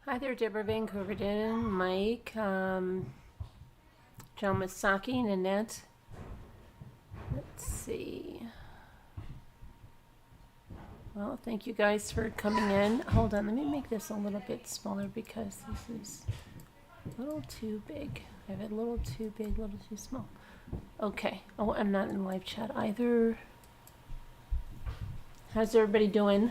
Hi there, Deborah Vancouverden, Mike, John Masaki, Nanette. Let's see. Well, thank you guys for coming in. Hold on, let me make this a little bit smaller because this is a little too big. I have it a little too big, a little too small. Okay. Oh, I'm not in live chat either. How's everybody doing?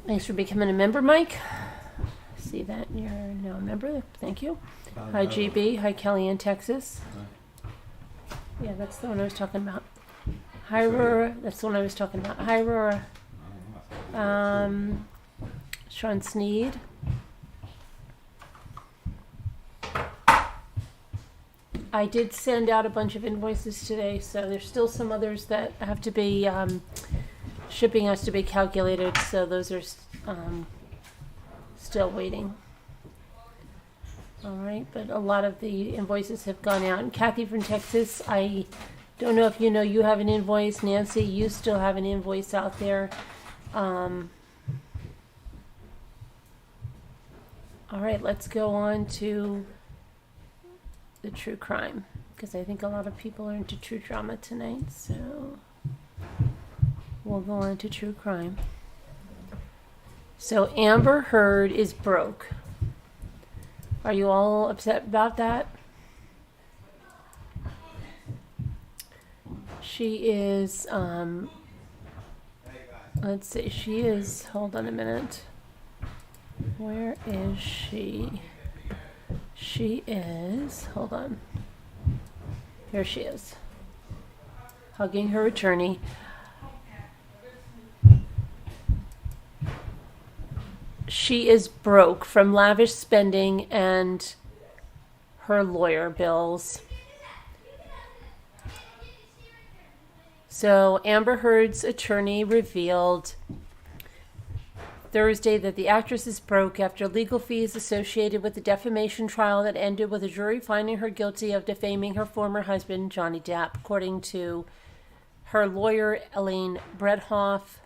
Thanks for becoming a member, Mike. See that you're now a member. Thank you. Hi, GB. Hi, Kelly in Texas. Yeah, that's the one I was talking about. Hi, Aurora. That's the one I was talking about. Hi, Aurora. Sean Sneed. I did send out a bunch of invoices today, so there's still some others that have to be shipping has to be calculated, so those are still waiting. All right, but a lot of the invoices have gone out. And Kathy from Texas, I don't know if you know you have an invoice. Nancy, you still have an invoice out there. All right, let's go on to the true crime, because I think a lot of people are into true drama tonight, so we'll go on to true crime. So Amber Heard is broke. Are you all upset about that? She is, let's see, she is, hold on a minute. Where is she? She is, hold on. Here she is. Hugging her attorney. She is broke from lavish spending and her lawyer bills. So Amber Heard's attorney revealed Thursday that the actress is broke after legal fees associated with the defamation trial that ended with a jury finding her guilty of defaming her former husband, Johnny Depp, according to her lawyer, Elaine Bredhoff.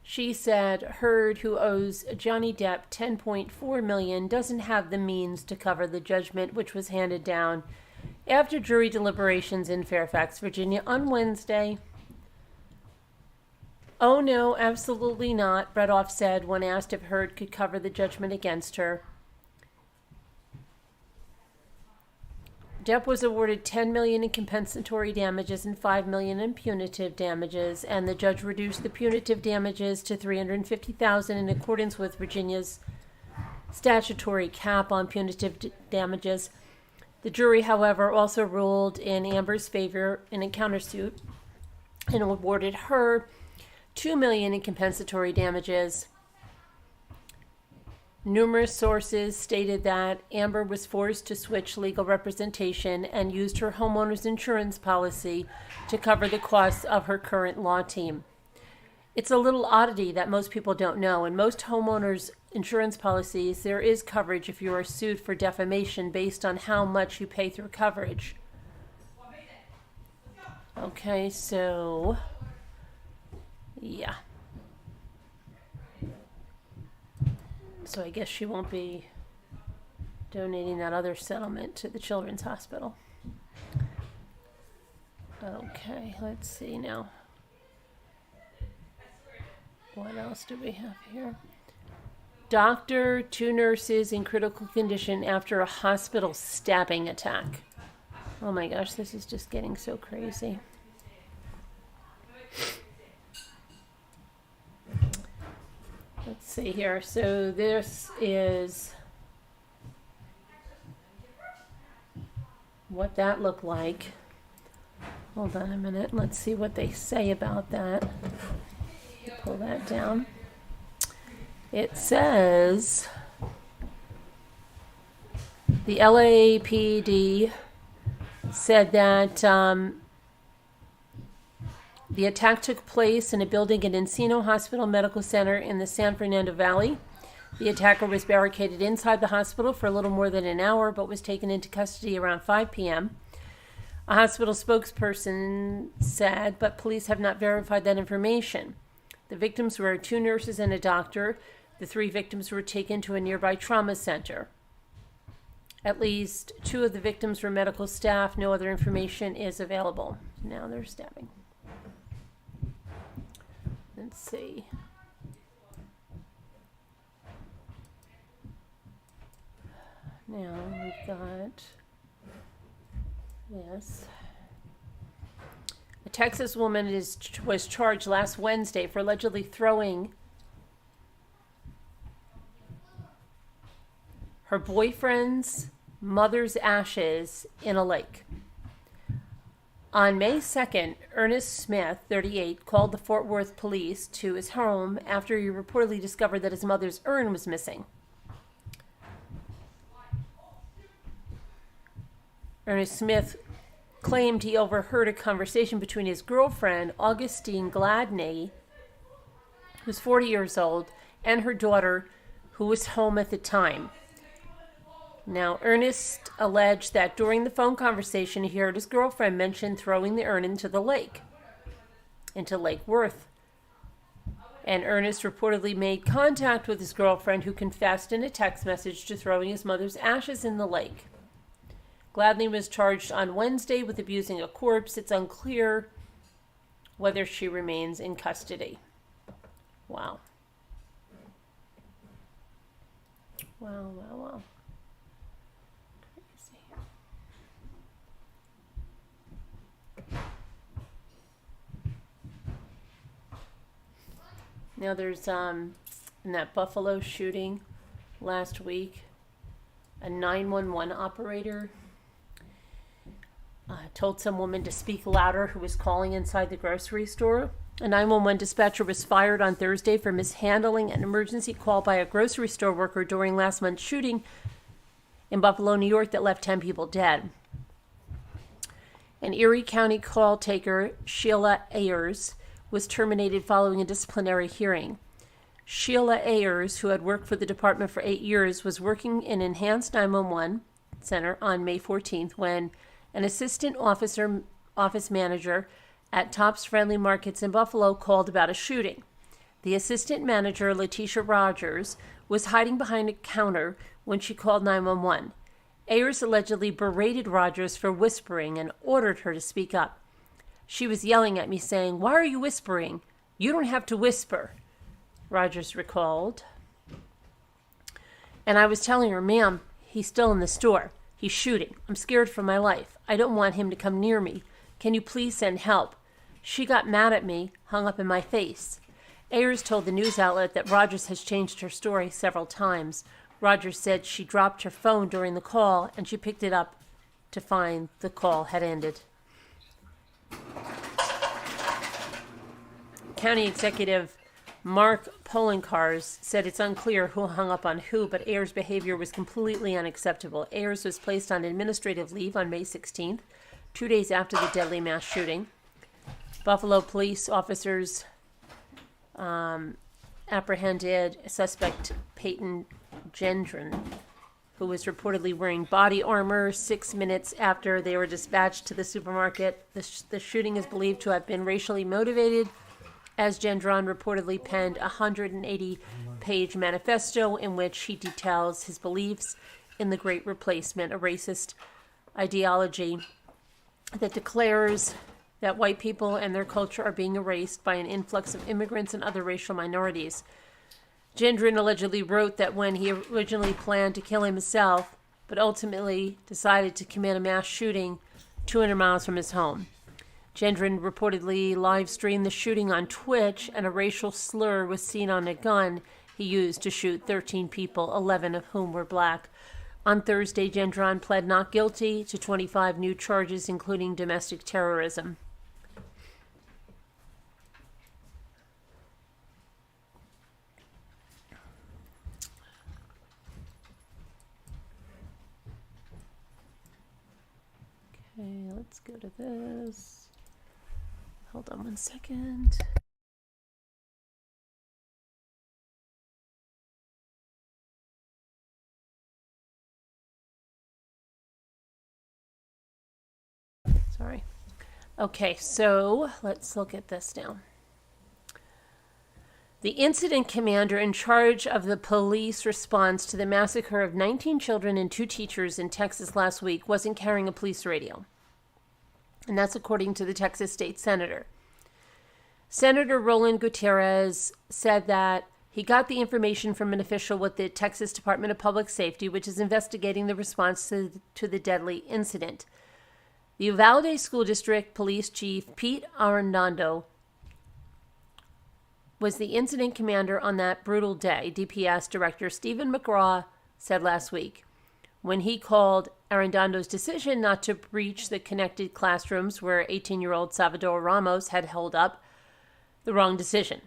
She said Heard, who owes Johnny Depp $10.4 million, doesn't have the means to cover the judgment which was handed down after jury deliberations in Fairfax, Virginia on Wednesday. Oh no, absolutely not, Bredhoff said when asked if Heard could cover the judgment against her. Depp was awarded $10 million in compensatory damages and $5 million in punitive damages, and the judge reduced the punitive damages to $350,000 in accordance with Virginia's statutory cap on punitive damages. The jury, however, also ruled in Amber's favor in a countersuit and awarded her $2 million in compensatory damages. Numerous sources stated that Amber was forced to switch legal representation and used her homeowner's insurance policy to cover the costs of her current law team. It's a little oddity that most people don't know. In most homeowners' insurance policies, there is coverage if you are sued for defamation based on how much you pay through coverage. Okay, so yeah. So I guess she won't be donating that other settlement to the Children's Hospital. Okay, let's see now. What else do we have here? Doctor, 2 nurses in critical condition after a hospital stabbing attack. Oh my gosh, this is just getting so crazy. Let's see here. So this is what that looked like. Hold on a minute. Let's see what they say about that. Pull that down. It says the LAPD said that the attack took place in a building at Encino Hospital Medical Center in the San Fernando Valley. The attacker was barricaded inside the hospital for a little more than an hour, but was taken into custody around 5 p.m. A hospital spokesperson said, but police have not verified that information. The victims were 2 nurses and a doctor. The 3 victims were taken to a nearby trauma center. At least 2 of the victims were medical staff. No other information is available. Now they're stabbing. Let's see. Now we've got this. A Texas woman was charged last Wednesday for allegedly throwing her boyfriend's mother's ashes in a lake. On May 2nd, Ernest Smith, 38, called the Fort Worth police to his home after he reportedly discovered that his mother's urn was missing. Ernest Smith claimed he overheard a conversation between his girlfriend, Augustine Gladney, who's 40 years old, and her daughter, who was home at the time. Now, Ernest alleged that during the phone conversation, he heard his girlfriend mention throwing the urn into Lake Worth. And Ernest reportedly made contact with his girlfriend, who confessed in a text message to throwing his mother's ashes in the lake. Gladney was charged on Wednesday with abusing a corpse. It's unclear whether she remains in custody. Wow. Wow. Crazy. Now there's, in that Buffalo shooting last week, a 911 operator told some woman to speak louder who was calling inside the grocery store. A 911 dispatcher was fired on Thursday for mishandling an emergency call by a grocery store worker during last month's shooting in Buffalo, New York, that left 10 people dead. An Erie County call taker, Sheila Ayers, was terminated following a disciplinary hearing. Sheila Ayers, who had worked for the department for 8 years, was working in Enhanced 911 Center on May 14th when an assistant office manager at Tops Friendly Markets in Buffalo called about a shooting. The assistant manager, Letitia Rogers, was hiding behind a counter when she called 911. Ayers allegedly berated Rogers for whispering and ordered her to speak up. She was yelling at me saying, "Why are you whispering? You don't have to whisper," Rogers recalled. And I was telling her, "Ma'am, he's still in the store. He's shooting. I'm scared for my life. I don't want him to come near me. Can you please send help?" She got mad at me, hung up in my face. Ayers told the news outlet that Rogers has changed her story several times. Rogers said she dropped her phone during the call and she picked it up to find the call had ended. County Executive Mark Polinkars said it's unclear who hung up on who, but Ayers' behavior was completely unacceptable. Ayers was placed on administrative leave on May 16th, 2 days after the deadly mass shooting. Buffalo police officers apprehended suspect Peyton Gendron, who was reportedly wearing body armor 6 minutes after they were dispatched to the supermarket. The shooting is believed to have been racially motivated, as Gendron reportedly penned a 180-page manifesto in which he details his beliefs in the Great Replacement, a racist ideology that declares that white people and their culture are being erased by an influx of immigrants and other racial minorities. Gendron allegedly wrote that when he originally planned to kill himself, but ultimately decided to commit a mass shooting 200 miles from his home. Gendron reportedly live-streamed the shooting on Twitch, and a racial slur was seen on a gun he used to shoot 13 people, 11 of whom were black. On Thursday, Gendron pled not guilty to 25 new charges, including domestic terrorism. Okay, let's go to this. Hold on 1 second. Sorry. Okay, so let's look at this now. The incident commander in charge of the police response to the massacre of 19 children and 2 teachers in Texas last week wasn't carrying a police radio. And that's according to the Texas state senator. Senator Roland Gutierrez said that he got the information from an official with the Texas Department of Public Safety, which is investigating the response to the deadly incident. The Uvalde School District Police Chief Pete Arredondo was the incident commander on that brutal day, DPS Director Stephen McGraw said last week, when he called Arredondo's decision not to breach the connected classrooms where 18-year-old Salvador Ramos had held up the wrong decision.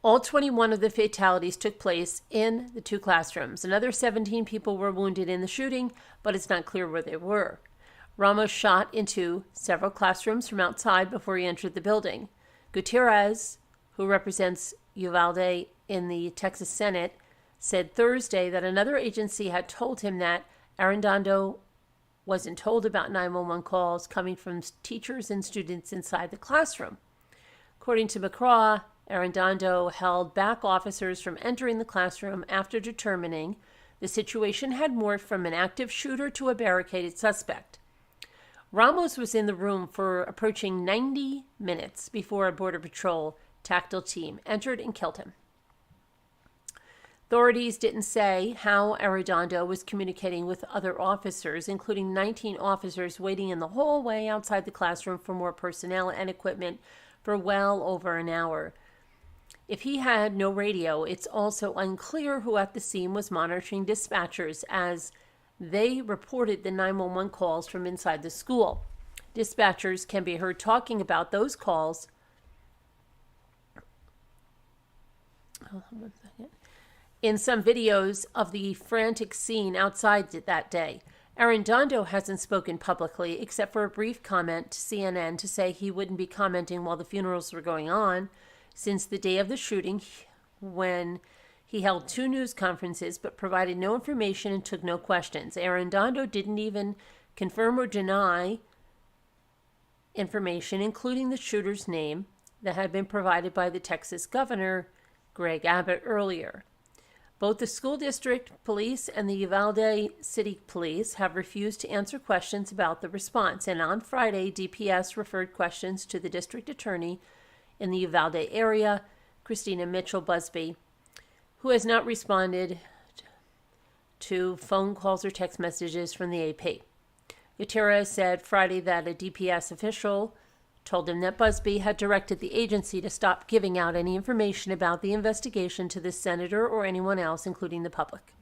All 21 of the fatalities took place in the 2 classrooms. Another 17 people were wounded in the shooting, but it's not clear where they were. Ramos shot into several classrooms from outside before he entered the building. Gutierrez, who represents Uvalde in the Texas Senate, said Thursday that another agency had told him that Arredondo wasn't told about 911 calls coming from teachers and students inside the classroom. According to McCraw, Arredondo held back officers from entering the classroom after determining the situation had morphed from an active shooter to a barricaded suspect. Ramos was in the room for approaching 90 minutes before a Border Patrol tactical team entered and killed him. Authorities didn't say how Arredondo was communicating with other officers, including 19 officers waiting in the hallway outside the classroom for more personnel and equipment for well over an hour. If he had no radio, it's also unclear who at the scene was monitoring dispatchers as they reported the 911 calls from inside the school. Dispatchers can be heard talking about those calls. In some videos of the frantic scene outside that day. Arredondo hasn't spoken publicly except for a brief comment to CNN to say he wouldn't be commenting while the funerals were going on since the day of the shooting, when he held 2 news conferences but provided no information and took no questions. Arredondo didn't even confirm or deny information, including the shooter's name, that had been provided by the Texas governor, Greg Abbott, earlier. Both the school district police and the Uvalde City Police have refused to answer questions about the response, and on Friday, DPS referred questions to the district attorney in the Uvalde area, Christina Mitchell Busby, who has not responded to phone calls or text messages from the AP. Gutierrez said Friday that a DPS official told him that Busby had directed the agency to stop giving out any information about the investigation to the senator or anyone else, including the public.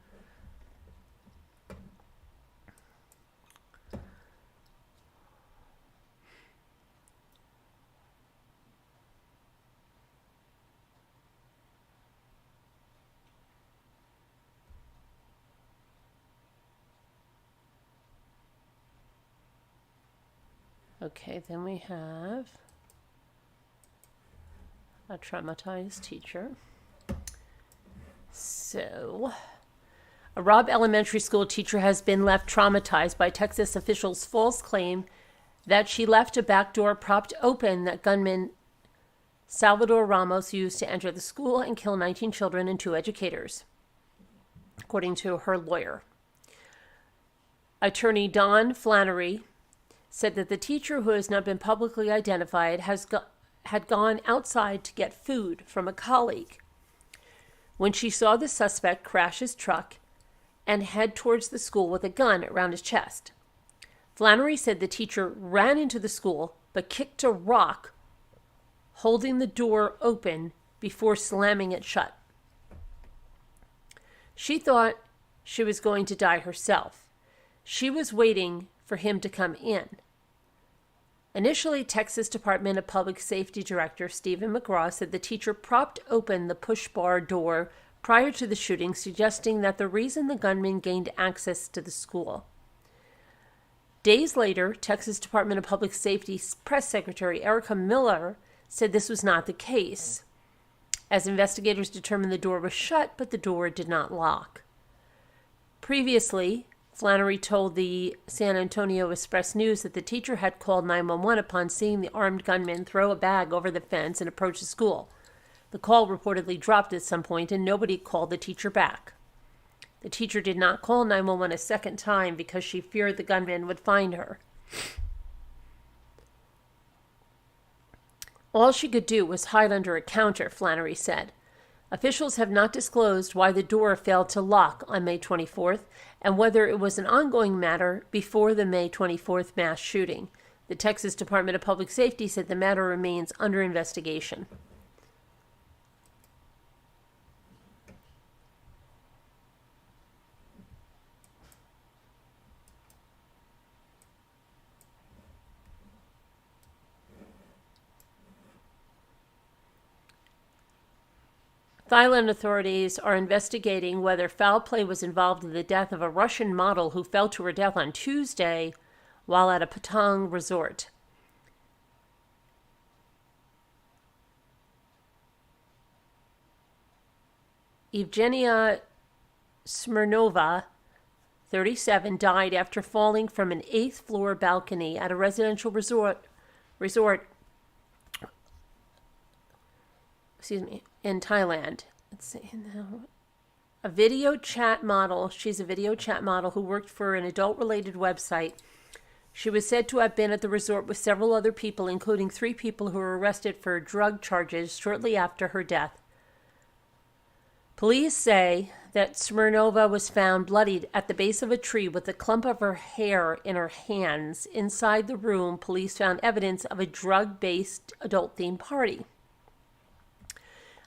Okay, then we have a traumatized teacher. So, a Robb Elementary School teacher has been left traumatized by Texas officials' false claim that she left a back door propped open that gunman Salvador Ramos used to enter the school and kill 19 children and 2 educators, according to her lawyer. Attorney Don Flannery said that the teacher, who has not been publicly identified, had gone outside to get food from a colleague when she saw the suspect crash his truck and head towards the school with a gun around his chest. Flannery said the teacher ran into the school but kicked a rock, holding the door open before slamming it shut. She thought she was going to die herself. She was waiting for him to come in. Initially, Texas Department of Public Safety Director Stephen McGraw said the teacher propped open the push bar door prior to the shooting, suggesting that the reason the gunman gained access to the school. Days later, Texas Department of Public Safety Press Secretary Erica Miller said this was not the case, as investigators determined the door was shut, but the door did not lock. Previously, Flannery told the San Antonio Express News that the teacher had called 911 upon seeing the armed gunman throw a bag over the fence and approach the school. The call reportedly dropped at some point, and nobody called the teacher back. The teacher did not call 911 a second time because she feared the gunman would find her. All she could do was hide under a counter, Flannery said. Officials have not disclosed why the door failed to lock on May 24th and whether it was an ongoing matter before the May 24th mass shooting. The Texas Department of Public Safety said the matter remains under investigation. Thailand authorities are investigating whether foul play was involved in the death of a Russian model who fell to her death on Tuesday while at a Patong resort. Evgenia Smirnova, 37, died after falling from an 8th floor balcony at a residential resort in Thailand. Let's see now. A video chat model. She's a video chat model who worked for an adult-related website. She was said to have been at the resort with several other people, including 3 people who were arrested for drug charges shortly after her death. Police say that Smirnova was found bloodied at the base of a tree with a clump of her hair in her hands. Inside the room, police found evidence of a drug-based adult-themed party.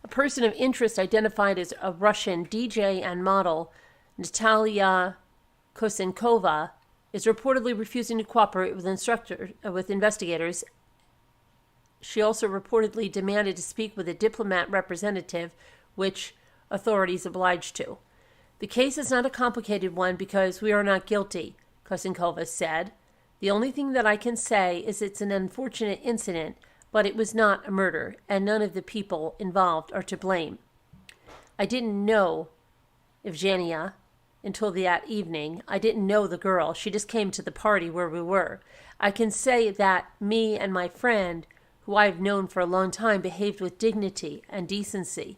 A person of interest identified as a Russian DJ and model, Natalia Kosenkova, is reportedly refusing to cooperate with investigators. She also reportedly demanded to speak with a diplomat representative, which authorities obliged to. The case is not a complicated one because we are not guilty, Kosenkova said. The only thing that I can say is it's an unfortunate incident, but it was not a murder, and none of the people involved are to blame. I didn't know Evgenia until that evening. I didn't know the girl. She just came to the party where we were. I can say that me and my friend, who I've known for a long time, behaved with dignity and decency.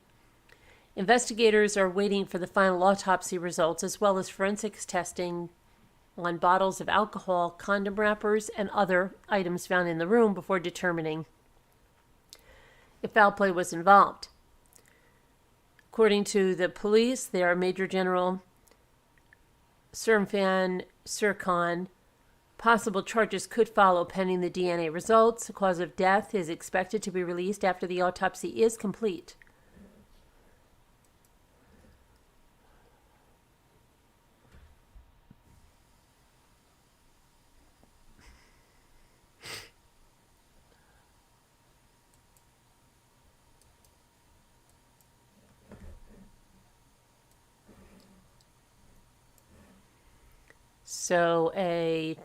Investigators are waiting for the final autopsy results as well as forensics testing on bottles of alcohol, condom wrappers, and other items found in the room before determining if foul play was involved. According to the police, they are Major General Surmfan Surkhan. Possible charges could follow pending the DNA results. The cause of death is expected to be released after the autopsy is complete. So a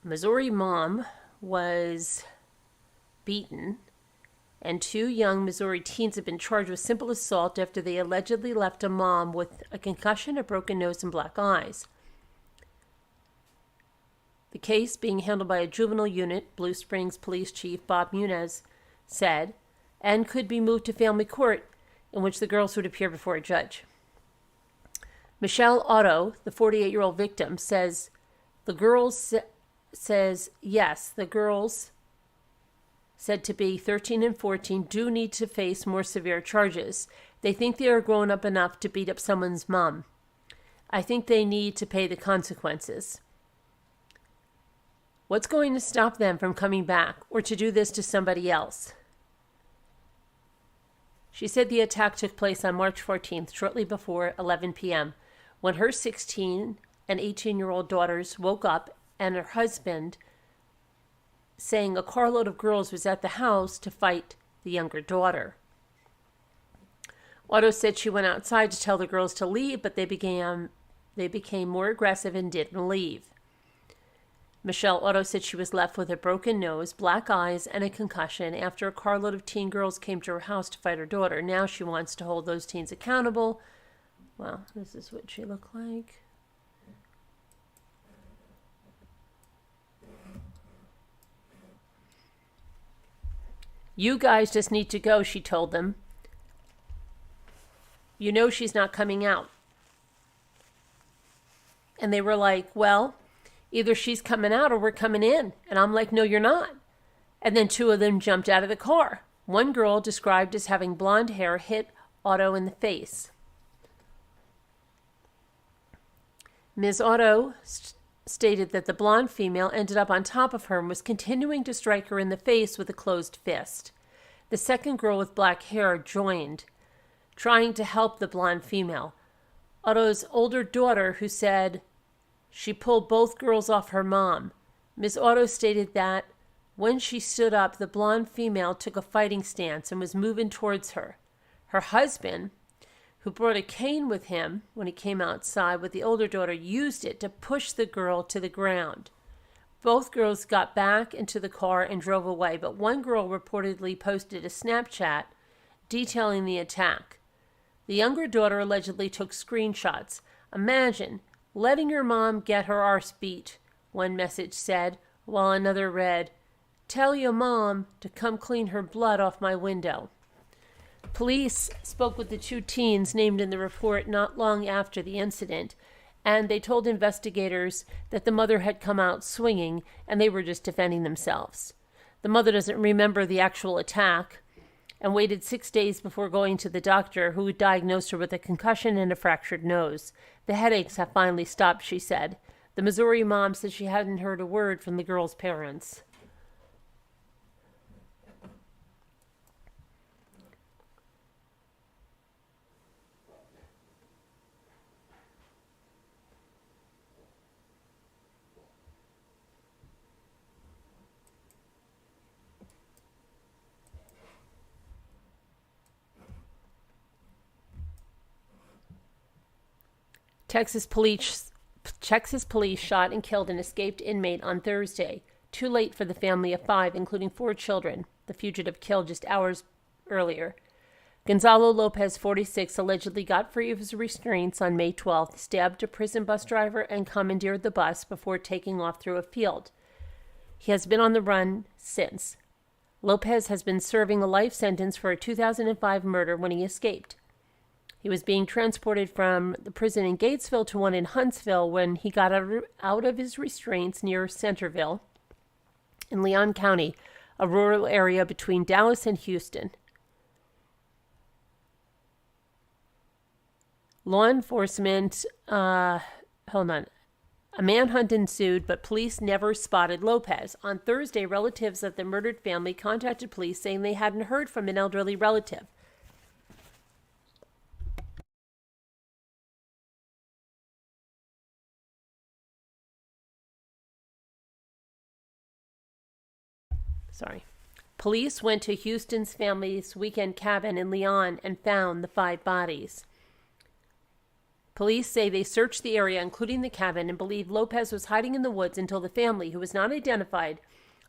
Missouri mom was beaten, and 2 young Missouri teens have been charged with simple assault after they allegedly left a mom with a concussion, a broken nose, and black eyes. The case being handled by a juvenile unit, Blue Springs Police Chief Bob Muniz said, and could be moved to family court in which the girls would appear before a judge. Michelle Otto, the 48-year-old victim, says the girls said to be 13 and 14 do need to face more severe charges. They think they are grown up enough to beat up someone's mom. I think they need to pay the consequences. What's going to stop them from coming back or to do this to somebody else? She said the attack took place on March 14th, shortly before 11 p.m., when her 16 and 18-year-old daughters woke up and her husband saying a carload of girls was at the house to fight the younger daughter. Otto said she went outside to tell the girls to leave, but they became more aggressive and didn't leave. Michelle Otto said she was left with a broken nose, black eyes, and a concussion after a carload of teen girls came to her house to fight her daughter. Now she wants to hold those teens accountable Wow, this is what she looked like. You guys just need to go, she told them. You know she's not coming out. And they were like, well, either she's coming out or we're coming in. And I'm like, no, you're not. And then two of them jumped out of the car. One girl, described as having blonde hair, hit Otto in the face. Ms. Otto stated that the blonde female ended up on top of her and was continuing to strike her in the face with a closed fist. The second girl with black hair joined, trying to help the blonde female. Otto's older daughter, who said she pulled both girls off her mom. Ms. Otto stated that when she stood up, the blonde female took a fighting stance and was moving towards her. Her husband, who brought a cane with him when he came outside with the older daughter, used it to push the girl to the ground. Both girls got back into the car and drove away, but one girl reportedly posted a Snapchat detailing the attack. The younger daughter allegedly took screenshots. Imagine letting your mom get her arse beat, one message said, while another read, "Tell your mom to come clean her blood off my window." Police spoke with the two teens named in the report not long after the incident, and they told investigators that the mother had come out swinging and they were just defending themselves. The mother doesn't remember the actual attack and waited 6 days before going to the doctor, who diagnosed her with a concussion and a fractured nose. The headaches have finally stopped, she said. The Missouri mom said she hadn't heard a word from the girl's parents. Texas police shot and killed an escaped inmate on Thursday. Too late for the family of 5, including 4 children. The fugitive killed just hours earlier. Gonzalo Lopez, 46, allegedly got free of his restraints on May 12th, stabbed a prison bus driver, and commandeered the bus before taking off through a field. He has been on the run since. Lopez has been serving a life sentence for a 2005 murder when he escaped. He was being transported from the prison in Gatesville to one in Huntsville when he got out of his restraints near Centerville in Leon County, a rural area between Dallas and Houston. Law enforcement, A manhunt ensued, but police never spotted Lopez. On Thursday, relatives of the murdered family contacted police saying they hadn't heard from an elderly relative. Police went to Houston's family's weekend cabin in Leon and found the 5 bodies. Police say they searched the area, including the cabin, and believe Lopez was hiding in the woods until the family, who was not identified,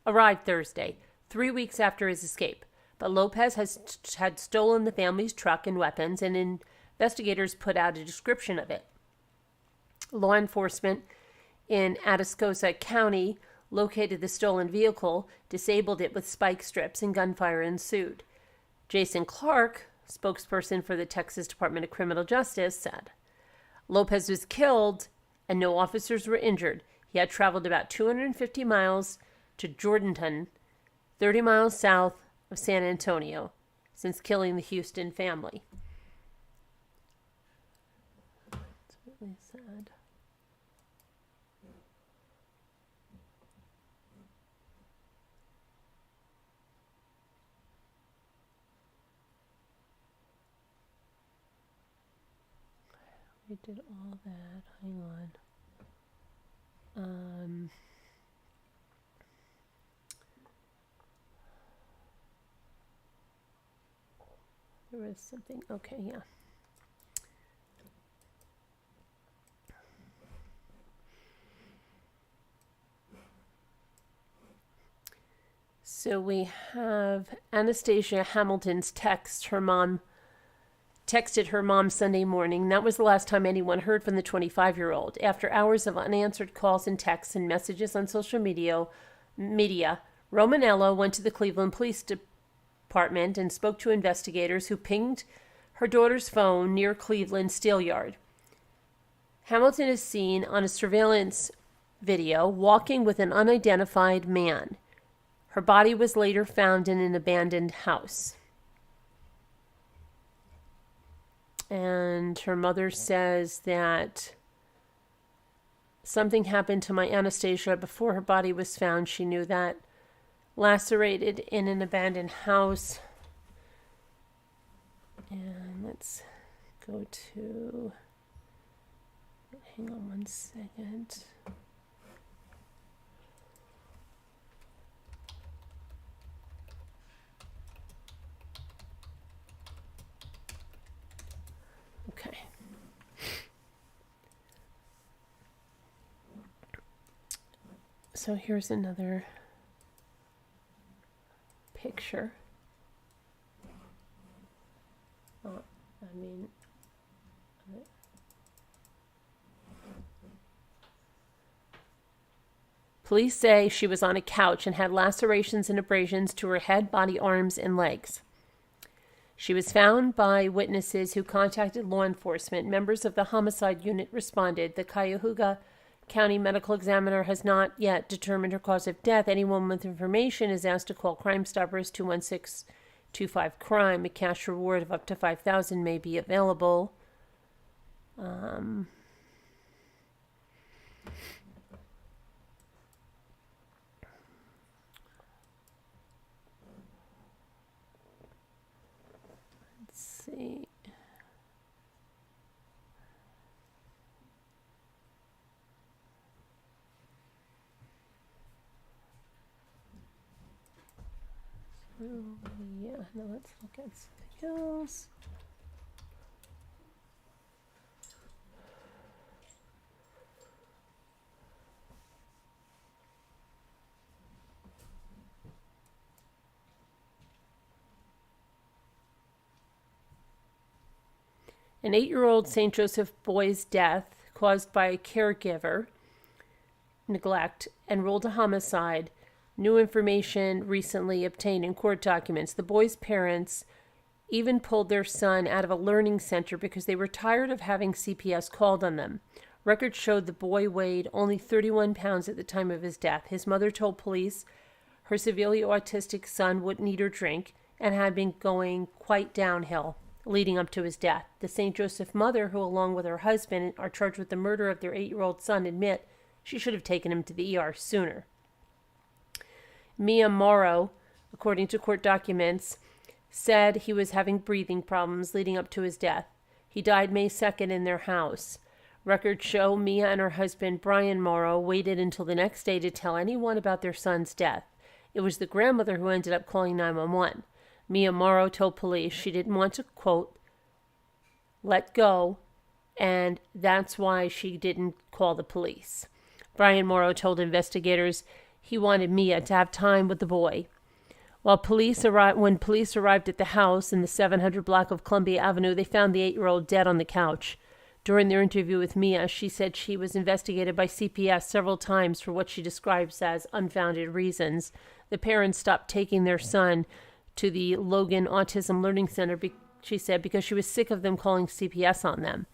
arrived Thursday, 3 weeks after his escape. But Lopez had stolen the family's truck and weapons, and investigators put out a description of it. Law enforcement in Atascosa County located the stolen vehicle, disabled it with spike strips, and gunfire ensued. Jason Clark, spokesperson for the Texas Department of Criminal Justice, said Lopez was killed and no officers were injured. He had traveled about 250 miles to Jourdanton, 30 miles south of San Antonio, since killing the Houston family. It's really sad. We did all that. Hang on. There was something. Okay, yeah. So we have Anastasia Hamilton's text her mom texted her mom Sunday morning. That was the last time anyone heard from the 25-year-old. After hours of unanswered calls and texts and messages on social media, Romanello went to the Cleveland Police Department and spoke to investigators who pinged her daughter's phone near Cleveland Steel Yard. Hamilton is seen on a surveillance video walking with an unidentified man. Her body was later found in an abandoned house. And her mother says that something happened to my Anastasia before her body was found. She knew that. Lacerated in an abandoned house. And let's go to... Hang on one second. Okay. So here's another picture. Police say she was on a couch and had lacerations and abrasions to her head, body, arms, and legs. She was found by witnesses who contacted law enforcement. Members of the homicide unit responded. The Cuyahoga County Medical Examiner has not yet determined her cause of death. Anyone with information is asked to call Crime Stoppers 216-25-CRIME. A cash reward of up to $5,000 may be available. Let's see. Yeah, now let's look at something else. An 8-year-old St. Joseph boy's death caused by caregiver neglect and ruled a homicide. New information recently obtained in court documents. The boy's parents even pulled their son out of a learning center because they were tired of having CPS called on them. Records showed the boy weighed only 31 pounds at the time of his death. His mother told police her severely autistic son wouldn't eat or drink and had been going quite downhill leading up to his death. The St. Joseph mother, who along with her husband are charged with the murder of their 8-year-old son, admit she should have taken him to the ER sooner. Mia Morrow, according to court documents, said he was having breathing problems leading up to his death. He died May 2nd in their house. Records show Mia and her husband, Brian Morrow, waited until the next day to tell anyone about their son's death. It was the grandmother who ended up calling 911. Mia Morrow told police she didn't want to, quote, let go, and that's why she didn't call the police. Brian Morrow told investigators he wanted Mia to have time with the boy. When police arrived at the house in the 700 block of Columbia Avenue, they found the 8-year-old dead on the couch. During their interview with Mia, she said she was investigated by CPS several times for what she describes as unfounded reasons. The parents stopped taking their son to the Logan Autism Learning Center, she said, because she was sick of them calling CPS on them.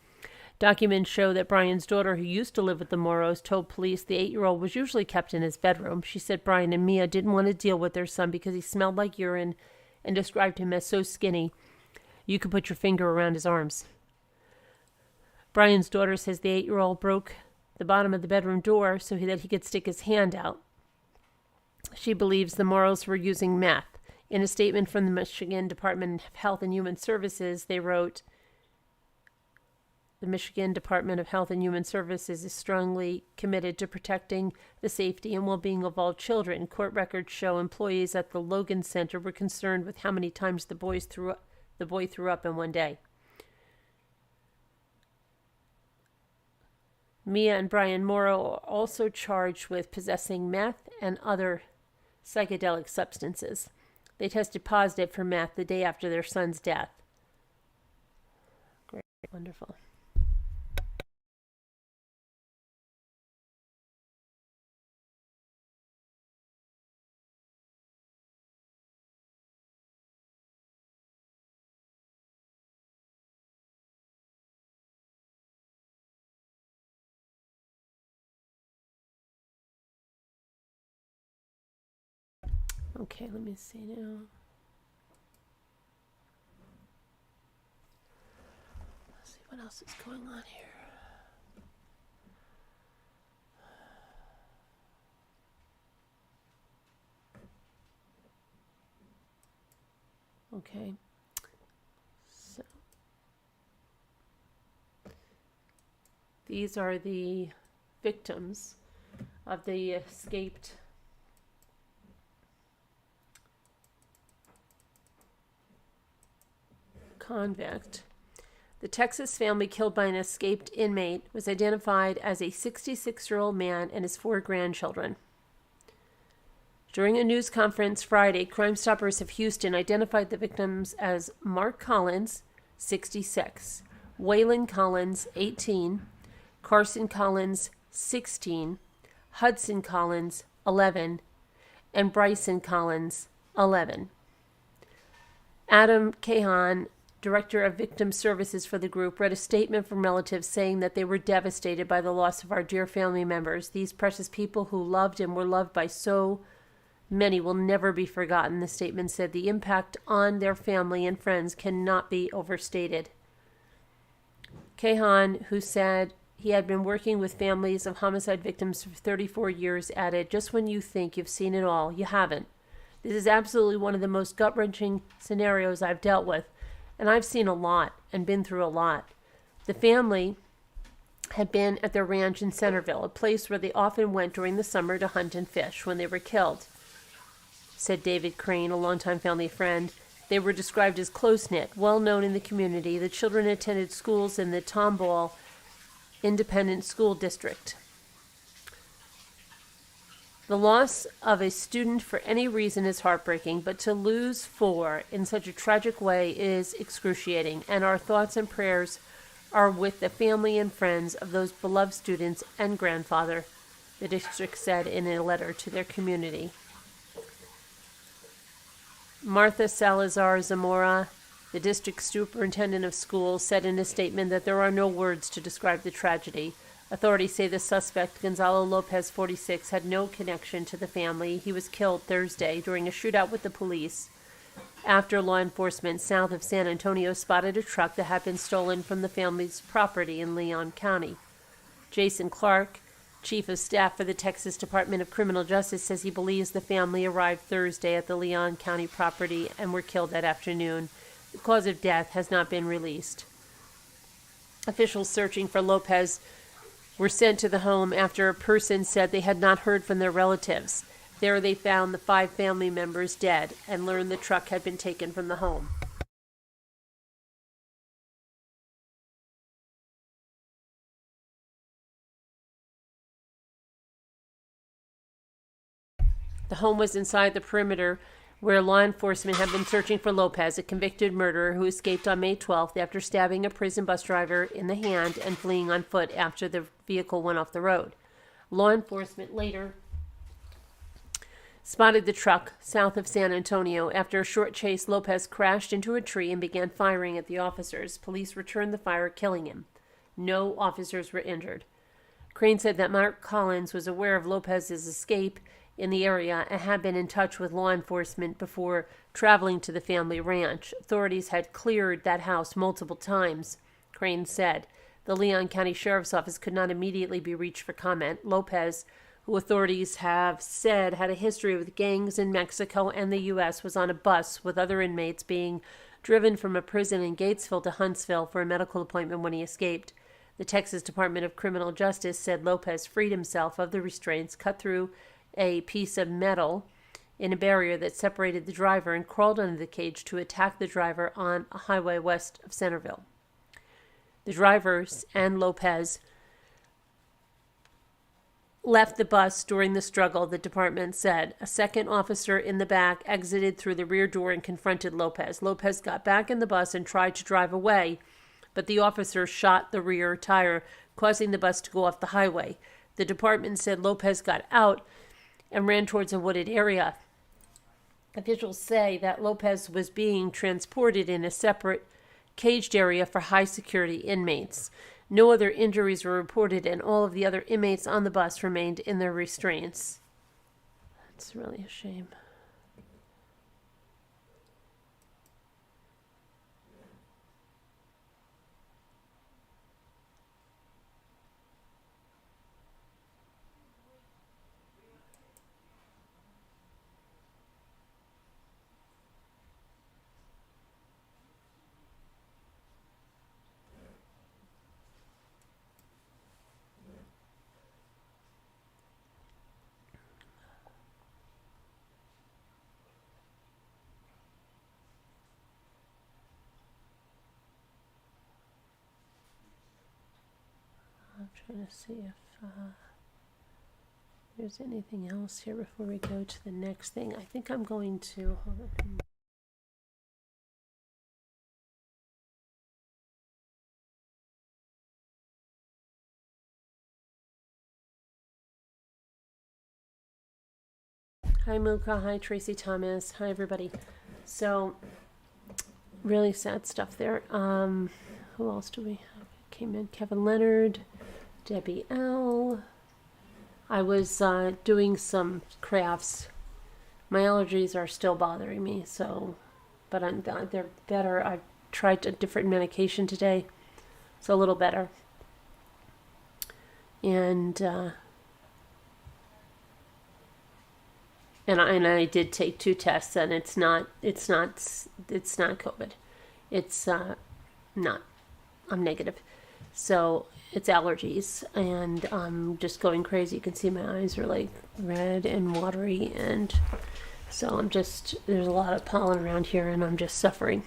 Documents show that Brian's daughter, who used to live with the Morrows, told police the 8-year-old was usually kept in his bedroom. She said Brian and Mia didn't want to deal with their son because he smelled like urine and described him as so skinny you could put your finger around his arms. Brian's daughter says the 8-year-old broke the bottom of the bedroom door so that he could stick his hand out. She believes the Morrows were using meth. In a statement from the Michigan Department of Health and Human Services, they wrote, the Michigan Department of Health and Human Services is strongly committed to protecting the safety and well-being of all children. Court records show employees at the Logan Center were concerned with how many times the boy threw up in one day. Mia and Brian Morrow are also charged with possessing meth and other psychedelic substances. They tested positive for meth the day after their son's death. Wonderful. Okay, let me see now. Let's see what else is going on here. Okay. So these are the victims of the escaped convict. The Texas family killed by an escaped inmate was identified as a 66-year-old man and his 4 grandchildren. During a news conference Friday, Crime Stoppers of Houston identified the victims as Mark Collins, 66, Waylon Collins, 18, Carson Collins, 16, Hudson Collins, 11, and Bryson Collins, 11. Adam Cahan, Director of Victim Services for the group, read a statement from relatives saying that they were devastated by the loss of our dear family members. These precious people who loved and were loved by so many will never be forgotten, the statement said. The impact on their family and friends cannot be overstated. Cahan, who said he had been working with families of homicide victims for 34 years, added, "Just when you think you've seen it all, you haven't. This is absolutely one of the most gut-wrenching scenarios I've dealt with. And I've seen a lot and been through a lot." The family had been at their ranch in Centerville, a place where they often went during the summer to hunt and fish when they were killed, said David Crane, a longtime family friend. They were described as close-knit, well-known in the community. The children attended schools in the Tomball Independent School District. The loss of a student for any reason is heartbreaking, but to lose 4 in such a tragic way is excruciating, and our thoughts and prayers are with the family and friends of those beloved students and grandfather, the district said in a letter to their community. Martha Salazar Zamora, the district superintendent of schools, said in a statement that there are no words to describe the tragedy. Authorities say the suspect, Gonzalo Lopez, 46, had no connection to the family. He was killed Thursday during a shootout with the police after law enforcement south of San Antonio spotted a truck that had been stolen from the family's property in Leon County. Jason Clark, chief of staff for the Texas Department of Criminal Justice, says he believes the family arrived Thursday at the Leon County property and were killed that afternoon. The cause of death has not been released. Officials searching for Lopez were sent to the home after a person said they had not heard from their relatives. There they found the 5 family members dead and learned the truck had been taken from the home. The home was inside the perimeter where law enforcement had been searching for Lopez, a convicted murderer who escaped on May 12th after stabbing a prison bus driver in the hand and fleeing on foot after the vehicle went off the road. Law enforcement later spotted the truck south of San Antonio. After a short chase, Lopez crashed into a tree and began firing at the officers. Police returned the fire, killing him. No officers were injured. Crane said that Mark Collins was aware of Lopez's escape in the area and had been in touch with law enforcement before traveling to the family ranch. Authorities had cleared that house multiple times, Crane said. The Leon County Sheriff's Office could not immediately be reached for comment. Lopez, who authorities have said had a history with gangs in Mexico and the U.S., was on a bus with other inmates being driven from a prison in Gatesville to Huntsville for a medical appointment when he escaped. The Texas Department of Criminal Justice said Lopez freed himself of the restraints, cut through a piece of metal in a barrier that separated the driver, and crawled under the cage to attack the driver on a highway west of Centerville. The drivers and Lopez left the bus during the struggle, the department said. A second officer in the back exited through the rear door and confronted Lopez. Lopez got back in the bus and tried to drive away, but the officer shot the rear tire, causing the bus to go off the highway. The department said Lopez got out and ran towards a wooded area. Officials say that Lopez was being transported in a separate caged area for high security inmates. No other injuries were reported, and all of the other inmates on the bus remained in their restraints. That's really a shame. I'm trying to see if there's anything else here before we go to the next thing. I think I'm going to hold on. Hi Mocha, hi Tracy Thomas, hi everybody. So really sad stuff there. Who else do we have? Came in Kevin Leonard, Debbie L. I was doing some crafts. My allergies are still bothering me, so, but they're better. I've tried a different medication today. It's a little better. And I did take 2 tests, and it's not COVID. It's not. I'm negative. So it's allergies, and I'm just going crazy. You can see my eyes are like red and watery, and so there's a lot of pollen around here, and I'm just suffering.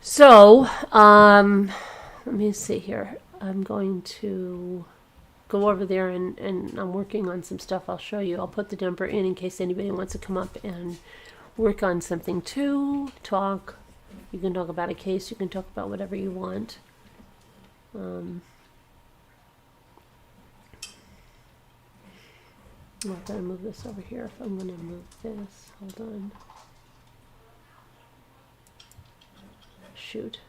So, let me see here. I'm going to go over there, and I'm working on some stuff. I'll show you. I'll put the dumper in case anybody wants to come up and work on something too. Talk. You can talk about a case. You can talk about whatever you want. I'm not going to move this over here. If I'm going to move this, hold on. Shoot.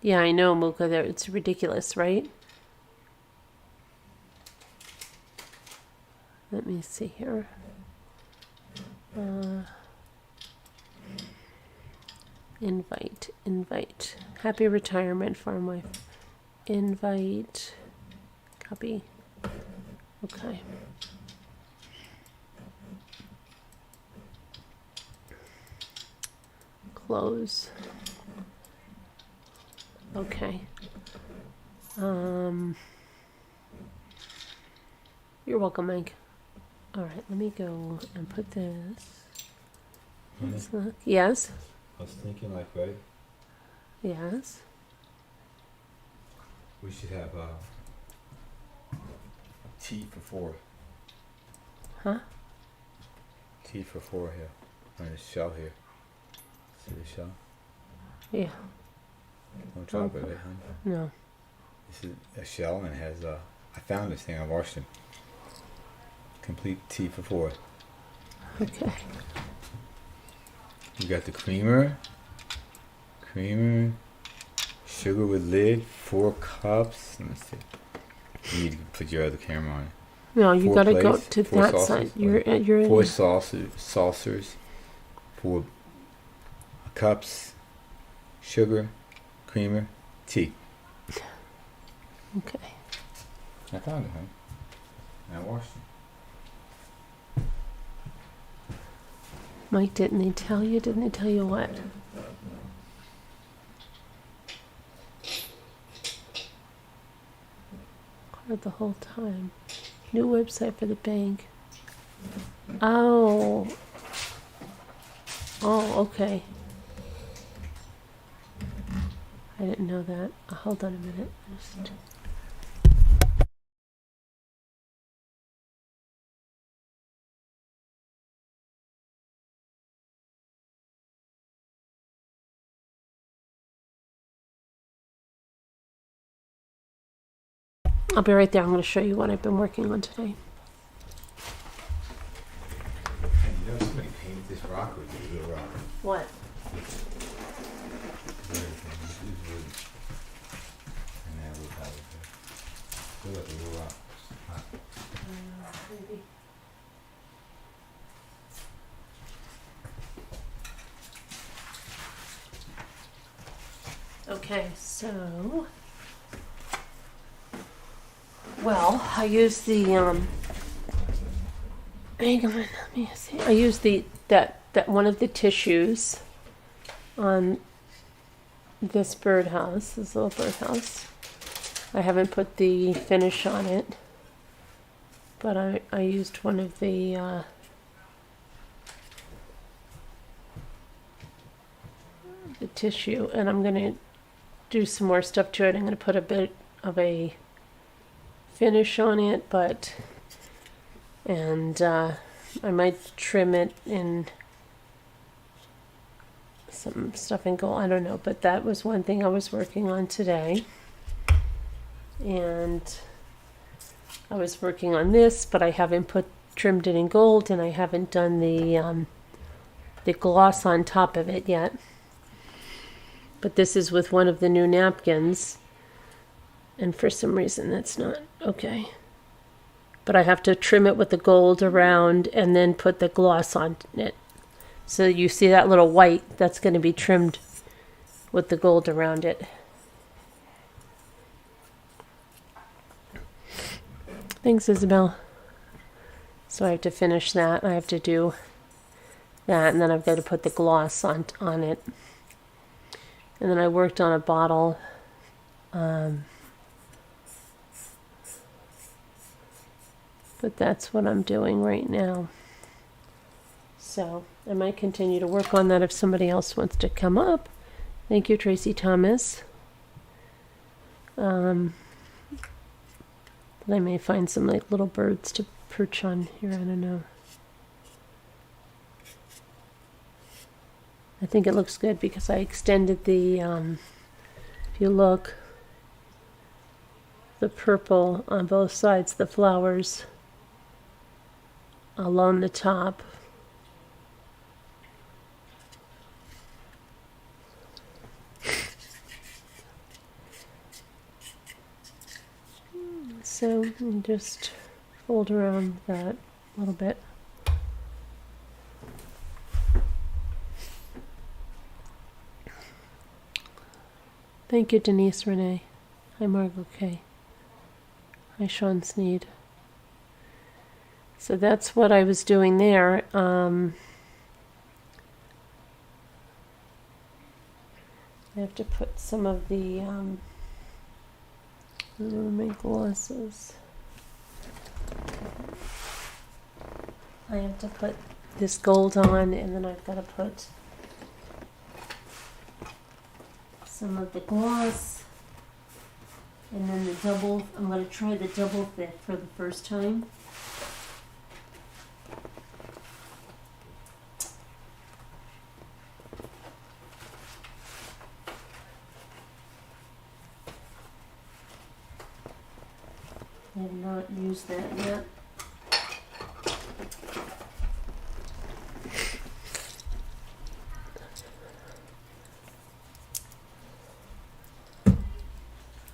Yeah, I know, Mocha. It's ridiculous, right? Let me see here. Invite. Happy retirement, farm wife. Invite. Copy. Okay. Close. Okay. You're welcome, Mike. All right, let me go and put this. Let's look. Yes. I was thinking, like, right? Yes. We should have T for 4. Huh? T for 4 here. On the shell here. See the shell? Yeah. Don't drop it, right, honey? No. This is a shell, and it has I found this thing. I washed it. Complete T for 4. Okay. You got the creamer, sugar with lid, 4 cups. Let me see. You need to put your other camera on it. No, you got to go plates, to 4 that saucers, side. You're 4 saucers, 4 cups, sugar, creamer, tea. Okay. I found it, honey. And I washed it. Mike, didn't they tell you? Didn't they tell you what? Card the whole time. New website for the bank. Oh. Oh, okay. I didn't know that. Hold on a minute. Just I'll be right there. I'm going to show you what I've been working on today. And you know somebody painted this rock with the real rock. What? Everything. This is wood. And that wood powder there. Feel like a real rock. Maybe. Okay, so, well, I use the, hang on, let me see. I use that one of the tissues on this birdhouse, this little birdhouse. I haven't put the finish on it, but I used one of the, tissue, and I'm going to do some more stuff to it. I'm going to put a bit of a finish on it, and I might trim it in some stuff in gold. I don't know, but that was one thing I was working on today. And I was working on this, but I haven't trimmed it in gold, and I haven't done the gloss on top of it yet. But this is with one of the new napkins, and for some reason that's not okay. But I have to trim it with the gold around and then put the gloss on it. So you see that little white, that's going to be trimmed with the gold around it. Thanks, Isabel. So I have to finish that. I have to do that, and then I've got to put the gloss on it. And then I worked on a bottle. But that's what I'm doing right now. So I might continue to work on that if somebody else wants to come up. Thank you, Tracy Thomas. I may find some like little birds to perch on here. I don't know. I think it looks good because I extended the, if you look, the purple on both sides, the flowers along the top. So just fold around that a little bit. Thank you, Denise Renee. Hi, Margot K. Hi, Sean Sneed. So that's what I was doing there. I have to put some of the my glosses. I have to put this gold on, and then I've got to put some of the gloss, and then the double. I'm going to try the double thick for the first time. I have not used that yet.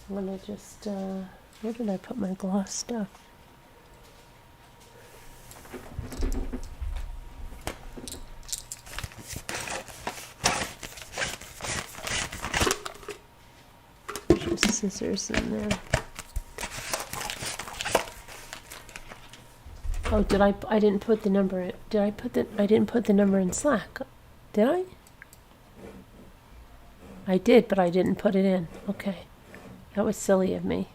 I'm gonna just, where did I put my gloss stuff? There's scissors in there. Oh, I didn't put the number in, I didn't put the number in Slack. Did I? I did, but I didn't put it in. Okay. That was silly of me.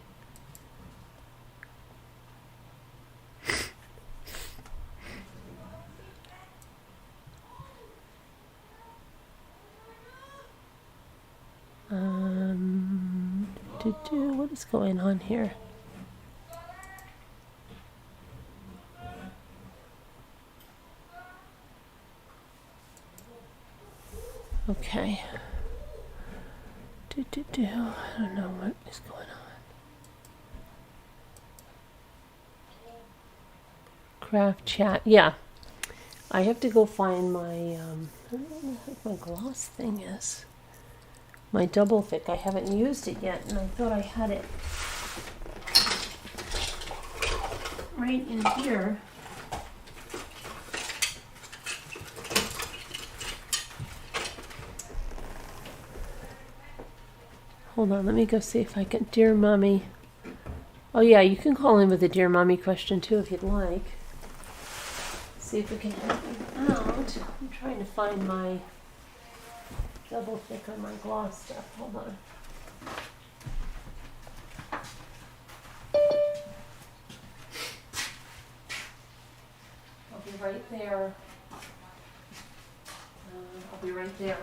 What is going on here? Okay. I don't know what is going on. craft chat. Yeah. I have to go find my, I don't know what my gloss thing is. My double thick. I haven't used it yet, and I thought I had it right in here. Hold on, let me go see if I can. Dear Mommy. Oh yeah, you can call in with a Dear Mommy question too if you'd like. See if we can help you out. I'm trying to find my double thick on my gloss stuff. Hold on. I'll be right there. I'll be right there.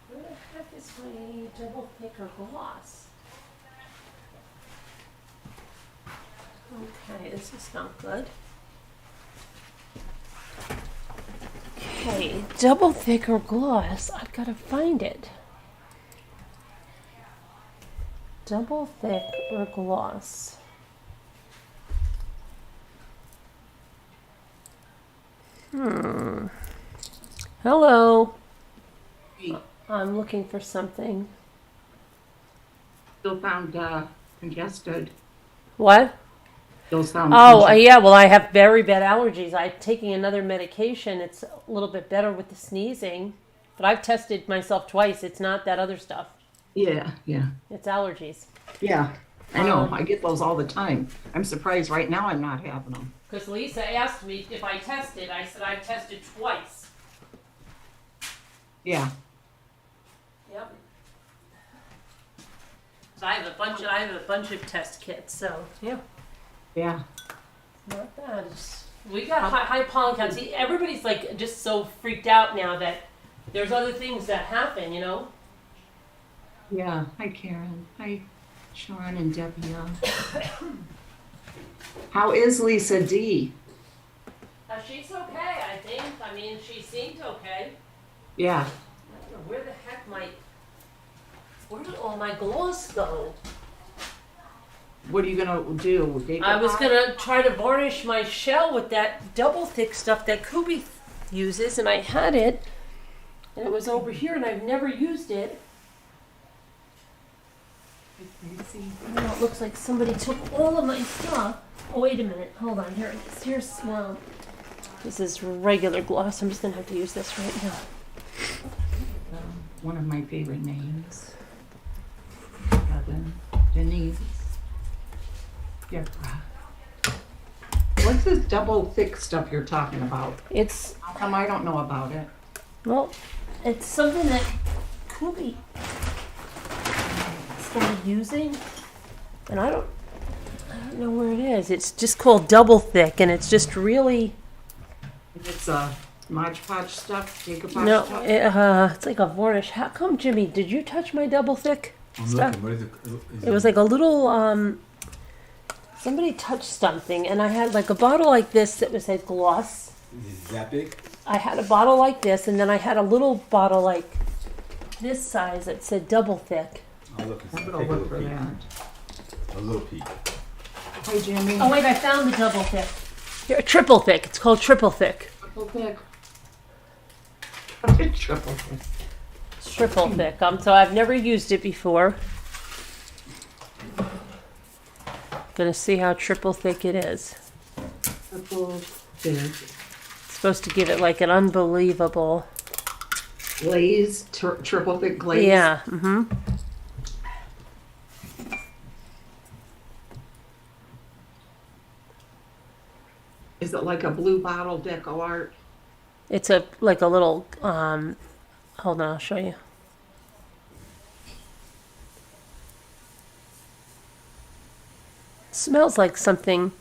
Where the heck is my double thicker gloss? Okay, this is not good. Okay, double thicker gloss. I've got to find it. Double thick or gloss. Hello. Hey, I'm looking for something. still found congested. What? Still sound Oh, congested. yeah, well, I have very bad allergies. I'm taking another medication. It's a little bit better with the sneezing. But I've tested myself twice. It's not that other stuff. Yeah, yeah, It's allergies. yeah. I know. I get those all the time. I'm surprised right now I'm not having them. Because Lisa asked me if I tested. I said I've tested twice. Yeah, Yep. So I have a bunch of test kits. So yeah, yeah. not bad. We got high pollen counts. See, everybody's like just so freaked out now that there's other things that happen. You know. Yeah. Hi, Karen. Hi, Sean and Debbie. How is Lisa D? She's okay. I think. I mean, she seemed okay. Yeah. I don't know where the heck where did all my gloss go? What are you gonna do? Take I it was off? gonna try to varnish my shell with that double thick stuff that Kubi uses, and I had it, and it was over here, and I've never used it. Now it looks like somebody took all of my stuff. Oh, wait a minute. Hold on. Here it is. Here's, well, this is regular gloss. I'm just gonna have to use this right now. One of my favorite names. Kevin, Denise, Deborah. What's this double thick stuff you're talking about? It's, How come I don't know about it? well, it's something that Kubi started using, and I don't know where it is. It's just called double thick, and it's just really, It's Mod Podge stuff, Jacob no, stuff. it's like a varnish. How come, Jimmy, did you touch my double thick I'm stuff? looking. What is it? It was like a little, somebody touched something, and I had like a bottle like this that was like gloss. Is it that big? I had a bottle like this, and then I had a little bottle like this size that said double thick. I'll look and I'm see. gonna Take a look for little that. peek. A little peek. Hi, Jimmy. Oh wait, I found the double thick. Here, triple thick. It's called triple thick. Triple thick. Triple thick. Triple thick. So I've never used it before. Gonna see how triple thick it is. Triple thick. It's supposed to give it like an unbelievable. Glaze. Triple thick glaze. Yeah. Mm-hmm. Is it like a blue bottle deco art? It's a like a little. Hold on, I'll show you. Smells like something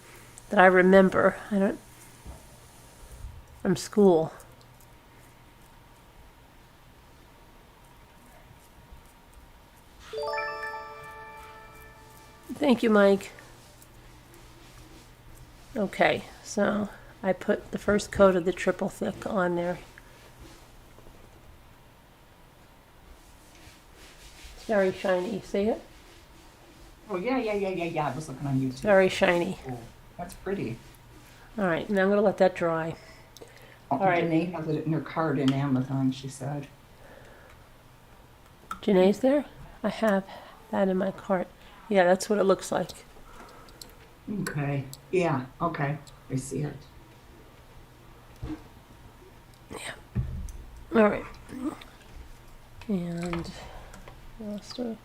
that I remember. I don't. From school. Thank you, Mike. Okay, so I put the first coat of the triple thick on there. It's very shiny. You see it? Oh, yeah. I was looking on YouTube. Very shiny. Cool. That's pretty. All right, now I'm gonna let that dry. All right. Janae has it in her cart in Amazon, she said. Janae's there? I have that in my cart. Yeah, that's what it looks like. Okay. Yeah, okay. I see it. All right. And what else do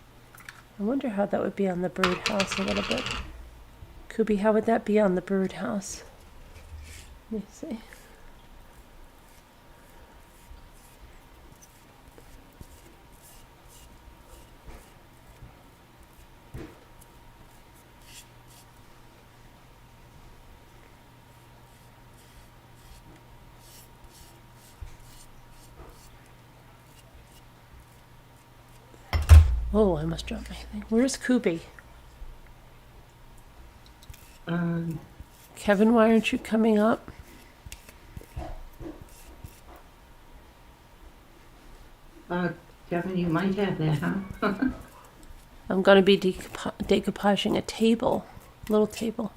I wonder how that would be on the birdhouse a little bit. Kubi, how would that be on the birdhouse? Let me see. Oh, I must drop my thing. Where's Kubi? Kevin, why aren't you coming up? Kevin, you might have that, huh? I'm going to be decoupaging a table. Little table.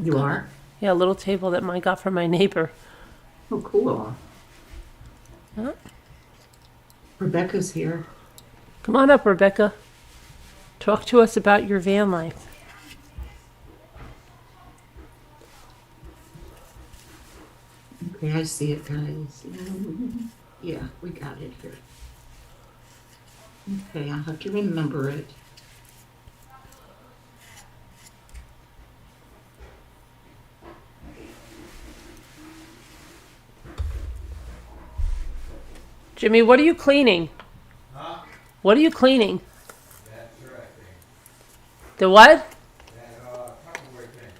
You are? Yeah, a little table that I got from my neighbor. Oh, cool. Huh? Rebecca's here. Come on up, Rebecca. Talk to us about your van life. Okay, I see it, guys. Yeah, we got it here. Okay, I'll have to remember it. Jimmy, what are you cleaning? Huh? What are you cleaning? That's right thing. The what? That Tupperware thing.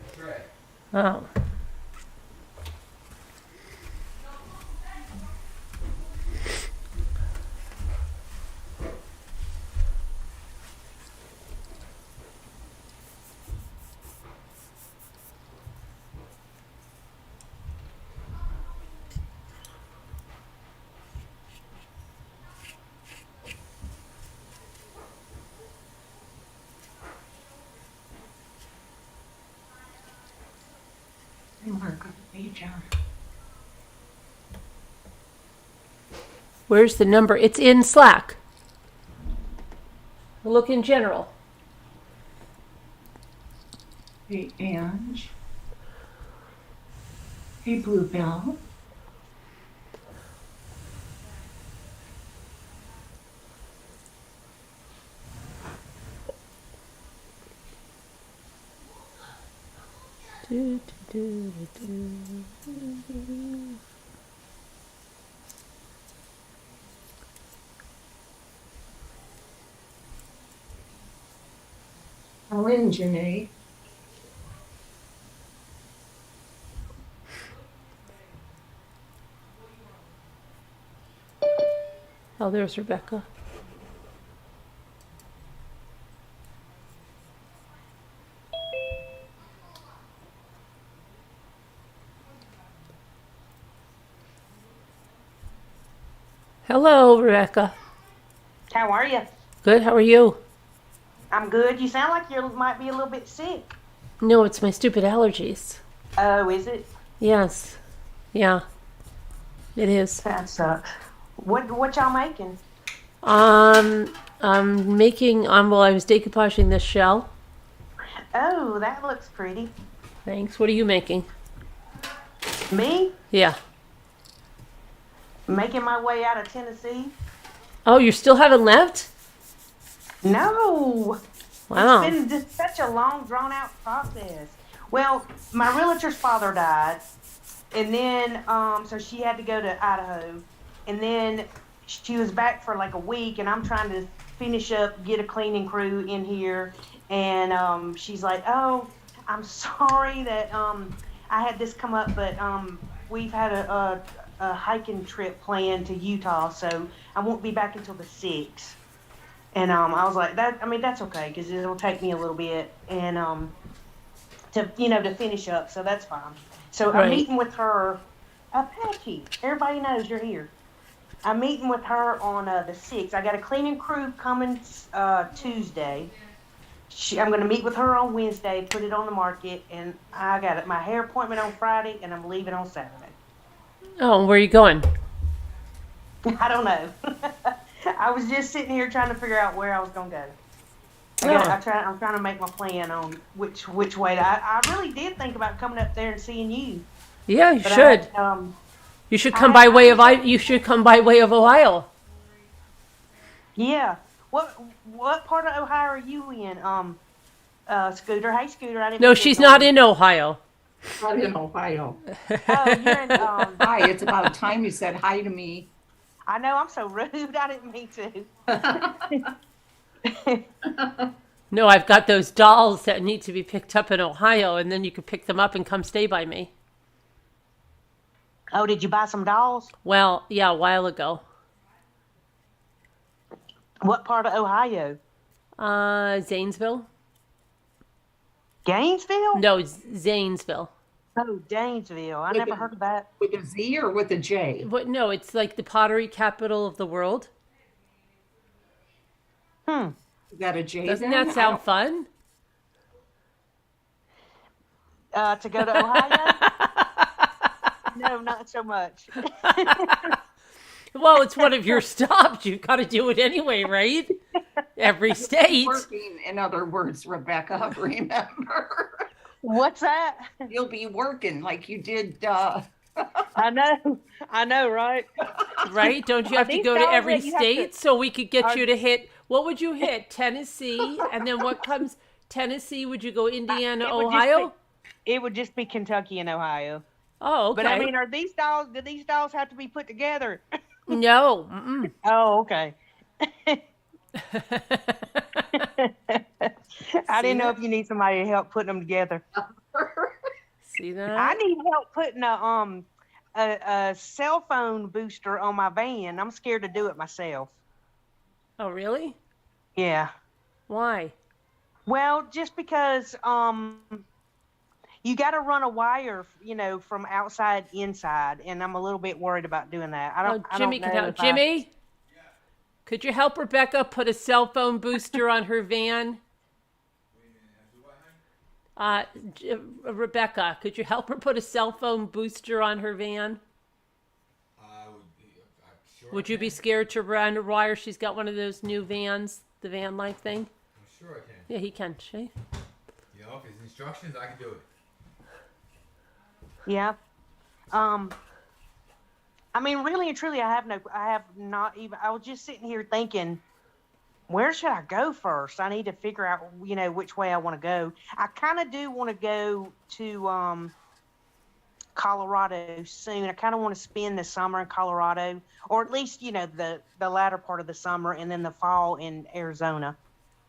That's right. Oh. Mark on the page on. Where's the number? It's in Slack. Look in general. Hey, Ange. Hey, Bluebell. Do, do, do, do. I'll in, Janae. Oh, there's Rebecca. Hello, Rebecca. How are you? Good, how are you? I'm good. You sound like you might be a little bit sick. No, it's my stupid allergies. Oh, is it? Yes. Yeah. It is. That sucks. What y'all making? I'm making, well, I was decoupaging this shell. Oh, that looks pretty. Thanks. What are you making? Me? Yeah. Making my way out of Tennessee? Oh, you still haven't left? No. Wow. It's been just such a long, drawn-out process. Well, my realtor's father died, and then, so she had to go to Idaho, and then she was back for like a week, and I'm trying to finish up, get a cleaning crew in here, and she's like, oh, I'm sorry that I had this come up, but we've had a hiking trip planned to Utah, so I won't be back until the 6th. And I was like, that's okay, because it'll take me a little bit, and to finish up, so that's fine. So Right. I'm meeting with her. Patty, everybody knows you're here. I'm meeting with her on the 6th. I got a cleaning crew coming Tuesday. I'm going to meet with her on Wednesday, put it on the market, and I got my hair appointment on Friday, and I'm leaving on Saturday. Oh, where are you going? I don't know. I was just sitting here trying to figure out where I was going to go. I'm trying to make my plan on which way. I really did think about coming up there and seeing you. Yeah, you But should. You should come by way of Ohio. Yeah. What part of Ohio are you in? Scooter. Hey, Scooter. I didn't. No, mean to she's ignore not you. in Ohio. Not in Ohio. Oh, you're in. Hi, it's about time you said hi to me. I know. I'm so rude. I didn't mean to. No, I've got those dolls that need to be picked up in Ohio, and then you could pick them up and come stay by me. Oh, did you buy some dolls? Well, yeah, a while ago. What part of Ohio? Zanesville? Gainesville? No, Zanesville. Oh, Danesville. I With never a- heard of that. With a Z or with a J? But no, it's like the pottery capital of the world. Is that a J Doesn't then? that sound fun? To go to Ohio? No, not so much. Well, it's one of your stops. You've got to do it anyway, right? Every state. Working, in other words, Rebecca, remember? What's that? You'll be working like you did. I know, right? Right? Don't you Are have to these go to dolls every that you have state to- so we could get are- you to hit? What would you hit? Tennessee, and then what comes? Tennessee? Would you go Indiana, It would just Ohio? It would just be Kentucky and Ohio. Oh, okay. But I mean, do these dolls have to be put together? No. Mm-mm. Oh, okay. I didn't know if you need somebody to help putting them together. See that? I need help putting a cell phone booster on my van. I'm scared to do it myself. Oh, really? Yeah. Why? Well, just because you got to run a wire, from outside inside, and I'm a little bit worried about doing that. I don't. Jimmy I don't can know help. if I- Jimmy, could you help Rebecca put a cell phone booster on her van? Rebecca, could you help her put a cell phone booster on her van? Would you be scared to run a wire? She's got one of those new vans, the van life thing. I'm sure I can. Yeah, he can. See? You know, if it's instructions, I can do it. Yeah. I mean, really and truly, I have not even. I was just sitting here thinking, where should I go first? I need to figure out, which way I want to go. I kind of do want to go to Colorado soon. I kind of want to spend the summer in Colorado, or at least, the latter part of the summer, and then the fall in Arizona.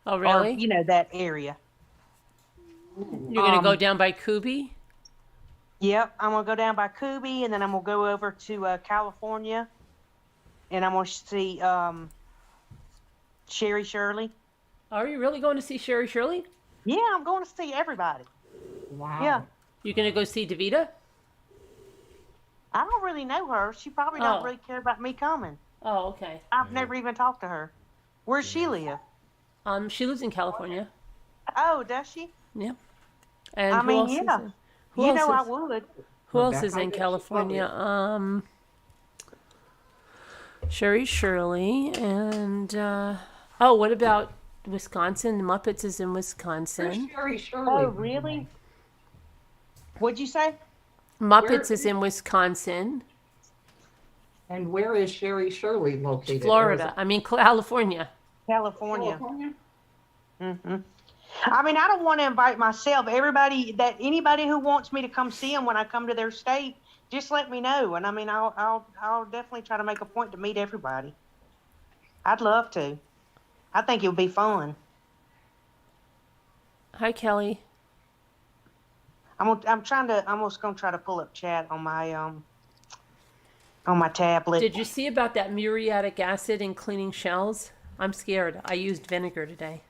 Oh, really? Or, that area. You're going to go down by Kubi? Yep, I'm gonna go down by Kubi, and then I'm gonna go over to California, and I'm gonna see Sherry Shirley. Are you really going to see Sherry Shirley? Yeah, I'm going to see everybody. Wow. Yeah, You're going to go see Davita? I don't really know her. She probably Oh. don't really care about me coming. Oh, okay. I've never even talked to her. Where's she live? She lives in California. Oh, does she? Yeah. And I who mean, else is yeah. in- who else I is- would. Who else is Rebecca, in I guess, California? Sherry Shirley and what about Wisconsin? The Muppets is in Where's Wisconsin. Sherry Shirley? Oh, really? What'd you say? Muppets is in Wisconsin, And where is Sherry Shirley located? Florida. I mean California. California. California? Mm-hmm. I mean, I don't want to invite myself. Anybody who wants me to come see them when I come to their state, just let me know. And I mean, I'll definitely try to make a point to meet everybody. I'd love to. I think it would be fun. Hi, Kelly. I'm just gonna try to pull up chat on my tablet. Did you see about that muriatic acid in cleaning shells? I'm scared. I used vinegar today.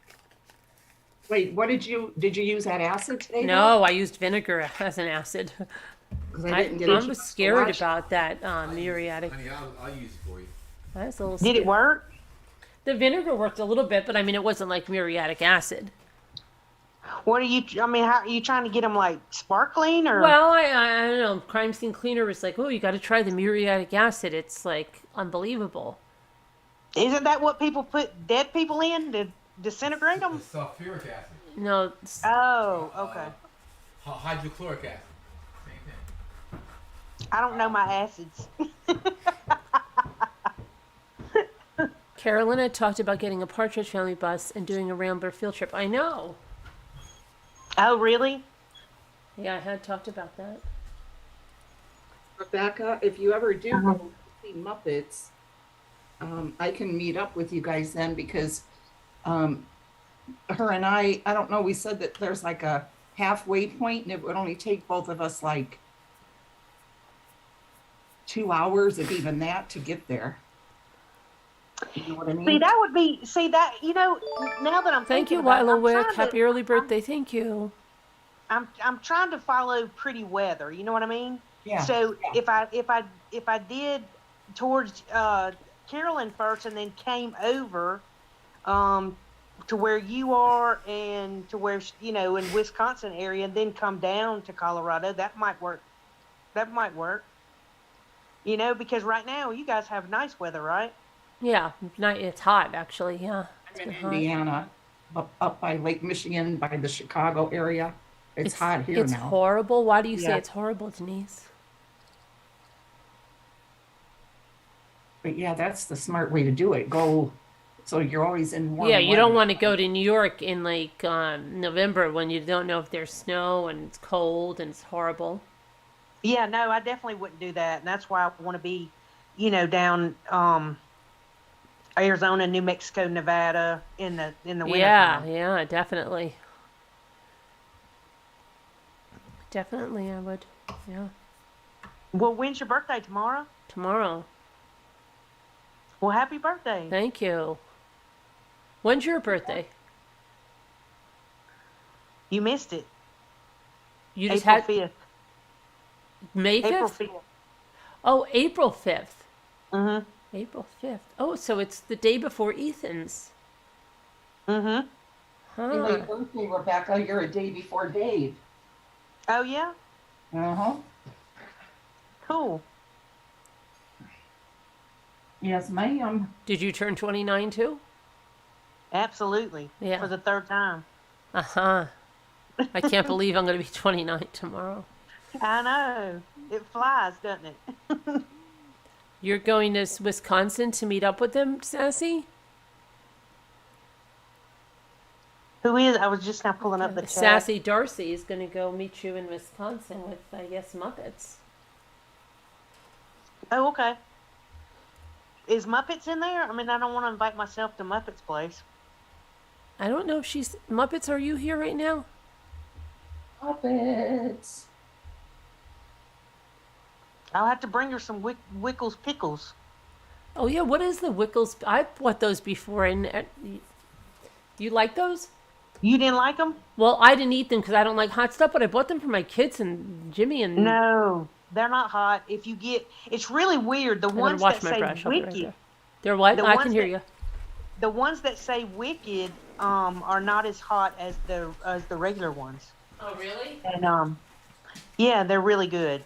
Wait, what did you use that acid today? No, I used vinegar as an acid. Because I didn't get a I'm chance to scared watch. about that muriatic. Honey, I'll use it for you. That's a little Did it scary. work? The vinegar worked a little bit, but I mean, it wasn't like muriatic acid. What are you? I mean, how are you trying to get them like sparkling or? Well, I don't know. Crime scene cleaner was like, oh, you got to try the muriatic acid. It's like unbelievable. Isn't that what people put dead people in to disintegrate The them? sulfuric acid. No, Oh, okay. Hydrochloric acid. Same thing. I don't know my acids. Carolyn had talked about getting a Partridge Family bus and doing a Rambler field trip. I know. Oh, really? Yeah, I had talked about that. Rebecca, if you ever do Uh-huh. go see Muppets, I can meet up with you guys then because her and I don't know, we said that there's like a halfway point and it would only take both of us like 2 hours, if even that, to get there. You know what I mean? See, that would be. See that now that I'm Thank you, thinking about it, Willa I'm Wick. trying Happy to- early birthday. Thank you. I'm trying to follow pretty weather. You know what I mean? Yeah. So if I did towards Carolyn first and then came over to where you are and to where in Wisconsin area and then come down to Colorado, that might work. That might work. Because right now you guys have nice weather, right? Yeah, it's hot actually. Yeah, it's I'm been in hot. Indiana, up by Lake Michigan, by the Chicago area. It's hot here It's now. horrible. Why do you say Yeah. it's horrible, Denise? But yeah, that's the smart way to do it. Go, so you're always in warm Yeah, you don't weather. want to go to New York in like November when you don't know if there's snow and it's cold and it's horrible. Yeah, no, I definitely wouldn't do that, and that's why I want to be, down Arizona, New Mexico, Nevada in the winter. Yeah, yeah, definitely. Definitely, I would. Yeah, Well, when's your birthday? Tomorrow? tomorrow. Well, happy birthday. Thank you. When's your birthday? You missed it. You just April had 5th. May April 5th? 5th. Oh, April 5th. Mm-hmm. April 5th. Oh, so it's the day before Ethan's. Mm-hmm. Hey, Huh. late birthday, Rebecca. You're a day before Dave. Oh, yeah? Uh-huh. Cool. Yes, ma'am. Did you turn 29 too? Absolutely. Yeah. For the third time. Uh-huh. I can't believe I'm going to be 29 tomorrow. I know. It flies, doesn't it? You're going to Wisconsin to meet up with them, Sassy? Who is? I was just now pulling up the chat. Sassy Darcy is going to go meet you in Wisconsin with, I guess, Muppets. Oh, okay. Is Muppets in there? I mean, I don't want to invite myself to Muppets' place. I don't know if she's... Muppets, are you here right now? Muppets. I'll have to bring her some Wickles pickles. Oh, yeah, what is the Wickles? I bought those before, and you like those? You didn't like them? Well, I didn't eat them because I don't like hot stuff, but I bought them for my kids and Jimmy and... No, they're not hot. If you get, it's really weird. The I'm gonna ones wash that my say brush. I'll be right wicked, there. They're what? The I ones can hear that- you. the ones that say wicked, are not as hot as the regular ones. Oh, really? And yeah, they're really good.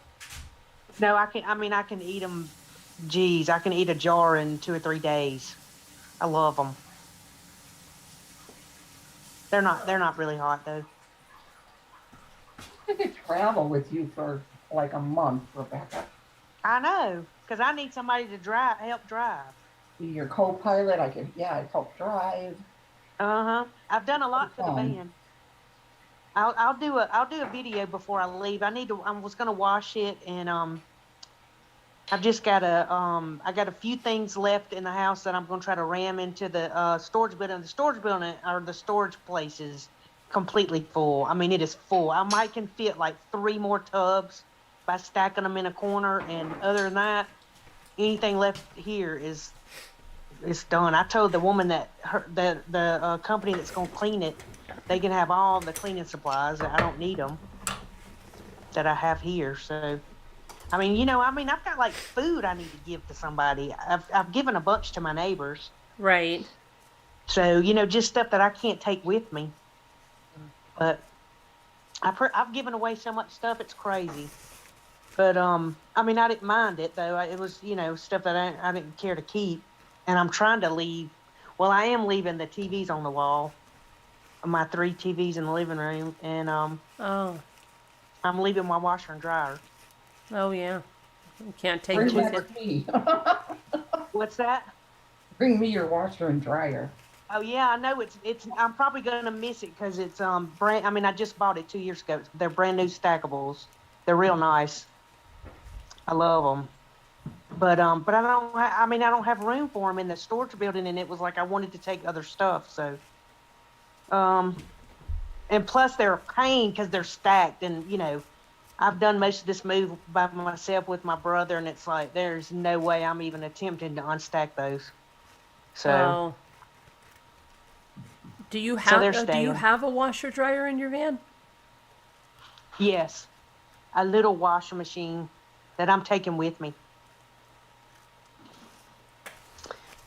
No, I can eat them. Geez, I can eat a jar in 2 or 3 days. I love them. They're not really hot though. I could travel with you for like a month, Rebecca. I know, because I need somebody to help drive. Be your co-pilot. I'd help drive. I've done a lot for the Fun. van. I'll do a video before I leave. I was gonna wash it, and I've just got I got a few things left in the house that I'm gonna try to ram into the storage building. The storage building or the storage place is completely full. I mean, it is full. I might can fit like 3 more tubs by stacking them in a corner, and other than that, anything left here is done. I told the woman that the company that's gonna clean it, they can have all the cleaning supplies. I don't need them that I have here. So I mean, I've got like food I need to give to somebody. I've given a bunch to my neighbors. Right. So, just stuff that I can't take with me. But I've given away so much stuff, it's crazy. But I mean, I didn't mind it though. It was, stuff that I didn't care to keep. And I'm trying to leave. Well, I am leaving the TVs on the wall, my 3 TVs in the living room, and Oh. I'm leaving my washer and dryer. Oh yeah. You can't take Bring it with that you. to me. What's that? Bring me your washer and dryer. Oh yeah, I know it's. I'm probably gonna miss it because it's brand. I mean, I just bought it 2 years ago. They're brand new stackables. They're real nice. I love them. But I don't. I mean, I don't have room for them in the storage building, and it was like I wanted to take other stuff. So, and plus they're a pain because they're stacked, and I've done most of this move by myself with my brother, and it's like there's no way I'm even attempting to unstack those. So. Oh. Do you So they're have staying. a washer dryer in your van? Yes, a little washing machine that I'm taking with me.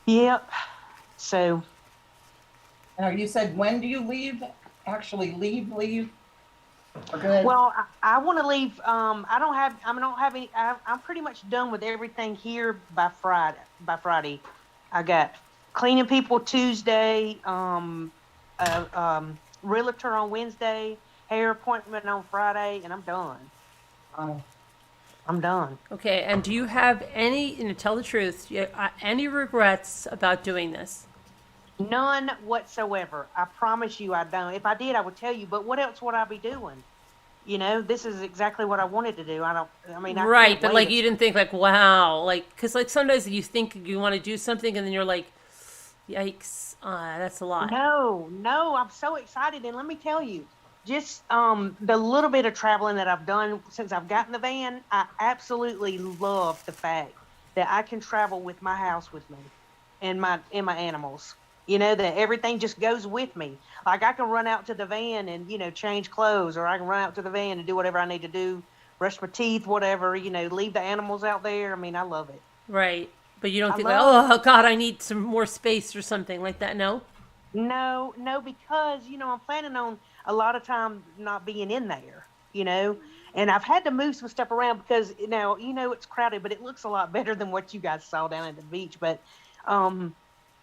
Yep. So, Now, you said, when do you leave? Actually leave? For good? well, I want to leave. I don't have any. I'm pretty much done with everything here by Friday. I got cleaning people Tuesday. Realtor on Wednesday. Hair appointment on Friday, and I'm done. Oh, I'm done. Okay, and do you have any, tell the truth, any regrets about doing this? None whatsoever. I promise you I don't. If I did, I would tell you, but what else would I be doing? This is exactly what I wanted to do. I mean, I Right, can't but wait. like you didn't think like, wow, like, because like sometimes you think you want to do something and then you're like, yikes, that's a lot. No, I'm so excited. And let me tell you, just the little bit of traveling that I've done since I've gotten the van, I absolutely love the fact that I can travel with my house with me and my animals. That everything just goes with me. Like I can run out to the van and, change clothes, or I can run out to the van and do whatever I need to do, brush my teeth, whatever, leave the animals out there. I mean, I love it. Right, but you don't I think like, love oh God, I need some more space or something like that, no? No, because I'm planning on a lot of time not being in there, and I've had to move some stuff around because now it's crowded, but it looks a lot better than what you guys saw down at the beach. But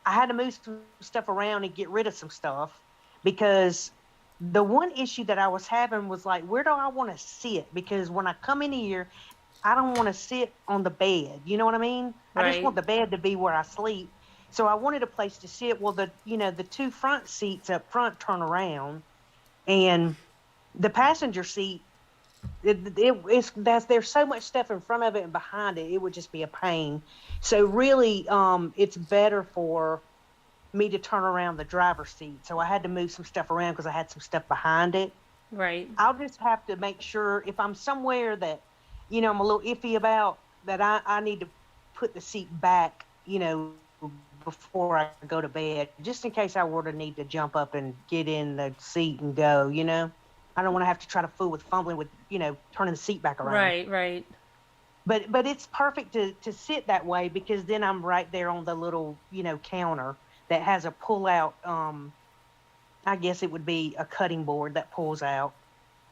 I had to move some stuff around and get rid of some stuff because the one issue that I was having was like, where do I want to sit? Because when I come in here, I don't want to sit on the bed. You know what I mean? I just Right. want the bed to be where I sleep. So I wanted a place to sit. Well, the 2 front seats up front turn around, and the passenger seat, there's so much stuff in front of it and behind it, it would just be a pain. So really, it's better for me to turn around the driver's seat. So I had to move some stuff around because I had some stuff behind it. Right. I'll just have to make sure if I'm somewhere that, I'm a little iffy about, that I need to put the seat back, before I go to bed, just in case I were to need to jump up and get in the seat and go, I don't want to have to try to fool with fumbling with, turning the seat back around. Right. But it's perfect to sit that way because then I'm right there on the little, counter that has a pull out, I guess it would be a cutting board that pulls out.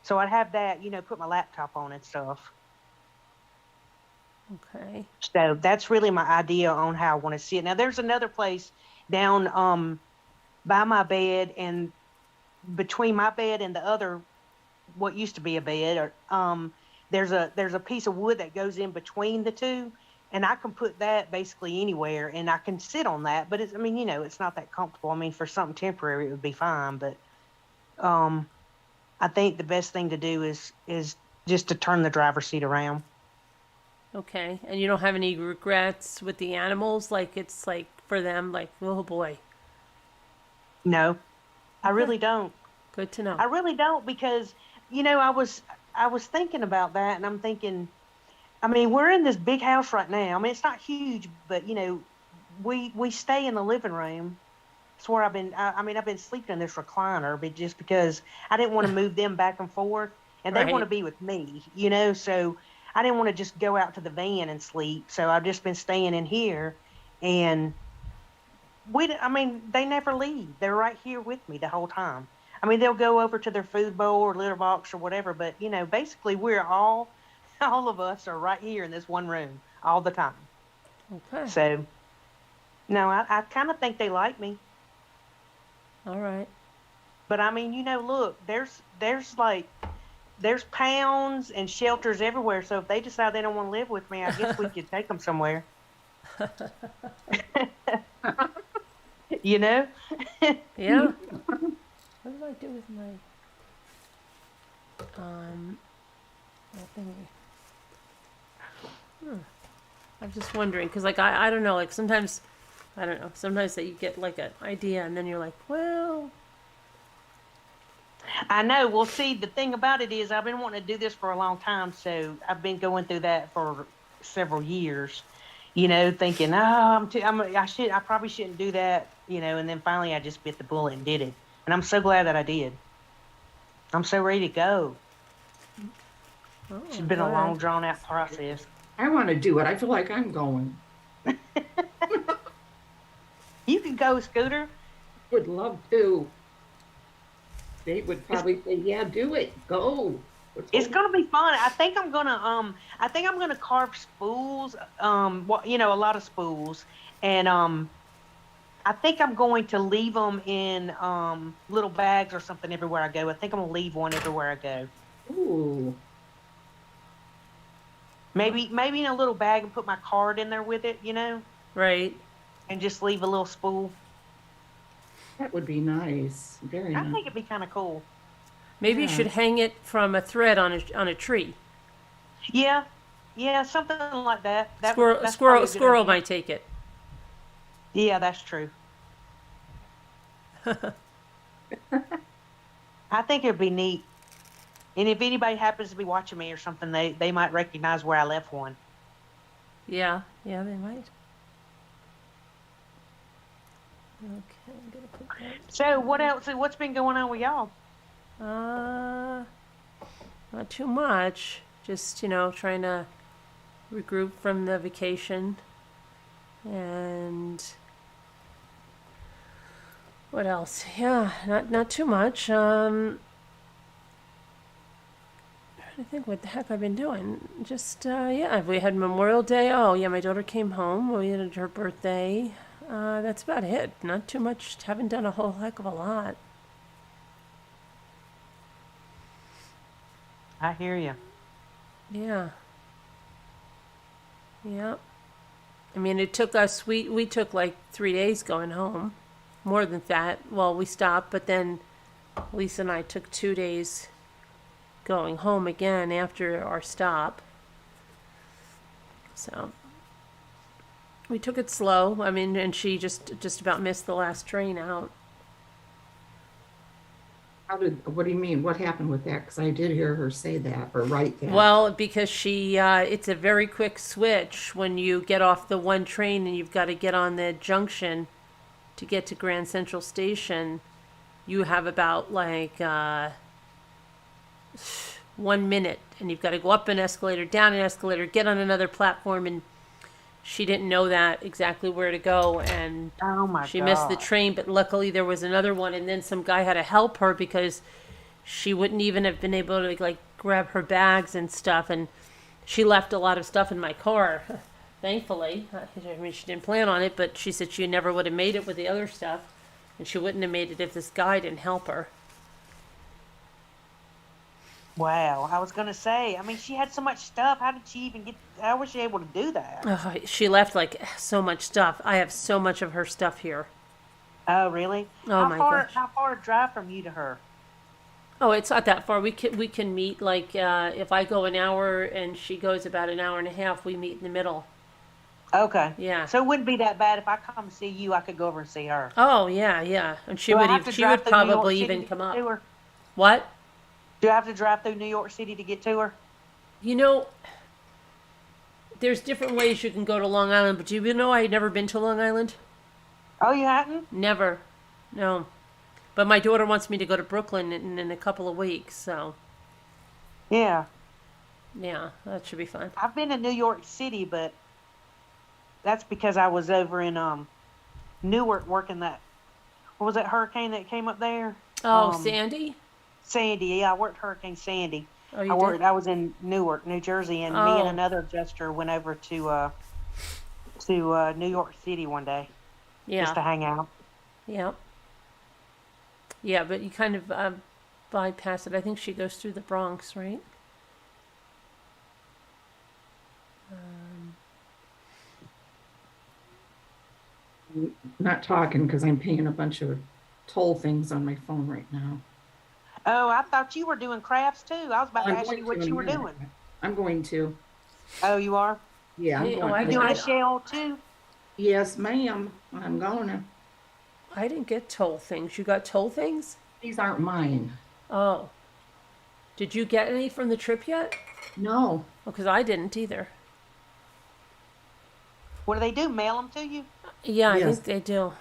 So I'd have that, put my laptop on and stuff. Okay. So that's really my idea on how I want to see it. Now there's another place down by my bed, and between my bed and the other what used to be a bed, or there's a piece of wood that goes in between the two, and I can put that basically anywhere and I can sit on that. But it's not that comfortable. I mean, for something temporary it would be fine, but I think the best thing to do is just to turn the driver's seat around. Okay. And you don't have any regrets with the animals? Like it's like for them, like, oh boy. No, I Okay. really don't. Good to know. I really don't because, I was thinking about that, and I'm thinking, I mean, we're in this big house right now. I mean, it's not huge, but we stay in the living room. It's where I've been. I've been sleeping in this recliner, but just because I didn't want to move them back and forth, and they want to Right. be with me, So I didn't want to just go out to the van and sleep. So I've just been staying in here, and I mean, they never leave. They're right here with me the whole time. I mean, they'll go over to their food bowl or litter box or whatever, but basically we're all all of us are right here in this one room all the time. Okay. So no, I kind of think they like me. All right. But I mean, look, there's pounds and shelters everywhere. So if they decide they don't want to live with me, I guess we could take them somewhere. You know? Yeah. What did I do with my that thingy? I'm just wondering, because like I don't know, like sometimes I don't know, sometimes that you get like an idea and then you're like, well, I know. Well, see, the thing about it is I've been wanting to do this for a long time, so I've been going through that for several years, thinking, oh, I probably shouldn't do that, and then finally I just bit the bullet and did it. And I'm so glad that I did. I'm so ready to go. oh, It's been a good. long, drawn out process. I want to do it. I feel like I'm going. You can go, Scooter. Would love to. They would probably say, "Yeah, do it. Go." It's gonna be fun. I think I'm gonna carve spools. A lot of spools, and I think I'm going to leave them in little bags or something everywhere I go. I think I'm gonna leave one everywhere I go. Ooh. Maybe in a little bag and put my card in there with it, Right. and just leave a little spool. That would be nice. Very I nice. think it'd be kind of cool. Maybe you Yeah. should hang it from a thread on a tree. Yeah, something like that. That's Squirrel probably a good squirrel idea. might take it. Yeah, that's true. I think it'd be neat. And if anybody happens to be watching me or something, they might recognize where I left one. Yeah, they might. Okay, I'm gonna put that. So what else? What's been going on with y'all? Not too much. Just, trying to regroup from the vacation. And what else? Yeah, not too much. I think what the heck I've been doing. Just we had Memorial Day. Oh yeah, my daughter came home. We had her birthday. That's about it. Not too much. Haven't done a whole heck of a lot. I hear you. Yeah. Yeah. I mean, it took us, we took like 3 days going home. More than that. Well, we stopped, but then Lisa and I took 2 days going home again after our stop. So we took it slow. I mean, and she just about missed the last train out. What do you mean? What happened with that? Because I did hear her say that or write that. Well, because it's a very quick switch when you get off the one train and you've got to get on the junction to get to Grand Central Station. You have about like 1 minute, and you've got to go up an escalator, down an escalator, get on another platform, and she didn't know that exactly where to go, and Oh my she God. missed the train, but luckily there was another one, and then some guy had to help her because she wouldn't even have been able to like grab her bags and stuff, and she left a lot of stuff in my car, thankfully. I mean, she didn't plan on it, but she said she never would have made it with the other stuff, and she wouldn't have made it if this guy didn't help her. Wow. I was gonna say. I mean, she had so much stuff. How was she able to do that? She left like so much stuff. I have so much of her stuff here. Oh, really? Oh, my gosh. How far a drive from you to her? Oh, it's not that far. We can meet like if I go an hour and she goes about an hour and a half, we meet in the middle. Okay. Yeah. So it wouldn't be that bad if I come see you. I could go over and see her. Oh yeah, and she Do I would have to she drive would through New York probably City even to come get up. to her? What? Do I have to drive through New York City to get to her? There's different ways you can go to Long Island, but do you know I had never been to Long Island? Oh, you hadn't? Never. No. But my daughter wants me to go to Brooklyn in a couple of weeks, so. Yeah. Yeah, that should be fun. I've been to New York City, but that's because I was over in Newark working that. What was that hurricane that came up there? Oh, Sandy? Sandy. Yeah, I worked Hurricane Sandy. Oh, you did? I was in Newark, New Jersey, and me and Oh. another adjuster went over to New York City one day just to Yeah, hang out. yeah. Yeah, but you kind of bypass it. I think she goes through the Bronx, right? Not talking because I'm paying a bunch of toll things on my phone right now. Oh, I thought you were doing crafts too. I was about to I'm ask going you to what in a you were minute. doing. I'm going to. Oh, you are? Yeah, I'm Hey, going. I You doing I- a shell too? Yes, ma'am. I'm gonna. I didn't get toll things. You got toll things? These aren't mine. Oh. Did you get any from the trip yet? No. Well, because I didn't either. What do they do? Mail them to you? Yeah, I Yes. think they do.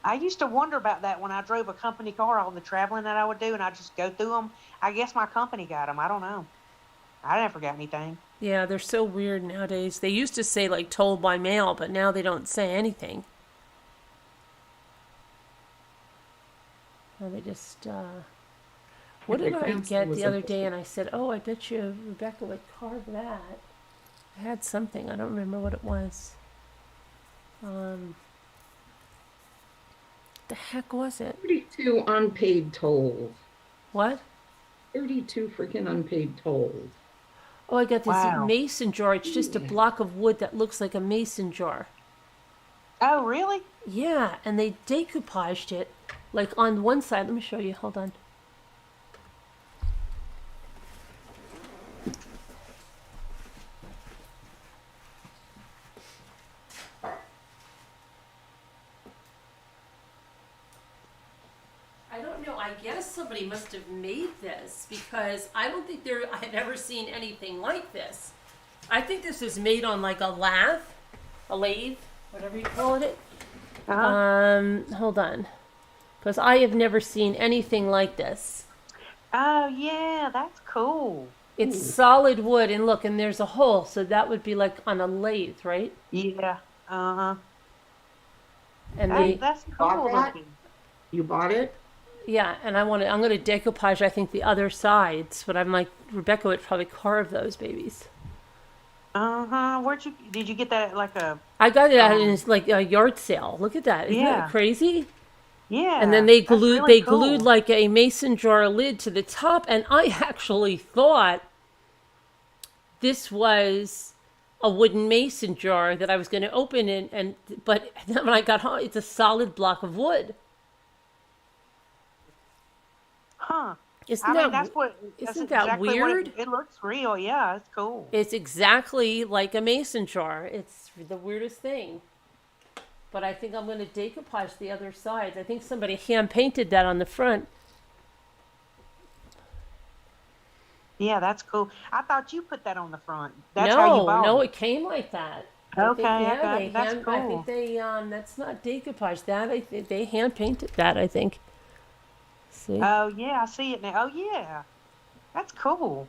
I used to wonder about that when I drove a company car, all the traveling that I would do, and I just go through them. I guess my company got them. I don't know. I never got anything. Yeah, they're so weird nowadays. They used to say like told by mail, but now they don't say anything. Now they just what My did I grandson get was the a- other day? And I said, "Oh, I bet you Rebecca would carve that." I had something. I don't remember what it was. The heck was it? 32 unpaid tolls. What? 32 freaking unpaid tolls. Oh, I got this Wow. mason jar. It's just a block of wood that looks like a mason jar. Oh, really? Yeah, and they decoupaged it. Like on one side, let me show you. Hold on. I don't know. I guess somebody must have made this because I don't think I had ever seen anything like this. I think this is made on like a lathe, whatever you call it. Hold on, because I have never seen anything like this. Oh, yeah, that's cool. It's solid wood, and look, and there's a hole, so that would be like on a lathe, right? Yeah. Uh-huh. And they, That's Bought cool that? looking. You bought it? yeah, and I'm gonna decoupage, I think, the other sides, but I'm like, Rebecca would probably carve those babies. Uh-huh. Did you get that at like a, I got it at like a yard sale. Look at that. Isn't Yeah. that crazy? yeah. And then they that's glued really glued cool. like a mason jar lid to the top, and I actually thought this was a wooden mason jar that I was going to open but then when I got home, it's a solid block of wood. Huh. Isn't I mean, that that's that exactly weird? It looks real. Yeah, it's cool. It's exactly like a mason jar. It's the weirdest thing. But I think I'm going to decoupage the other sides. I think somebody hand painted that on the front. Yeah, that's cool. I thought you put that on the front. That's how you bought No, it. it came like that. Okay, yeah, okay, that's I cool. think they that's not decoupage. That I think they hand painted that. I think. See, Oh, yeah, I see it now. Oh, yeah. That's cool.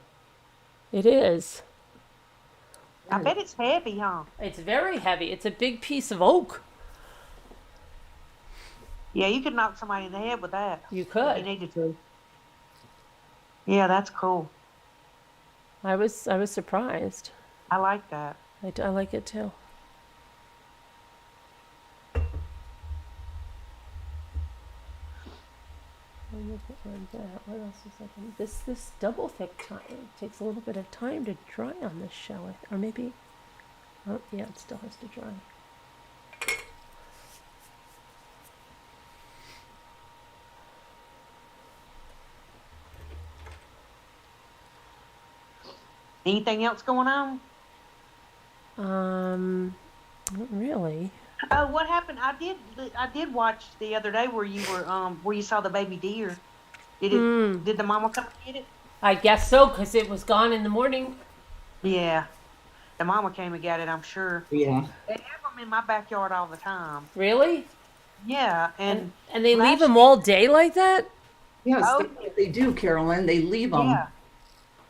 it is. I bet it's heavy, huh? It's very heavy. It's a big piece of oak. Yeah, you could knock somebody in the head with that. You If could. you needed to. Yeah, that's cool. I was surprised. I like that. I like it too. What else is like this double thick time takes a little bit of time to dry on this shell, or maybe. Oh yeah, it still has to dry. Anything else going on? Not really. Oh, what happened? I did watch the other day where you saw the baby deer. Did the mama come and get it? I guess so, because it was gone in the morning. Yeah. The mama came and got it, I'm sure. Yeah. They have them in my backyard all the time. Really? Yeah, and And they leave last- them all day like that? Yes, Oh, that's what they do, Carolyn. They leave them. yeah.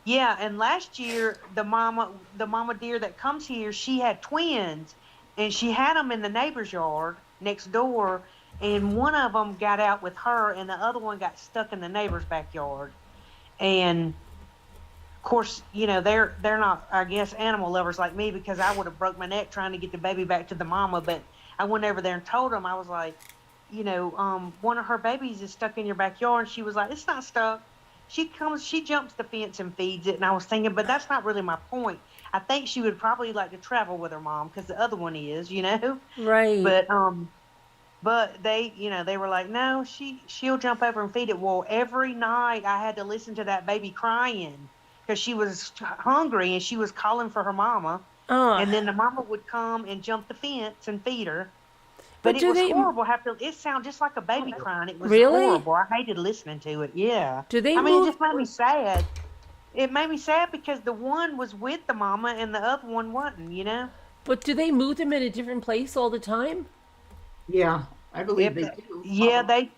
Yeah, and last year the mama deer that comes here, she had twins, and she had them in the neighbor's yard next door, and one of them got out with her, and the other one got stuck in the neighbor's backyard. And of course, they're not, I guess, animal lovers like me, because I would have broke my neck trying to get the baby back to the mama. But I went over there and told them, I was like, one of her babies is stuck in your backyard. And she was like, it's not stuck. She jumps the fence and feeds it. And I was thinking, but that's not really my point. I think she would probably like to travel with her mom, because the other one is, Right. But they were like, no, she'll jump over and feed it. Well, every night I had to listen to that baby crying because she was hungry and she was calling for her mama. And then the mama would come and jump the fence and feed her. But it was horrible. It sounded just like a baby crying. It was horrible. I hated listening to it. Yeah. Do they? It just made me sad. It made me sad because the one was with the mama and the other one wasn't. But do they move them in a different place all the time? Yeah, I believe they do. Yeah, they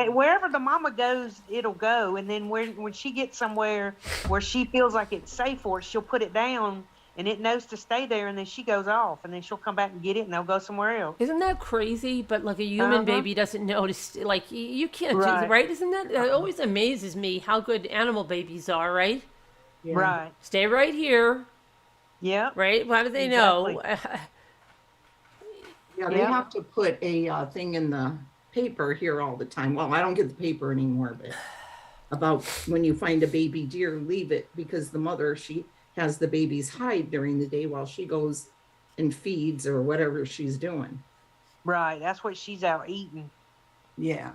wherever the mama goes, it'll go. And then when she gets somewhere where she feels like it's safe for it, she'll put it down. And it knows to stay there, and then she goes off, and then she'll come back and get it, and they'll go somewhere else. Isn't that crazy? But like a human baby doesn't notice. Like you can't, right? Isn't that? It always amazes me how good animal babies are, right? Yeah. Right. Stay right here. Yeah. Right? How do they know? Yeah, they have to put a thing in the paper here all the time. Well, I don't get the paper anymore, but about when you find a baby deer, leave it, because the mother, she has the babies hide during the day while she goes and feeds or whatever she's doing. Right. That's what she's out eating. Yeah.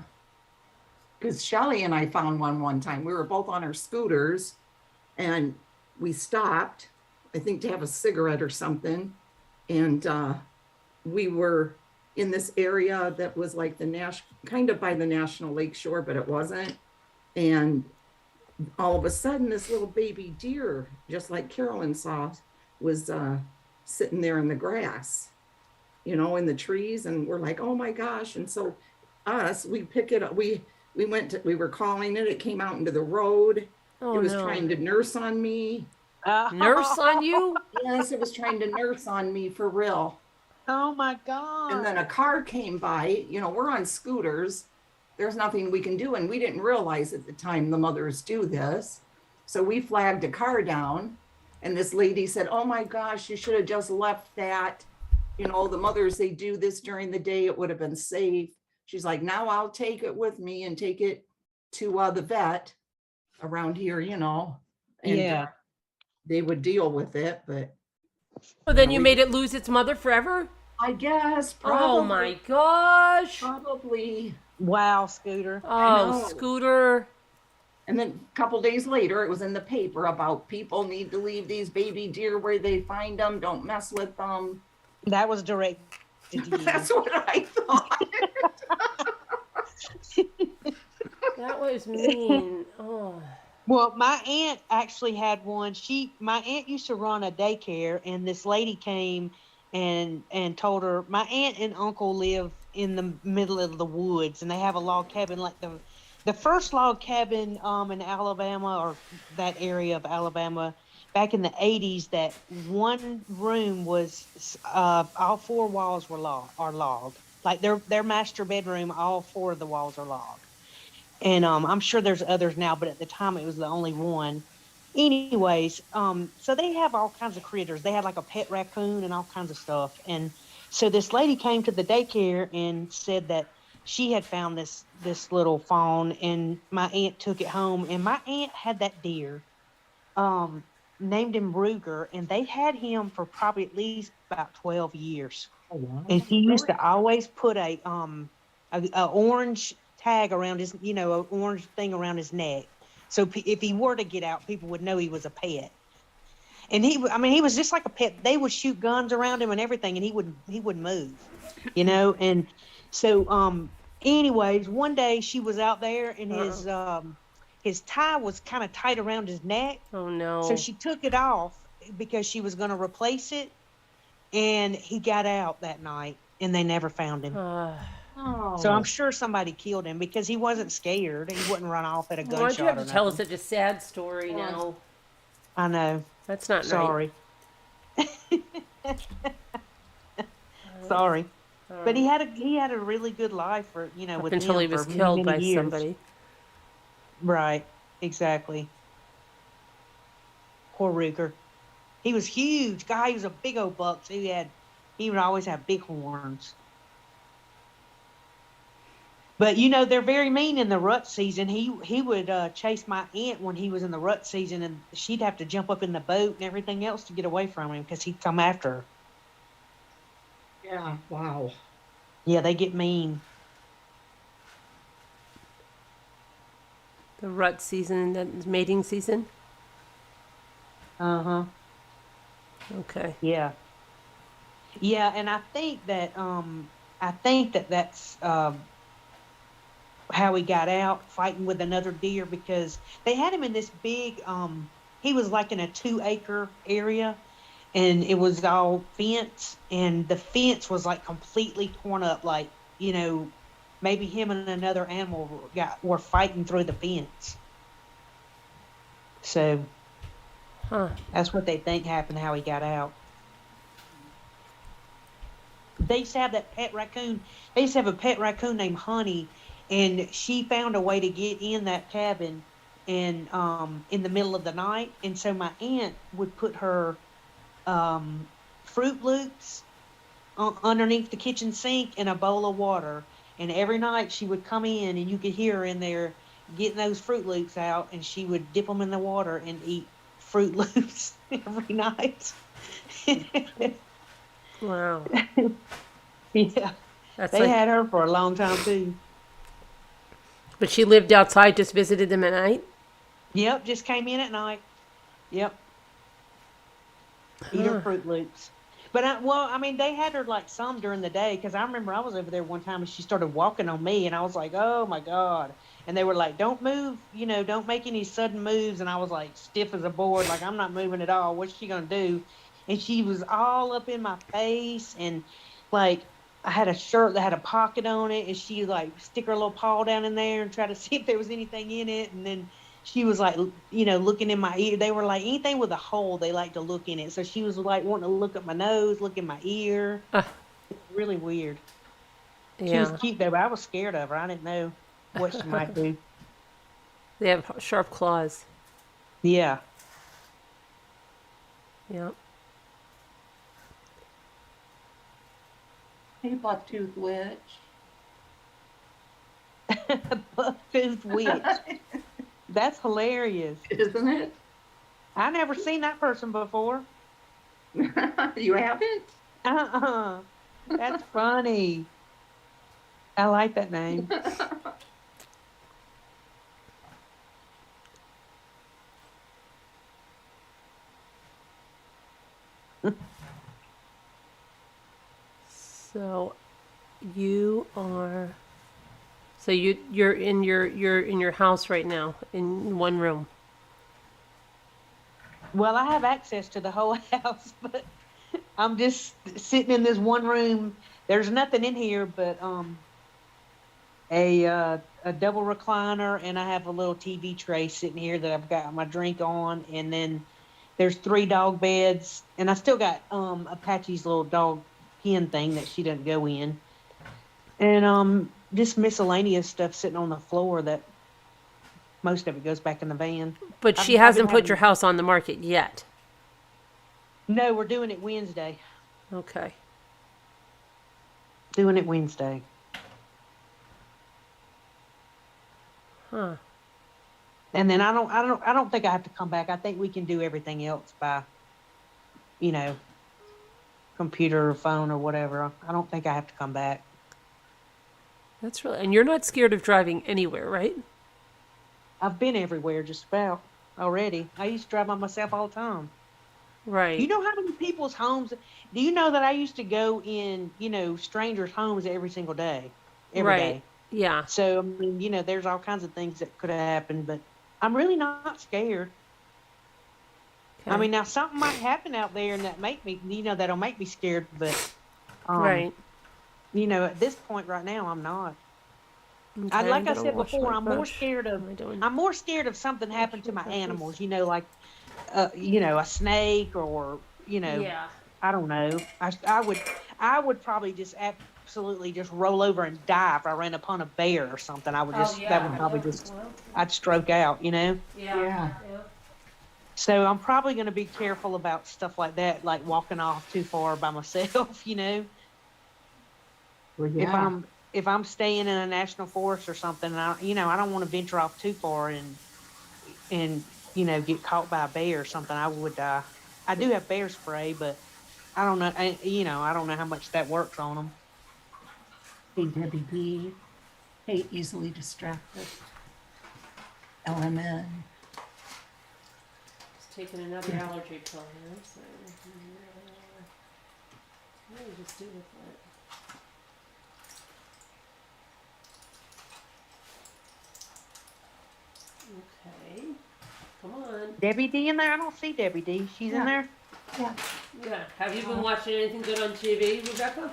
Because Shelly and I found one time. We were both on our scooters and we stopped, I think to have a cigarette or something. And we were in this area that was like kind of by the National Lake Shore, but it wasn't. And all of a sudden, this little baby deer, just like Carolyn saw, was sitting there in the grass, in the trees. And we're like, oh my gosh. And so we pick it up. We were calling it. It came out into the road. Oh, it was trying to nurse on me. Nurse on you? Yes, it was trying to nurse on me for real. Oh my God. And then a car came by. We're on scooters. There's nothing we can do. And we didn't realize at the time the mothers do this. So we flagged a car down, and this lady said, oh my gosh, you should have just left that. The mothers, they do this during the day. It would have been safe. She's like, now I'll take it with me and take it to the vet around here, and yeah, they would deal with it. But so then you made it lose its mother forever? I guess. Probably. Oh my gosh. Probably. Wow, Scooter. Oh, Scooter. And then a couple days later, it was in the paper about people need to leave these baby deer where they find them. Don't mess with them. That was directed to you. That's what I thought. That was mean. Oh. Well, my aunt actually had one. My aunt used to run a daycare, and this lady came and told her, my aunt and uncle live in the middle of the woods, and they have a log cabin, like the first log cabin in Alabama, or that area of Alabama back in the 80s, that one room was all four walls are logged. Like their master bedroom, all four of the walls are logged. And I'm sure there's others now, but at the time it was the only one. Anyways, so they have all kinds of critters. They had like a pet raccoon and all kinds of stuff. And so this lady came to the daycare and said that she had found this little fawn, and my aunt took it home. And my aunt had that deer, named him Ruger, and they had him for probably at least about 12 years. Oh, wow. And he used to always put a orange tag around his, an orange thing around his neck. So if he were to get out, people would know he was a pet. And he was just like a pet. They would shoot guns around him and everything, and he wouldn't move, And so, anyways, one day she was out there, and his tie was kind of tight around his neck. Oh no! So she took it off because she was going to replace it, and he got out that night, and they never found him. So I'm sure somebody killed him because he wasn't scared. He wouldn't run off at a gunshot. Why'd you have to tell us such a sad story now? I know. That's not right. Sorry. Sorry. But he had a really good life for, Up with until them he for was many, killed many by years. somebody. Right. Exactly. Poor Ruger. He was huge. Guy, he was a big old buck. So he would always have big horns. But they're very mean in the rut season. He would chase my aunt when he was in the rut season, and she'd have to jump up in the boat and everything else to get away from him because he'd come after her. Yeah, wow. Yeah, they get mean. The rut season, that mating season. Uh-huh. Okay. Yeah. Yeah, and I think that's how he got out fighting with another deer, because they had him in this big he was like in a 2-acre area, and it was all fence, and the fence was like completely torn up, like maybe him and another animal were fighting through the fence. So that's what they think happened, how he got out. They used to have that pet raccoon. They used to have a pet raccoon named Honey, and she found a way to get in that cabin and in the middle of the night. And so my aunt would put her Fruit Loops underneath the kitchen sink in a bowl of water. And every night she would come in, and you could hear her in there getting those Fruit Loops out, and she would dip them in the water and eat Fruit Loops every night. Wow. Yeah. That's They had her for a long time too. But she lived outside, just visited them at night? Yep, just came in at night. Yep. Eat her Fruit Loops. But they had her like some during the day, because I remember I was over there one time and she started walking on me, and I was like, oh my God. And they were like, don't move, don't make any sudden moves. And I was like stiff as a board, like I'm not moving at all. What's she gonna do? And she was all up in my face, and like I had a shirt that had a pocket on it, and she like stick her little paw down in there and try to see if there was anything in it. And then she was like, looking in my ear. They were like, anything with a hole, they like to look in it. So she was like wanting to look at my nose, look in my ear. It was really weird. Yeah. She was cute though, but I was scared of her. I didn't know what she might do. They have sharp claws. Yeah. Yep. Hey, Bucktooth Witch. Bucktooth Witch. That's hilarious. Isn't it? I never seen that person before. You haven't? That's funny. I like that name. So you're in your house right now in one room. Well, I have access to the whole house, but I'm just sitting in this one room. There's nothing in here but a double recliner, and I have a little TV tray sitting here that I've got my drink on, and then there's 3 dog beds, and I still got Apache's little dog pen thing that she doesn't go in, and just miscellaneous stuff sitting on the floor that most of it goes back in the van. But she hasn't put your house on the market yet. No, we're doing it Wednesday. Okay. Doing it Wednesday. Huh. And then I don't think I have to come back. I think we can do everything else by, computer or phone or whatever. I don't think I have to come back. That's really, and you're not scared of driving anywhere, right? I've been everywhere just about already. I used to drive by myself all the time. Right. You know how many people's homes? Do you know that I used to go in, strangers' homes every single day, every day? Yeah. So I mean, there's all kinds of things that could have happened, but I'm really not scared. Okay. I mean, now something might happen out there and that'll make me scared, but right. At this point right now, I'm not. Okay, I said before, I'm more scared of What am I doing? I'm more scared of something happened to my animals, like a snake or, Yeah. I don't know. I would probably just absolutely just roll over and die if I ran upon a bear or something. I would Oh, just, that would yeah. probably Yeah. just, Well, I'd stroke out, yeah. Yeah. Yeah. So I'm probably going to be careful about stuff like that, like walking off too far by myself, Well, if yeah. I'm staying in a national forest or something, I don't want to venture off too far and get caught by a bear or something. I do have bear spray, but I don't know. I don't know how much that works on them. Hey, Debbie D. Hey, easily distracted. LMN. Just taking another allergy pill here. So, what do we just do with it? Okay. Come on. Debbie D in there? I don't see Debbie D. She's in there. Yeah. Yeah. Have you been watching anything good on TV, Rebecca?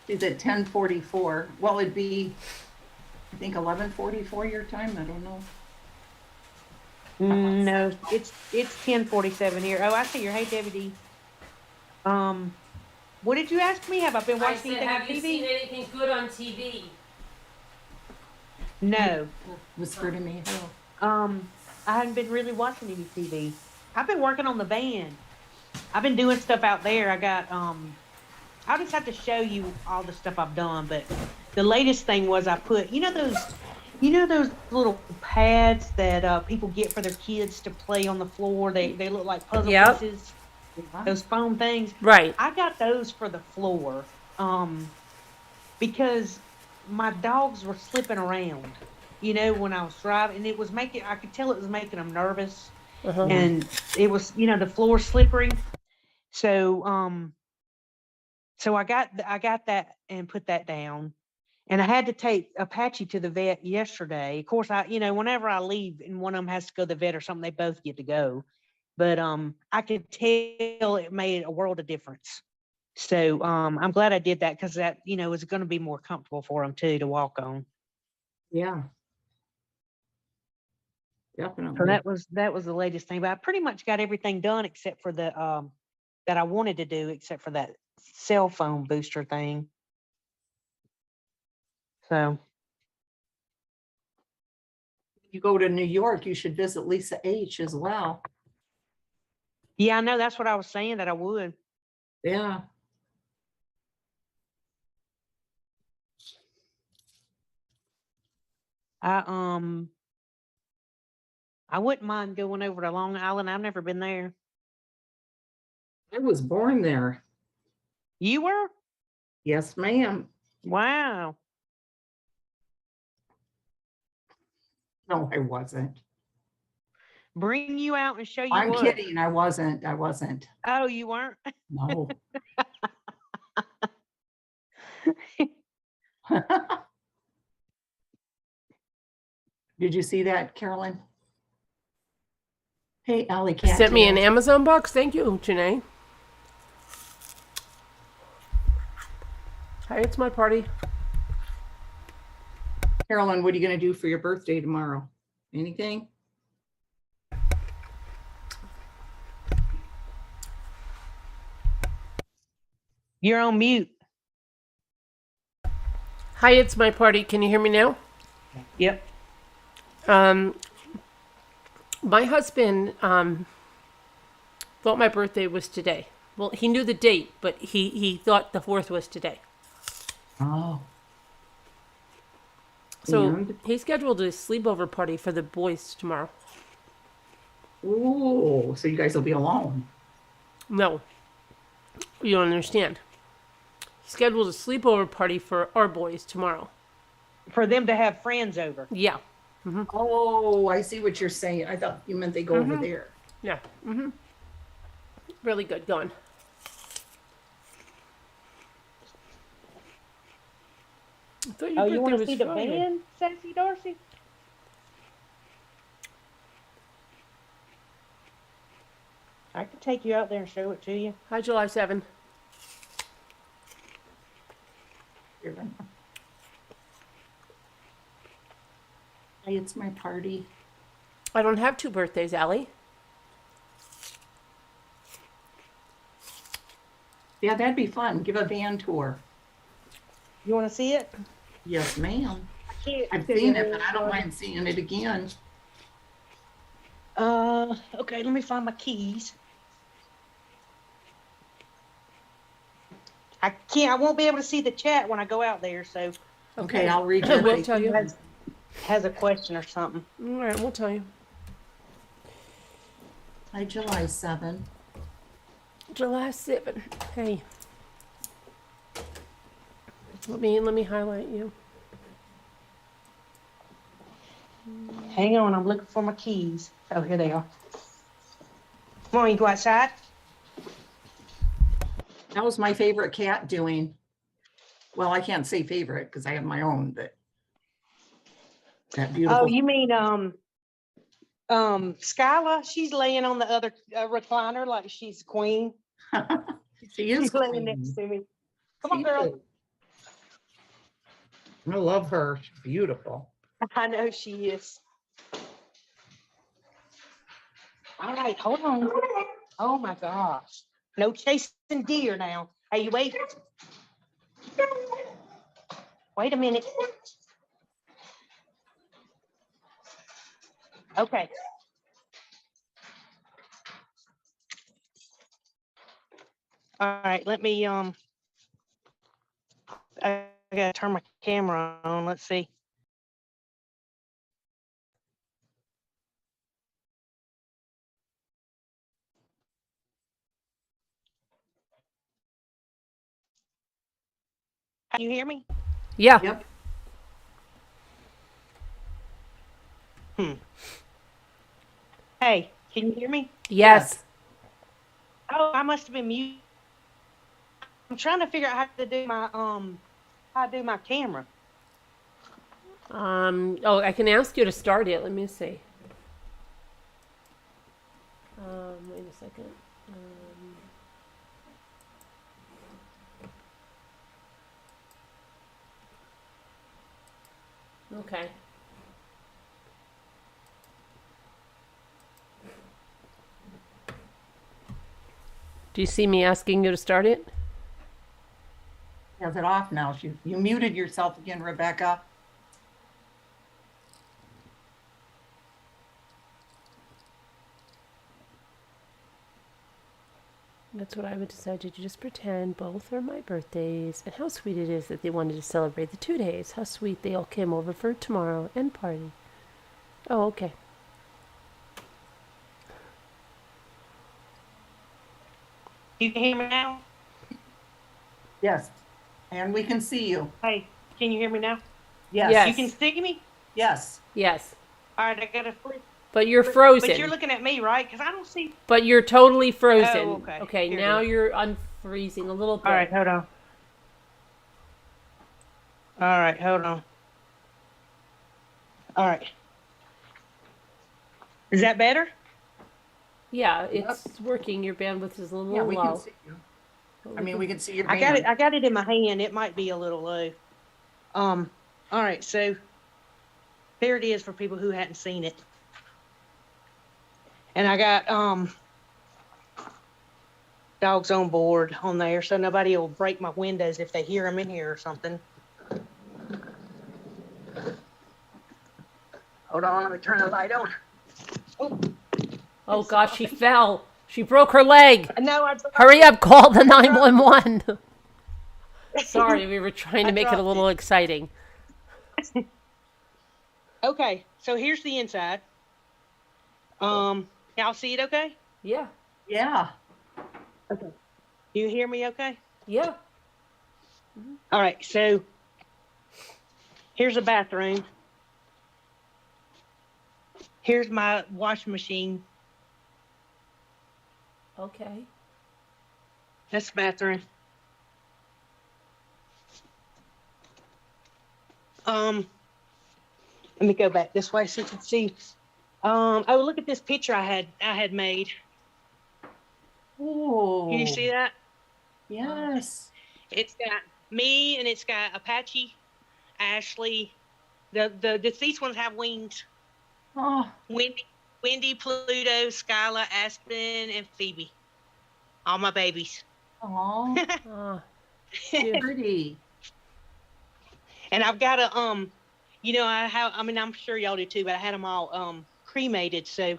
She's at 10:44. Well, it'd be, I think 11:44 your time. I don't know. No, it's 10:47 here. Oh, I see your. Hey, Debbie D. What did you ask me? Have I been I watching said, anything on have you TV? seen anything good on TV? No. Whisper to me. I haven't been really watching any TV. I've been working on the van. I've been doing stuff out there. I got I'll just have to show you all the stuff I've done, but the latest thing was I put those little pads that people get for their kids to play on the floor. They look like puzzle Yep. pieces. Those foam things. Right. I got those for the floor. Because my dogs were slipping around, when I was driving, and I could tell it was making them nervous. Uh-huh. And it was, the floor slippery. So, so I got that and put that down. And I had to take Apache to the vet yesterday. Of course, whenever I leave and one of them has to go to the vet or something, they both get to go. But I could tell it made a world of difference. So I'm glad I did that because that, is going to be more comfortable for them too to walk on. Yeah. So Definitely. that was the latest thing. But I pretty much got everything done except for the that I wanted to do, except for that cell phone booster thing. So You go to New York, you should visit Lisa H as well. yeah, I know that's what I was saying that I would. Yeah. I wouldn't mind going over to Long Island. I've never been there. I was born there. You were? Yes, ma'am. Wow. No, I wasn't. Bring you out and show you I'm what. kidding. I wasn't. Oh, you weren't? No. Did you see that, Carolyn? Hey, Alley Cat. Sent me an Amazon box. Thank you, Janae. Hi, it's my party. Carolyn, what are you going to do for your birthday tomorrow? Anything? You're on mute. Hi, it's my party. Can you hear me now? Yep. My husband thought my birthday was today. Well, he knew the date, but he thought the 4th was today. Oh. So And? he scheduled a sleepover party for the boys tomorrow. Ooh, so you guys will be alone. No, you don't understand. He scheduled a sleepover party for our boys tomorrow. For them to have friends over. Yeah. Oh, I see what you're saying. I thought you meant they go over there. Yeah. Really good going. I thought your Oh, you birthday want to was see the Friday. van, Sassy Darcy? I could take you out there and show it to you. Hi, July 7. Hey, it's my party. I don't have 2 birthdays, Allie. Yeah, that'd be fun. Give a van tour. You want to see it? Yes, ma'am. I can't I've figure seen it, but out I don't what- mind seeing it again. Okay, let me find my keys. I won't be able to see the chat when I go out there, so Okay, I'll read you. We'll tell you. has a question or something. All right, we'll tell you. By July 7. July 7. Hey. Let me highlight you. Hang on, I'm looking for my keys. Oh, here they are. Come on, you go outside. That was my favorite cat doing. Well, I can't say favorite because I have my own, but that beautiful. Oh, you mean Skyla? She's laying on the other recliner like she's queen. She is She's laying queen. next to me. Come on, She girl. is. I love her. She's beautiful. I know she is. All right, hold on. Oh my gosh. No chasing deer now. Hey, you wait. Wait a minute. Okay. All right, let me I gotta turn my camera on. Let's see. Can you hear me? Yeah. Yep. Hey, can you hear me? Yes. Oh, I must have been muted. I'm trying to figure out how to do my camera. Oh, I can ask you to start it. Let me see. Wait a second. Okay. Do you see me asking you to start it? Has it off now. You muted yourself again, Rebecca. That's what I would decide to just pretend both are my birthdays. And how sweet it is that they wanted to celebrate the 2 days. How sweet they all came over for tomorrow and party. Oh, okay. You can hear me now? Yes. And we can see you. Hey, can you hear me now? Yes. Yes. You can see me? Yes. Yes. All right, I gotta flip. But you're frozen. But you're looking at me, right? Because I don't see. But you're totally frozen. Oh, okay. Okay, Here it now is. you're unfreezing a little bit. All right, hold on. All right, hold on. All right. Is that better? Yeah, it's working. Your bandwidth is a little Yeah, we low. can see you. But I mean, we can see your I got it. band. I got it in my hand. It might be a little low. All right, so there it is for people who hadn't seen it. And I got dogs on board on there, so nobody will break my windows if they hear them in here or something. Hold on, let me turn the light on. Oh gosh, she fell. She broke her leg. No, I Hurry up, call the 911. Sorry, we were trying to make it a dropped little exciting. Okay, so here's the inside. Y'all see it okay? Yeah. Yeah. Okay. You hear me okay? Yeah. All right, so here's a bathroom. Here's my washing machine. Okay. That's the bathroom. Let me go back this way so you can see. Oh, look at this picture I had made. Oh. Can you see that? Yes. It's got me and it's got Apache, Ashley. The deceased ones have wings. Oh. Wendy, Pluto, Skyla, Aspen, and Phoebe. All my babies. Oh, Oh, cute. pretty. And I've got a I mean, I'm sure y'all do too, but I had them all cremated. So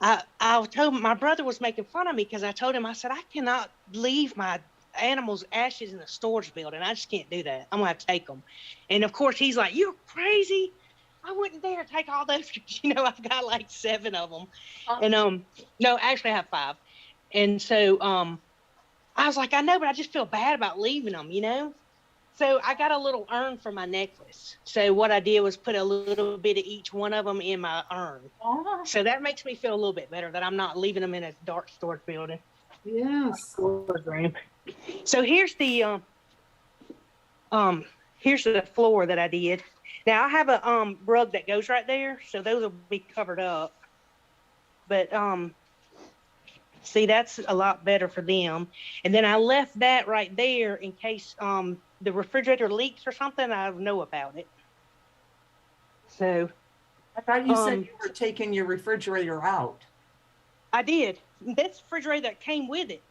I told my brother was making fun of me because I told him, I said, I cannot leave my animals' ashes in the storage building. I just can't do that. I'm gonna have to take them. And of course he's like, you're crazy. I wouldn't dare take all those. I've got like 7 of them. And no, actually I have 5. And so I was like, I know, but I just feel bad about leaving them. So I got a little urn for my necklace. So what I did was put a little bit of each one of them in my urn. Oh, So that makes me feel a little bit better that I'm not leaving them in a dark storage building. yes. Storage room. So here's the floor that I did. Now I have a rug that goes right there, so those will be covered up. But see, that's a lot better for them. And then I left that right there in case the refrigerator leaks or something, I know about it. So I thought you said you were taking your refrigerator out. I did. That's the refrigerator that came with it.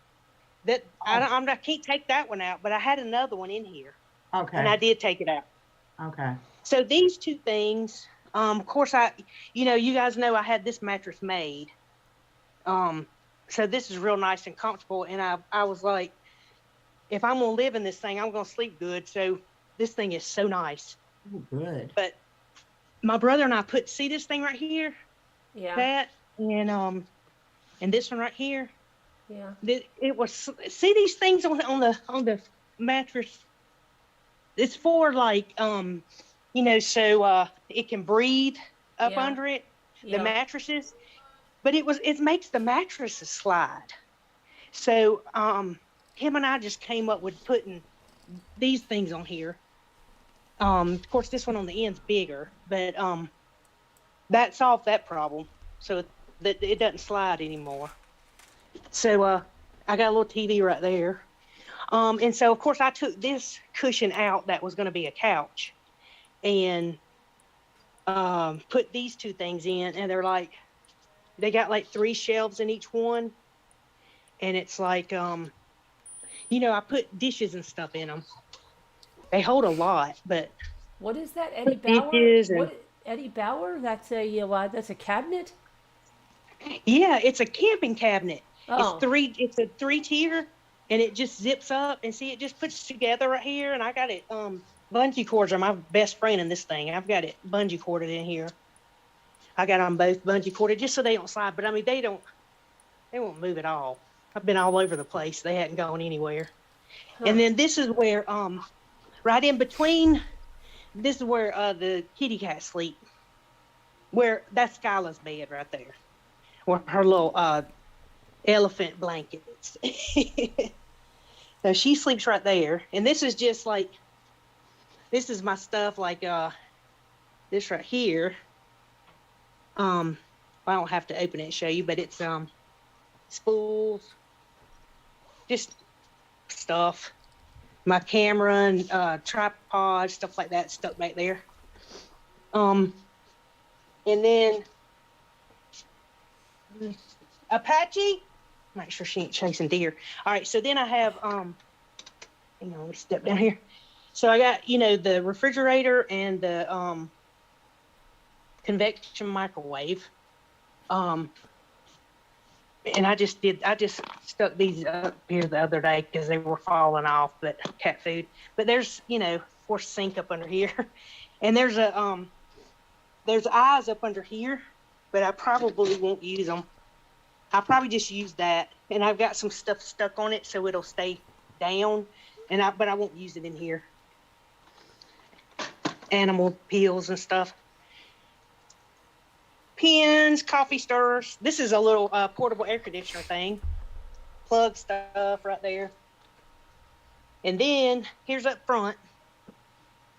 That I can't take that one out, but I had another one in here. Okay. And I did take it out. Okay. So these 2 things, of course, you guys know I had this mattress made. So this is real nice and comfortable. And I was like, if I'm going to live in this thing, I'm going to sleep good. So this thing is so nice. Oh, good. But my brother and I see this thing right here? Yeah. That, and this one right here? Yeah. It was, see these things on the mattress? It's for like, so it can breathe up under it, the mattresses. But it makes the mattresses slide. So him and I just came up with putting these things on here. Of course, this one on the end's bigger, but that solved that problem. So that it doesn't slide anymore. So I got a little TV right there. And so, of course, I took this cushion out that was going to be a couch and put these 2 things in. And they got like 3 shelves in each one. And it's like, I put dishes and stuff in them. They hold a lot, but. What is that, Eddie Bauer? Eddie Bauer? That's a cabinet? Yeah, it's a camping cabinet. Oh. It's a 3-tier, and it just zips up, and see, it just puts together right here. And I got it. Bungee cords are my best friend in this thing. I've got it bungee corded in here. I got them both bungee corded just so they don't slide. But I mean, they won't move at all. I've been all over the place. They hadn't gone anywhere. Huh. And then this is where, right in between, this is where the kitty cat sleep. That's Skyla's bed right there. Where her little elephant blankets. So she sleeps right there. And this is just like, this is my stuff like this right here. I don't have to open it and show you, but it's spools, just stuff. My camera and tripod, stuff like that stuck back there. And then Apache, make sure she ain't chasing deer. All right, so then I have hang on, let me step down here. So I got, the refrigerator and the convection microwave. And I just stuck these up here the other day because they were falling off, but cat food. But there's, of course, sink up under here. And there's eyes up under here, but I probably won't use them. I'll probably just use that. And I've got some stuff stuck on it so it'll stay down. But I won't use it in here. Animal peels and stuff. Pins, coffee stirrers. This is a little portable air conditioner thing. Plug stuff right there. And then here's up front.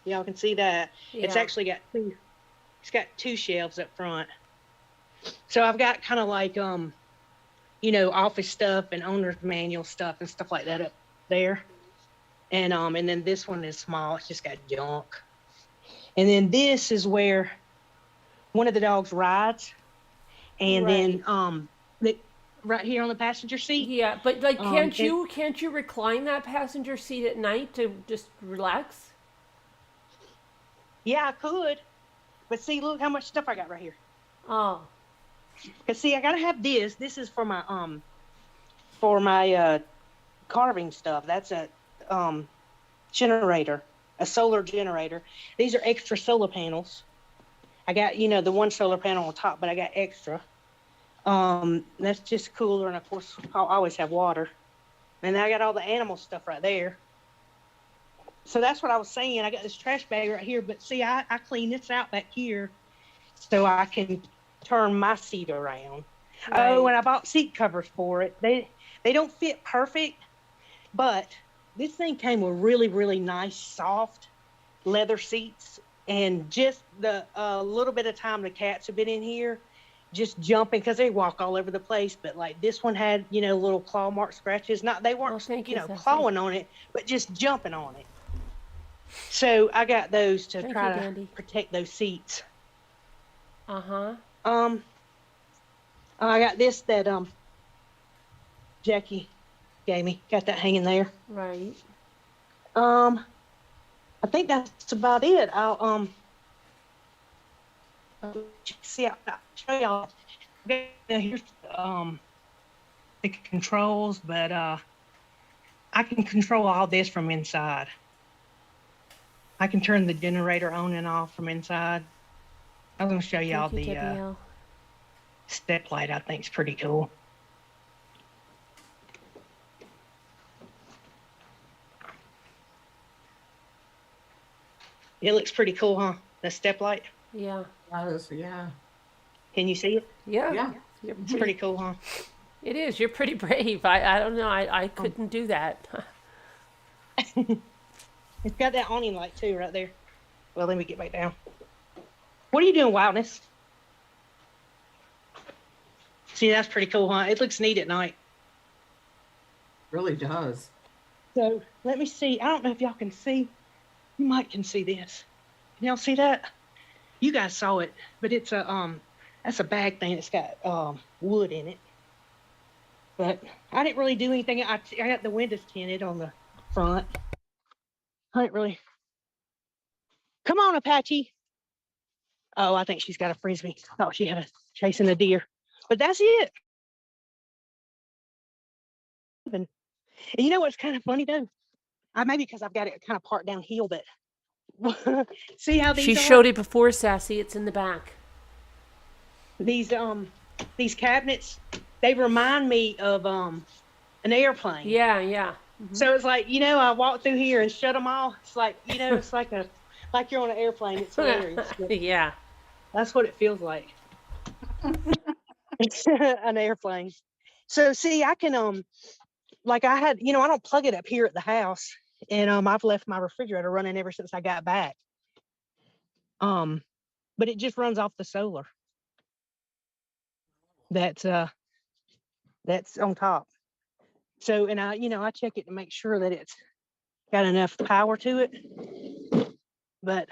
Y'all can see that. Yeah. It's actually got two shelves up front. So I've got kind of like office stuff and owner's manual stuff and stuff like that up there. And then this one is small. It's just got junk. And then this is where one of the dogs rides. And right. Then right here on the passenger seat. Yeah, but like, can't it- you recline that passenger seat at night to just relax? Yeah, I could. But see, look how much stuff I got right here. Oh, Cause see, I gotta have this. This is for my carving stuff. That's a generator, a solar generator. These are extra solar panels. I got, the one solar panel on top, but I got extra. That's just cooler, and of course I'll always have water. And I got all the animal stuff right there. So that's what I was saying. I got this trash bag right here, but see, I clean this out back here so I can turn my seat around. right. Oh, and I bought seat covers for it. They don't fit perfect, but this thing came with really, really nice, soft leather seats. And just the little bit of time the cats have been in here, just jumping, because they walk all over the place. But like this one had, little claw mark scratches. They weren't, thank you, Sassy. clawing on it, but just jumping on it. So I got those to Thank try you, to Dandy. protect those seats. Uh-huh. I got this that Jackie gave me. Got that hanging there. Right. I think that's about it. I'll see. I'll show y'all. Here's the controls, but I can control all this from inside. I can turn the generator on and off from inside. I'm gonna show y'all Thank you, the JBL. step light. I think is pretty cool. It looks pretty cool, huh? The step light. Yeah. Yeah. Can you see it? Yeah. Yeah. You're It's pretty cool, huh? It is. You're pretty brave. I don't know. I couldn't do that. It's got that awning light too, right there. Well, let me get back down. What are you doing, Wildness? See, that's pretty cool, huh? It looks neat at night. Really does. So let me see. I don't know if y'all can see. You might can see this. Can y'all see that? You guys saw it, but it's a that's a bag thing. It's got wood in it. But I didn't really do anything. I got the windows tinted on the front. I didn't really. Come on, Apache. Oh, I think she's got a frisbee. Thought she had a chasing a deer. But that's it. And you know what's kind of funny though? Maybe because I've got it kind of parked downhill, but see how She these showed it before, Sassy. It's in the back. these cabinets, they remind me of an airplane. Yeah, yeah. So it's like, I walk through here and shut them off. It's like, it's like you're on an airplane. It's hilarious. Yeah. That's what it feels like. It's an airplane. So see, I can like I had, I don't plug it up here at the house, and I've left my refrigerator running ever since I got back. But it just runs off the solar. That's on top. So, and I check it to make sure that it's got enough power to it. But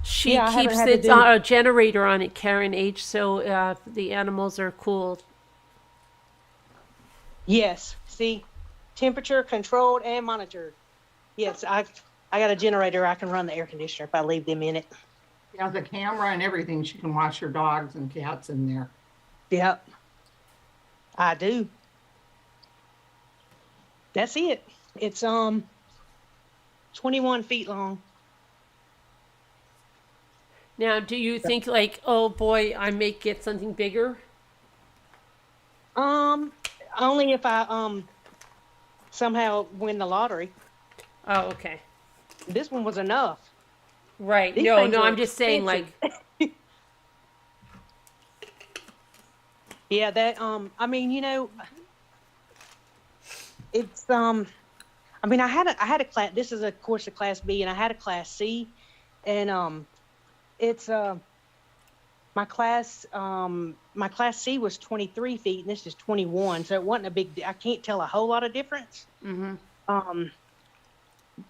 She I haven't keeps had to its do- a generator on it, Karen H, so the animals are cooled. yes, see, temperature controlled and monitored. Yes, I got a generator. I can run the air conditioner if I leave them in it. Yeah, the camera and everything. She can watch her dogs and cats in there. Yep, I do. That's it. It's 21 feet long. Now, do you think like, oh boy, I may get something bigger? Only if I somehow win the lottery. Oh, okay. This one was enough. Right. These No, things no, are I'm just saying like, expensive. Yeah, that I mean, it's I mean, I had a class. This is of course a class B, and I had a class C, and it's my class C was 23 feet, and this is 21, so it wasn't a big. I can't tell a whole lot of difference.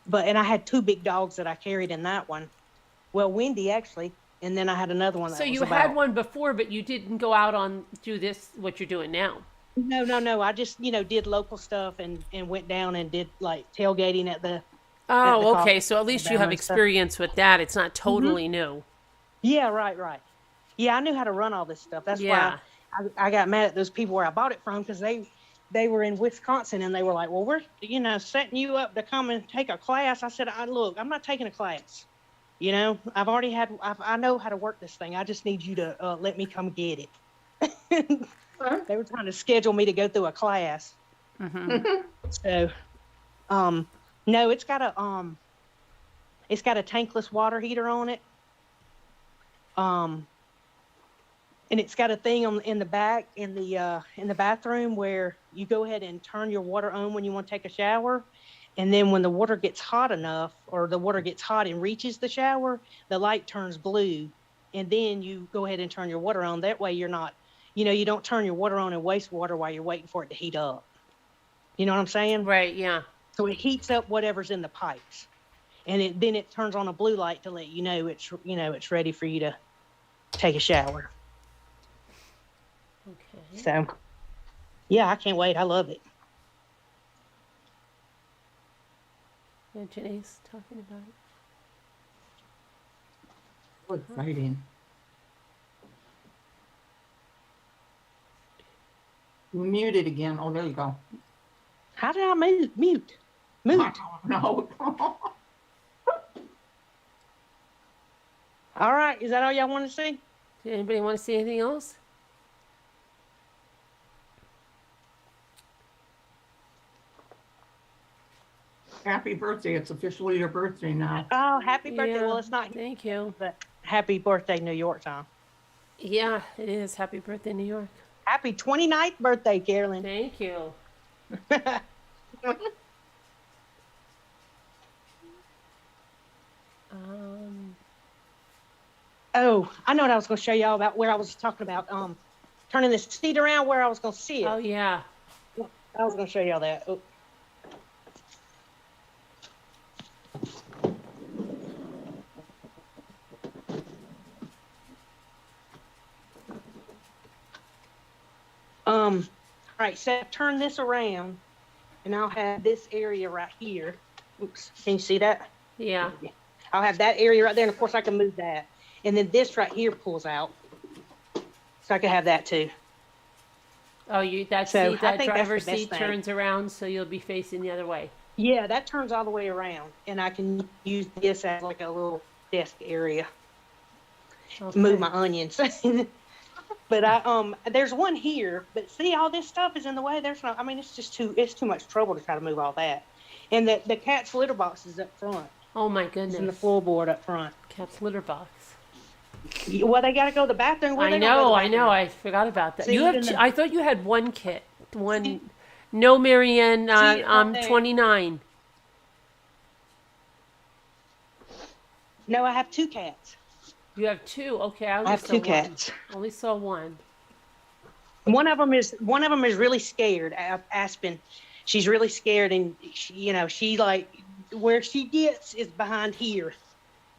But and I had two big dogs that I carried in that one. Well, Wendy actually, and then I had another one. That so was you had one before, but you didn't go out on do this what you're doing now. No. I just, did local stuff and went down and did like tailgating at the Oh, college, okay. So at least you Alabama have and stuff. experience with that. It's not hmm totally new. Yeah, right. Yeah, I knew how to run all this stuff. That's why Yeah. I got mad at those people where I bought it from, because they were in Wisconsin and they were like, well, we're, setting you up to come and take a class. I said, look, I'm not taking a class. I know how to work this thing. I just need you to let me come get it. Huh? They were trying to schedule me to go through a class. So, no, it's got a tankless water heater on it. And it's got a thing in the back in the bathroom where you go ahead and turn your water on when you want to take a shower. And then when the water gets hot enough, or the water gets hot and reaches the shower, the light turns blue. And then you go ahead and turn your water on. That way you're not, you don't turn your water on and waste water while you're waiting for it to heat up. You know what I'm saying? Right. Yeah. So it heats up whatever's in the pipes. And then it turns on a blue light to let you know it's ready for you to take a shower. Okay. So, yeah, I can't wait. I love it. Yeah, Janae's talking about it. So exciting. You muted again. Oh, there you go. How did I mute? Mute. No. All right. Is that all y'all want to see? Did anybody want to see anything else? Happy birthday. It's officially your birthday now. Oh, happy birthday. Yeah, Well, it's not, Thank you. but happy birthday, New York time. Yeah, it is. Happy birthday, New York. Happy 29th birthday, Carolyn. Thank you. Oh, I know what I was going to show y'all about, where I was talking about turning this seat around, where I was going to see it. Oh, yeah. I was going to show y'all that. Oh. All right, so turn this around, and I'll have this area right here. Oops, can you see that? Yeah. I'll have that area right there, and of course I can move that. And then this right here pulls out, so I can have that too. Oh, that So, seat, I that think that's the driver's best seat thing. turns around, so you'll be facing the other way. Yeah, that turns all the way around, and I can use this as like a little desk area. Okay. Move my onions. But there's one here, but see, all this stuff is in the way. It's too much trouble to try to move all that. And the cat's litter box is up front. Oh, my It's in the goodness. floorboard up front. Cat's litter box. Well, they got to go to the bathroom. Where I they gonna go to know, the I know. bathroom? I forgot about that. See, You have. even the- I thought you had one kit. No, Marianne. See, it's not I'm there. 29. No, I have two cats. You have two. Okay, I only I have saw two one. cats. Only saw one. One of them is really scared. Aspen, she's really scared, and she like where she gets is behind here,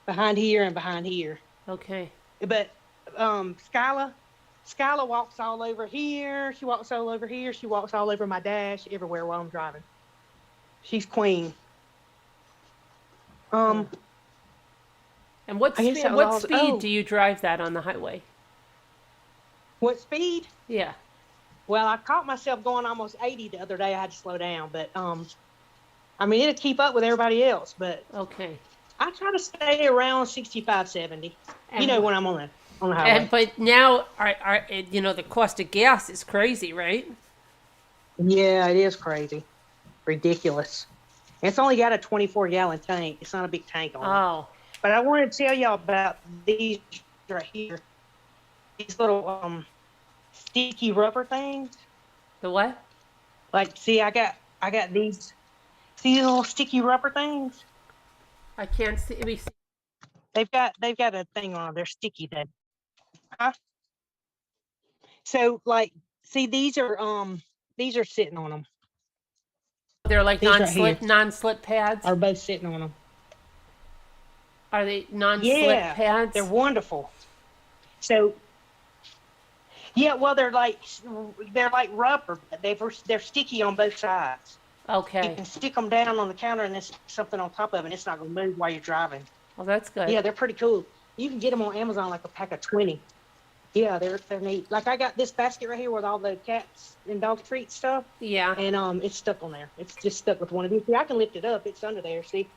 and behind here. Okay. But Skyla walks all over here. She walks all over here. She walks all over my dash, everywhere while I'm driving. She's queen. And what I guess speed? that was What all- speed oh. do you drive that on the highway? What speed? Yeah. Well, I caught myself going almost 80 the other day. I had to slow down, but it'll keep up with everybody else. But Okay. I try to stay around 65, 70. And- When I'm on the highway. But now, the cost of gas is crazy, right? Yeah, it is crazy, ridiculous. It's only got a 24-gallon tank. It's not a big tank on it. Oh. But I wanted to tell y'all about these right here. These little sticky rubber things. The what? Like, see, I got these. See these little sticky rubber things? I can't see. Let me see. They've got a thing on them. They're sticky though. Huh? So, like, see, these are sitting on them. They're like These right non-slip pads. Are both sitting on them. Are they non-slip Yeah, pads? they're wonderful. So Yeah, well, they're like rubber, but they're sticky on both sides. You Okay. can stick them down on the counter and then stick something on top of it, and it's not going to move while you're driving. Well, that's good. Yeah, they're pretty cool. You can get them on Amazon like a pack of 20. Yeah, they're neat. Like I got this basket right here with all the cats and dog treat stuff, Yeah. and it's stuck on there. It's just stuck with one of these. See, I can lift it up. It's under there. See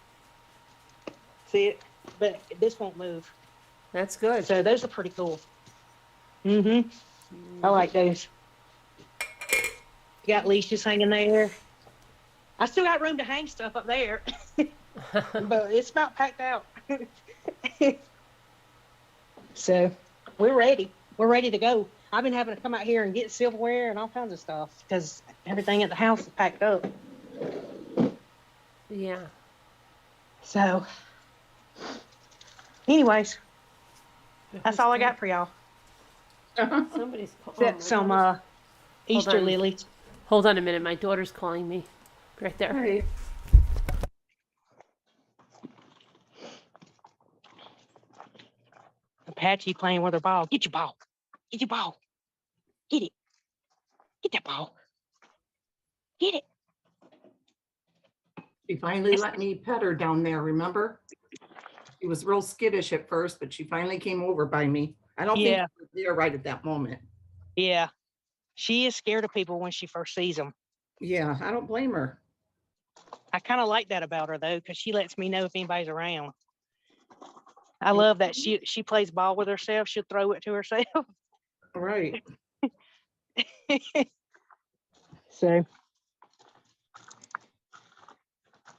it? But this won't move. That's good. So those are pretty cool. Mm-hmm. I like those. You got leashes hanging there. I still got room to hang stuff up there, but it's about packed out. So we're ready. We're ready to go. I've been having to come out here and get silverware and all kinds of stuff because everything at the house is packed up. Yeah. So, anyways, that's all I got for y'all. Somebody's calling. Some Easter on. lilies. Hold on a minute. My daughter's calling me. Right there. Right. Apache playing with her ball. Get your ball. Get your ball. Get it. Get that ball. Get it. She finally let me pet her down there, remember? She was real skittish at first, but she finally came over by me. I don't think Yeah. she was there right at that moment. Yeah. She is scared of people when she first sees them. Yeah, I don't blame her. I kind of like that about her though, because she lets me know if anybody's around. I love that she plays ball with herself. She'll throw it to herself. Right. So,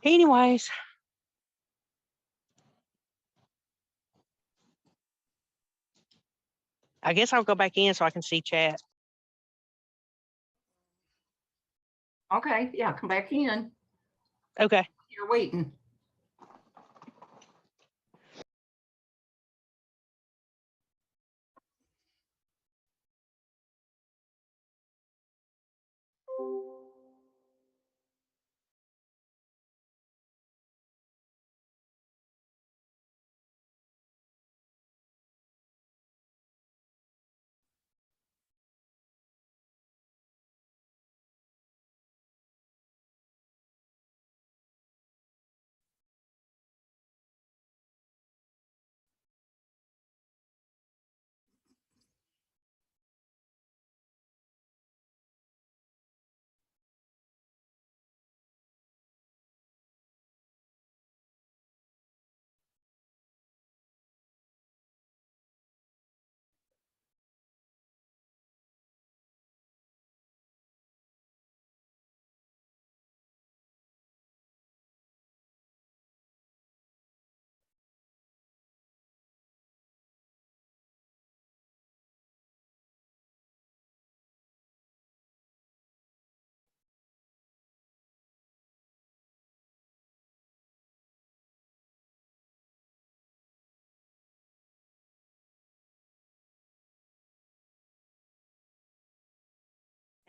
anyways, I guess I'll go back in so I can see chat. Okay, yeah, come back in. Okay. You're waiting.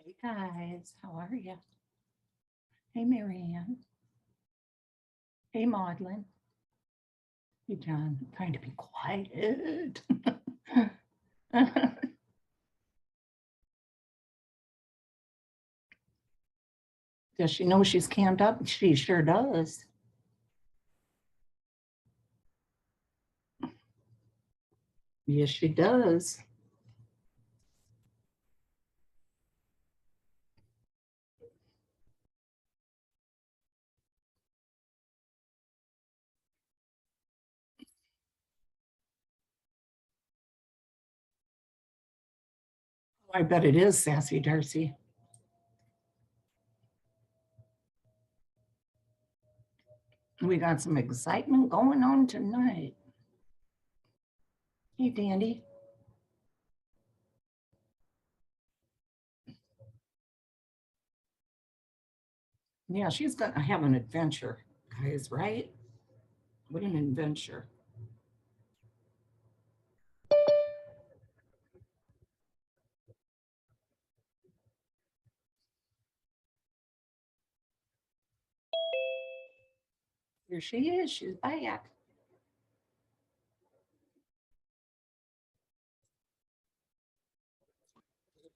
Hey guys, how are you? Hey Marianne. Hey Maudlin. Hey John, I'm trying to be quiet. Does she know she's cammed up? She sure does. Yes, she does. I bet it is, Sassy Darcy. We got some excitement going on tonight. Hey, Dandy. Yeah, she's gonna have an adventure, guys, right? What an adventure. Here she is. She's back.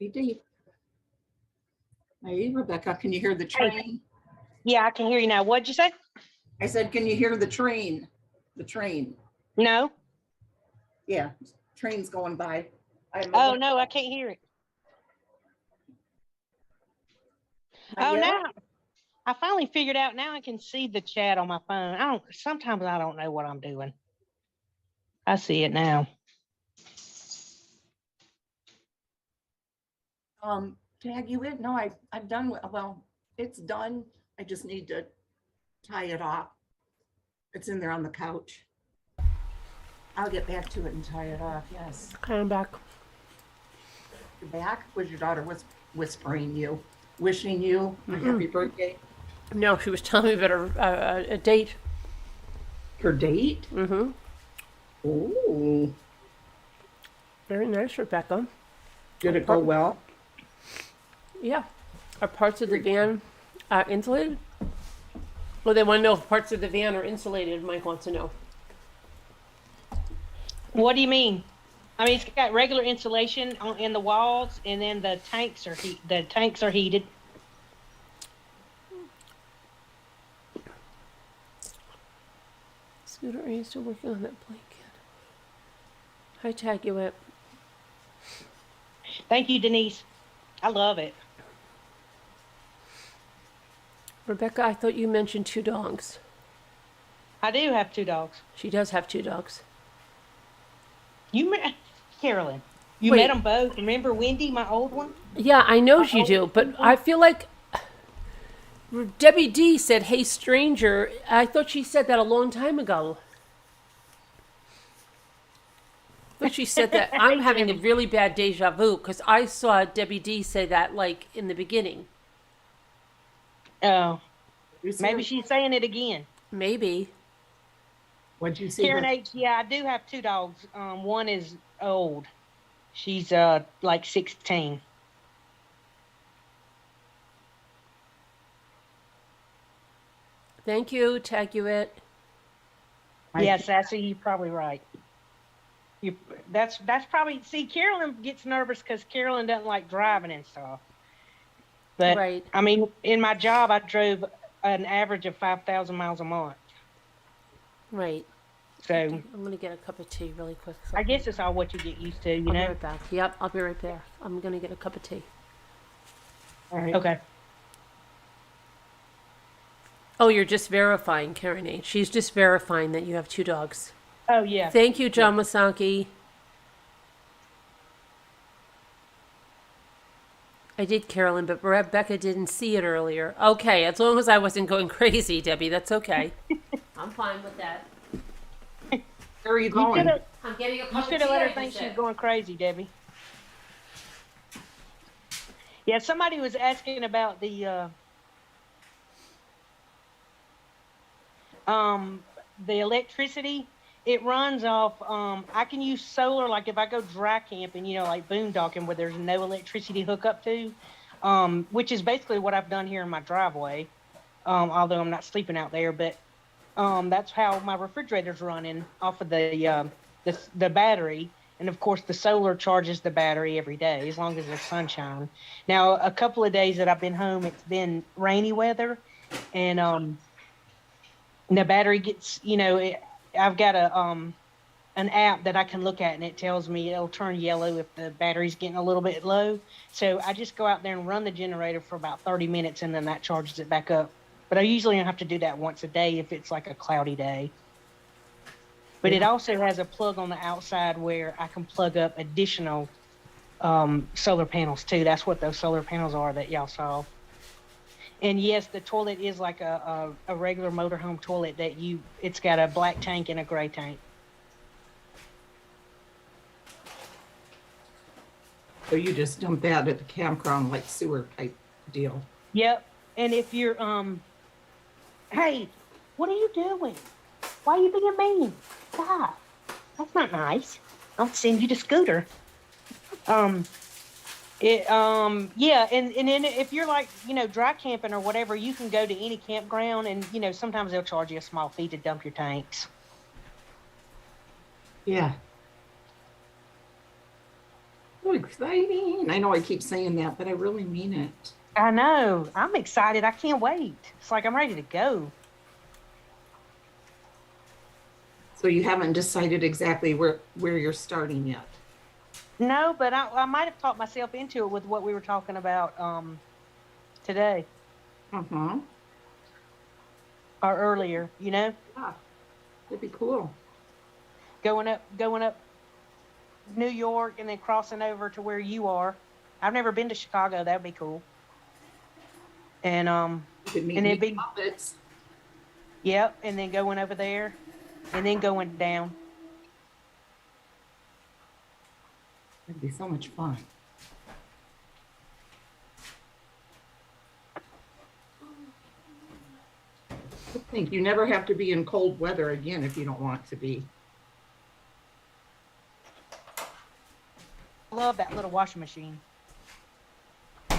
Be deep. Hey, Rebecca, can you hear the train? Yeah, I can hear you now. What'd you say? I said, can you hear the train? The train. No. Yeah, train's going by. Oh no, I can't hear it. Not Oh, yet? now I finally figured out. Now I can see the chat on my phone. Sometimes I don't know what I'm doing. I see it now. Tag you in? No, I've done, well, it's done. I just need to tie it off. It's in there on the couch. I'll get back to it and tie it off, yes. Okay, I'm back. You're back? Was your daughter whispering you, wishing you a happy birthday? No, she was telling me about a date. Her date? Mm-hmm. Ooh, Very nice, Rebecca. did it go well? Yeah. Are parts of the van insulated? Well, they want to know if parts of the van are insulated. Mike wants to know. What do you mean? I mean, it's got regular insulation in the walls, and then the tanks are heated. Scooter, are you still working on that blanket? Hi, Tag you it. Thank you, Denise. I love it. Rebecca, I thought you mentioned 2 dogs. I do have 2 dogs. She does have 2 dogs. You met Carolyn. You Wait. met them both. Remember Wendy, my old one? Yeah, I know you do, but I feel like Debbie D said, "Hey, stranger." I thought she said that a long time ago. But she said that. I'm having a really bad deja vu because I saw Debbie D say that like in the beginning. Oh, You see maybe her? she's saying it again. Maybe. What'd you see? Karen her- H. Yeah, I do have 2 dogs. One is old. She's like 16. Thank you, Tag you it. I- Yeah, Sassy, you're probably right. That's probably, see, Carolyn gets nervous because Carolyn doesn't like driving and stuff. But Right. I mean, in my job, I drove an average of 5,000 miles a month. Right. So I'm gonna get a cup of tea really quick. I guess it's all what you get used to, you I'll be know? right back. Yep, I'll be right back. I'm gonna get a cup of tea. All right. Okay. Oh, you're just verifying, Karen H. She's just verifying that you have 2 dogs. Oh, yeah. Thank you, John Masaki. I did, Carolyn, but Rebecca didn't see it earlier. Okay, as long as I wasn't going crazy, Debbie, that's okay. I'm fine with that. Where are you You going? should have I'm getting a cup of tea. let her I think just she's said. going crazy, Debbie. Yeah, somebody was asking about the electricity. It runs off, I can use solar, like if I go dry camping, you know, like boondocking where there's no electricity hook up to, which is basically what I've done here in my driveway, although I'm not sleeping out there, but that's how my refrigerator's running off of the battery. And of course, the solar charges the battery every day as long as there's sunshine. Now, a couple of days that I've been home, it's been rainy weather, and the battery gets, you know, I've got an app that I can look at, and it tells me it'll turn yellow if the battery's getting a little bit low. So I just go out there and run the generator for about 30 minutes, and then that charges it back up. But I usually have to do that once a day if it's like a cloudy day. But it also has a plug on the outside where I can plug up additional solar panels too. That's what those solar panels are that y'all saw. And yes, the toilet is like a regular motorhome toilet that it's got a black tank and a gray tank. So you just dump that at the campground like sewer type deal. Yep. And if you're, hey, what are you doing? Why are you being mean? Stop. That's not nice. I'll send you to Scooter. Yeah, and then if you're like, you know, dry camping or whatever, you can go to any campground and, you know, sometimes they'll charge you a small fee to dump your tanks. Yeah. So exciting. I know I keep saying that, but I really mean it. I know. I'm excited. I can't wait. It's like I'm ready to go. So you haven't decided exactly where you're starting yet. No, but I might have talked myself into it with what we were talking about today Uh-huh. or earlier, you know? Yeah, that'd be cool. Going up New York and then crossing over to where you are. I've never been to Chicago. That'd be cool. And You could meet and me it'd be puppets. yep, and then going over there and then going down. It'd be so much fun. I think you never have to be in cold weather again if you don't want to be. I love that little washing machine.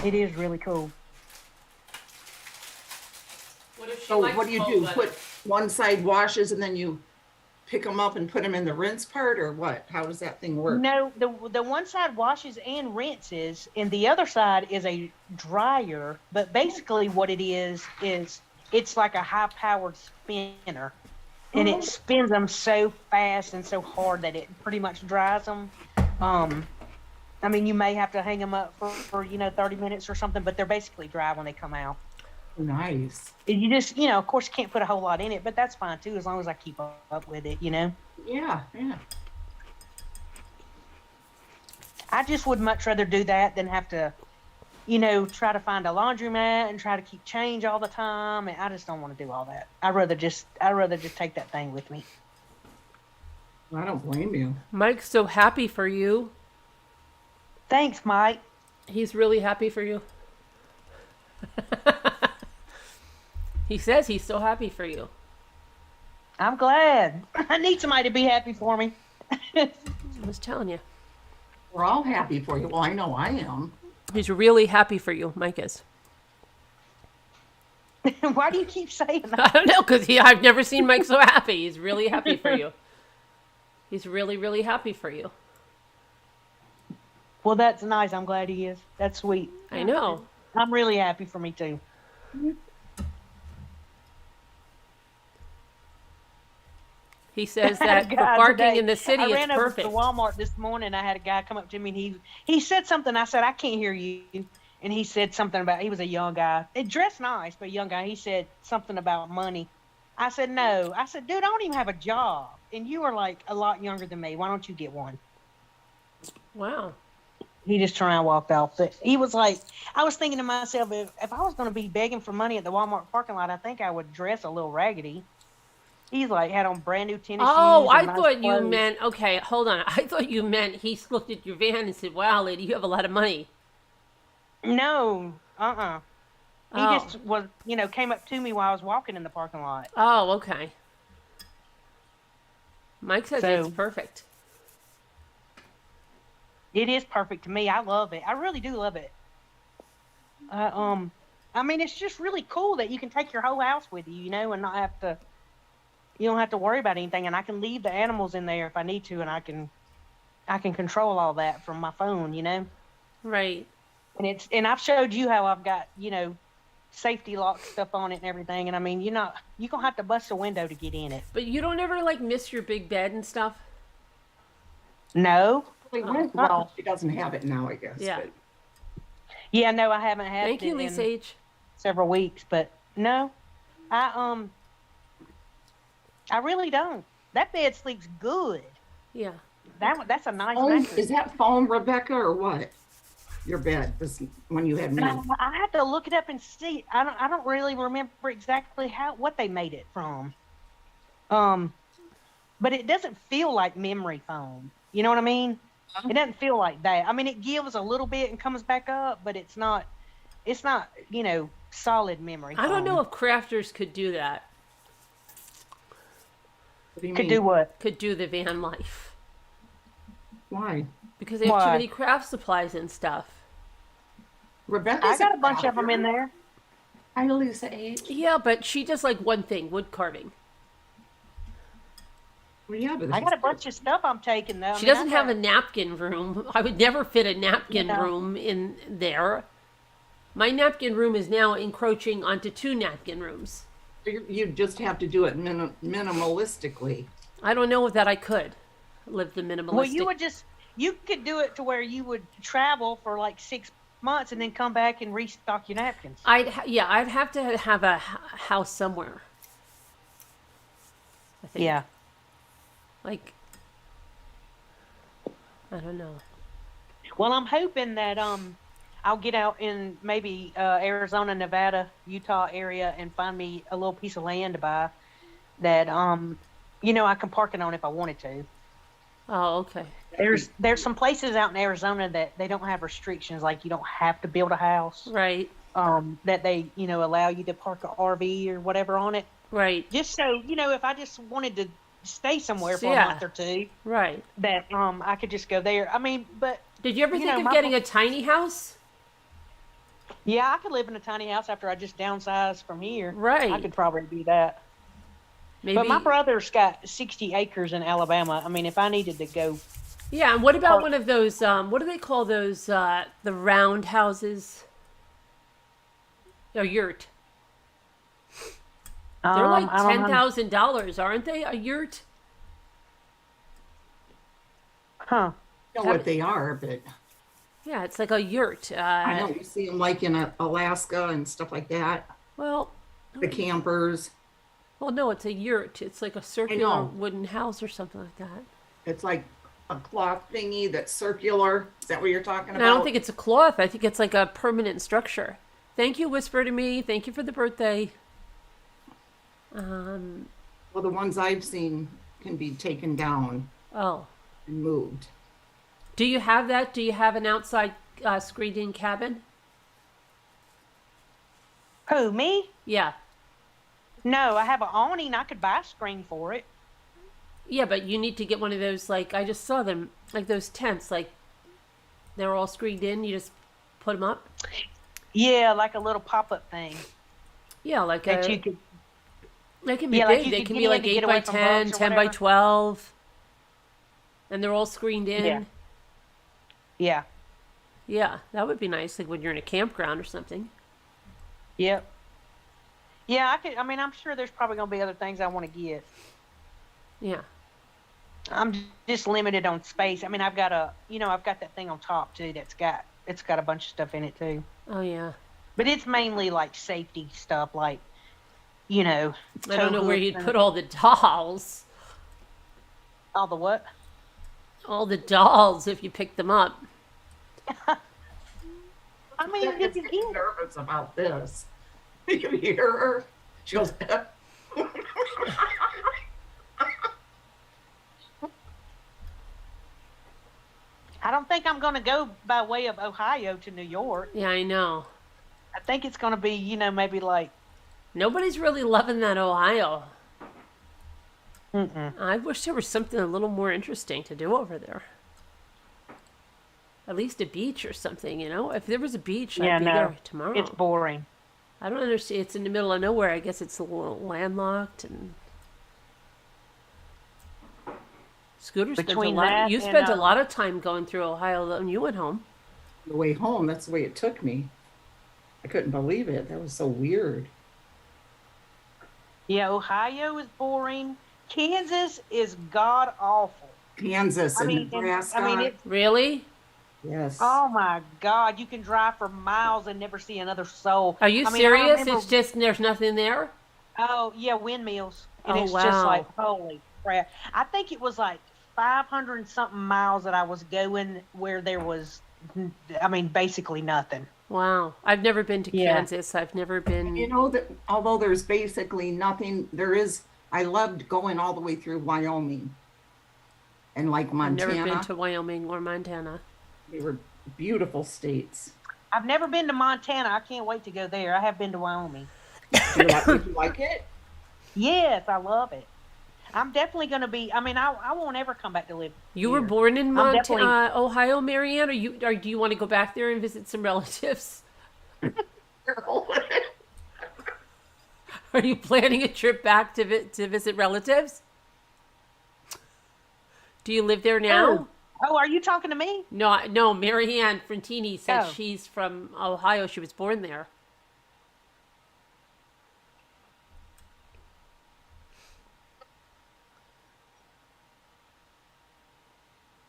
It is really cool. What if she So likes what do you cold do? weather? Put one side washes and then you pick them up and put them in the rinse part, or what? How does that thing work? No, the one side washes and rinses, and the other side is a dryer. But basically, what it is it's like a high-powered spinner, and it spins them so fast and so hard that it pretty much dries them. I mean, you may have to hang them up for 30 minutes or something, but they're basically dry when they come out. Nice. And you just, of course, can't put a whole lot in it, but that's fine too, as long as I keep up with it, Yeah, yeah. I just would much rather do that than have to, try to find a laundromat and try to keep change all the time. And I just don't want to do all that. I'd rather just take that thing with me. I don't blame you. Mike's so happy for you. Thanks, Mike. He's really happy for you. He says he's so happy for you. I'm glad. I need somebody to be happy for me. I was telling you. We're all happy for you. Well, I know I am. He's really happy for you, Mike is. Why do you keep saying that? I don't know, because I've never seen Mike so happy. He's really happy for you. He's really, really happy for you. Well, that's nice. I'm glad he is. That's sweet. I know. I'm really happy for me too. He says I had that a the guy parking today- in the city I is ran over perfect. to Walmart this morning. I had a guy come up to me and he said something. I said, I can't hear you. And he said something about, he was a young guy. He dressed nice, but a young guy. He said something about money. I said, no. I said, dude, I don't even have a job. And you are like a lot younger than me. Why don't you get one? Wow. He just turned around and walked off. But he was like, I was thinking to myself, if I was going to be begging for money at the Walmart parking lot, I think I would dress a little raggedy. He's like, had on brand new tennis shoes. Oh, I and nice thought you clothes. meant, okay, hold on. I thought you meant he looked at your van and said, wow, lady, you have a lot of money. No, He Oh. just was, came up to me while I was walking in the parking lot. Oh, okay. Mike says So- it's perfect. It is perfect to me. I love it. I really do love it. I mean, it's just really cool that you can take your whole house with you, and not have to. You don't have to worry about anything, and I can leave the animals in there if I need to, and I can control all that from my phone, Right. And I've showed you how I've got, safety lock stuff on it and everything. And I mean, you're gonna have to bust a window to get in it. But you don't ever, miss your big bed and stuff? No. Well, she doesn't have it now, I guess. Yeah. But Yeah, no, I haven't had Thank it you, in Lisa H. several weeks, but no, I really don't. That bed sleeps good. Yeah. That's a nice foam, mattress. is that foam, Rebecca, or what? Your bed, this when you had me. I had to look it up and see. I don't really remember exactly what they made it from. But it doesn't feel like memory foam. You know what I mean? It doesn't feel like that. I mean, it gives a little bit and comes back up, but it's not, solid memory I don't foam. know if crafters could do that. What do you Could mean? do what? Could do the van life. Why? Because they have too Why? many craft supplies and stuff. Rebecca, I got a bunch of them in there. Hi, Lisa H. Yeah, but she does one thing, wood carving. Yeah, but I got a bunch of stuff I'm taking though. She doesn't have a napkin room. I would never fit a napkin No. room in there. My napkin room is now encroaching onto 2 napkin rooms. You just have to do it minimalistically. I don't know that I could live the minimalistic. Well, you could do it to where you would travel for like 6 months and then come back and restock your napkins. I'd have to have a house somewhere. I think. Yeah. Like, I don't know. Well, I'm hoping that I'll get out in maybe Arizona, Nevada, Utah area and find me a little piece of land to buy that I can park it on if I wanted to. Oh, okay. There's some places out in Arizona that they don't have restrictions, like you don't have to build a house. Right. That they allow you to park an RV or whatever on it. Right. Just so if I just wanted to stay somewhere for Yeah. a month or two, Right. that I could just go there. I mean, but Did you ever think of my- getting a tiny house? yeah, I could live in a tiny house after I just downsize from here. Right. I could probably do that. Maybe. But my brother's got 60 acres in Alabama. I mean, if I needed to go, Yeah, and what about one of those? What do they call those? The round houses. A yurt. They're like I don't know. $10,000, aren't they? A yurt. Huh? I know what they are, but Yeah, it's like a yurt. I know you see them like in Alaska and stuff like that. Well, The campers. no, it's a yurt. It's like a circular know. wooden house or something like that. It's like a cloth thingy that's circular. Is that what you're talking And about? I don't think it's a cloth. I think it's like a permanent structure. Thank you, Whisper to Me. Thank you for the birthday. Well, the ones I've seen can be taken down Oh. and moved. Do you have that? Do you have an outside screened-in cabin? Who, me? Yeah. No, I have an awning. I could buy a screen for it. Yeah, but you need to get one of those, like, I just saw them, like those tents, like, they're all screened in. You just put them up. Yeah, like a little pop-up thing Yeah, like that a, you could. they can be yeah, like big. you They could can get be in like to 8 get by away from 10, bugs or 10 by whatever. 12. And they're all screened in. Yeah. Yeah. Yeah, that would be nice, like when you're in a campground or something. Yep. Yeah, I could. I mean, I'm sure there's probably gonna be other things I want to get. Yeah. I'm just limited on space. I mean, I've got that thing on top too. It's got a bunch of stuff in it too. Oh, yeah. But it's mainly like safety stuff, like I don't know where you'd and put all the dolls. all the what? All the dolls if you pick them up. I mean, you She's can getting get nervous about this. You hear her? She goes, I don't think I'm going to go by way of Ohio to New York. Yeah, I know. I think it's going to be, maybe like. Nobody's really loving that Ohio. Mm-mm. I wish there was something a little more interesting to do over there. At least a beach or something, If there was a beach, Yeah, I'd be no, there tomorrow. it's boring. I don't understand. It's in the middle of nowhere. I guess it's a little landlocked and. Scooter spent a Between lot. that You and, spent a lot of time going through Ohio when you went home. the way home, that's the way it took me. I couldn't believe it. That was so weird. Yeah, Ohio is boring. Kansas is god awful. Kansas and and- Nebraska. it's. Really? Yes. Oh my God! You can drive for miles and never see another soul. Are you I mean, I serious? remember- It's just there's nothing there. Oh yeah, windmills, and Oh, it's wow. just like holy crap. I think it was like 500 and something miles that I was going where there was, basically nothing. Wow. I've never been to Yeah. Kansas. I've never been. You know that although there's basically nothing, I loved going all the way through Wyoming and like I've Montana. never been to Wyoming or Montana. They were beautiful states. I've never been to Montana. I can't wait to go there. I have been to Wyoming. Did you like it? Yes, I love it. I'm definitely going to be. I won't ever come back to live. You were here. born in I'm definitely- Ohio, Marianne, or do you want to go back there and visit some relatives? Are you planning a trip back to visit relatives? Do you live there now? Oh, are you talking to me? No, Mary Ann Frantini said Oh. she's from Ohio. She was born there.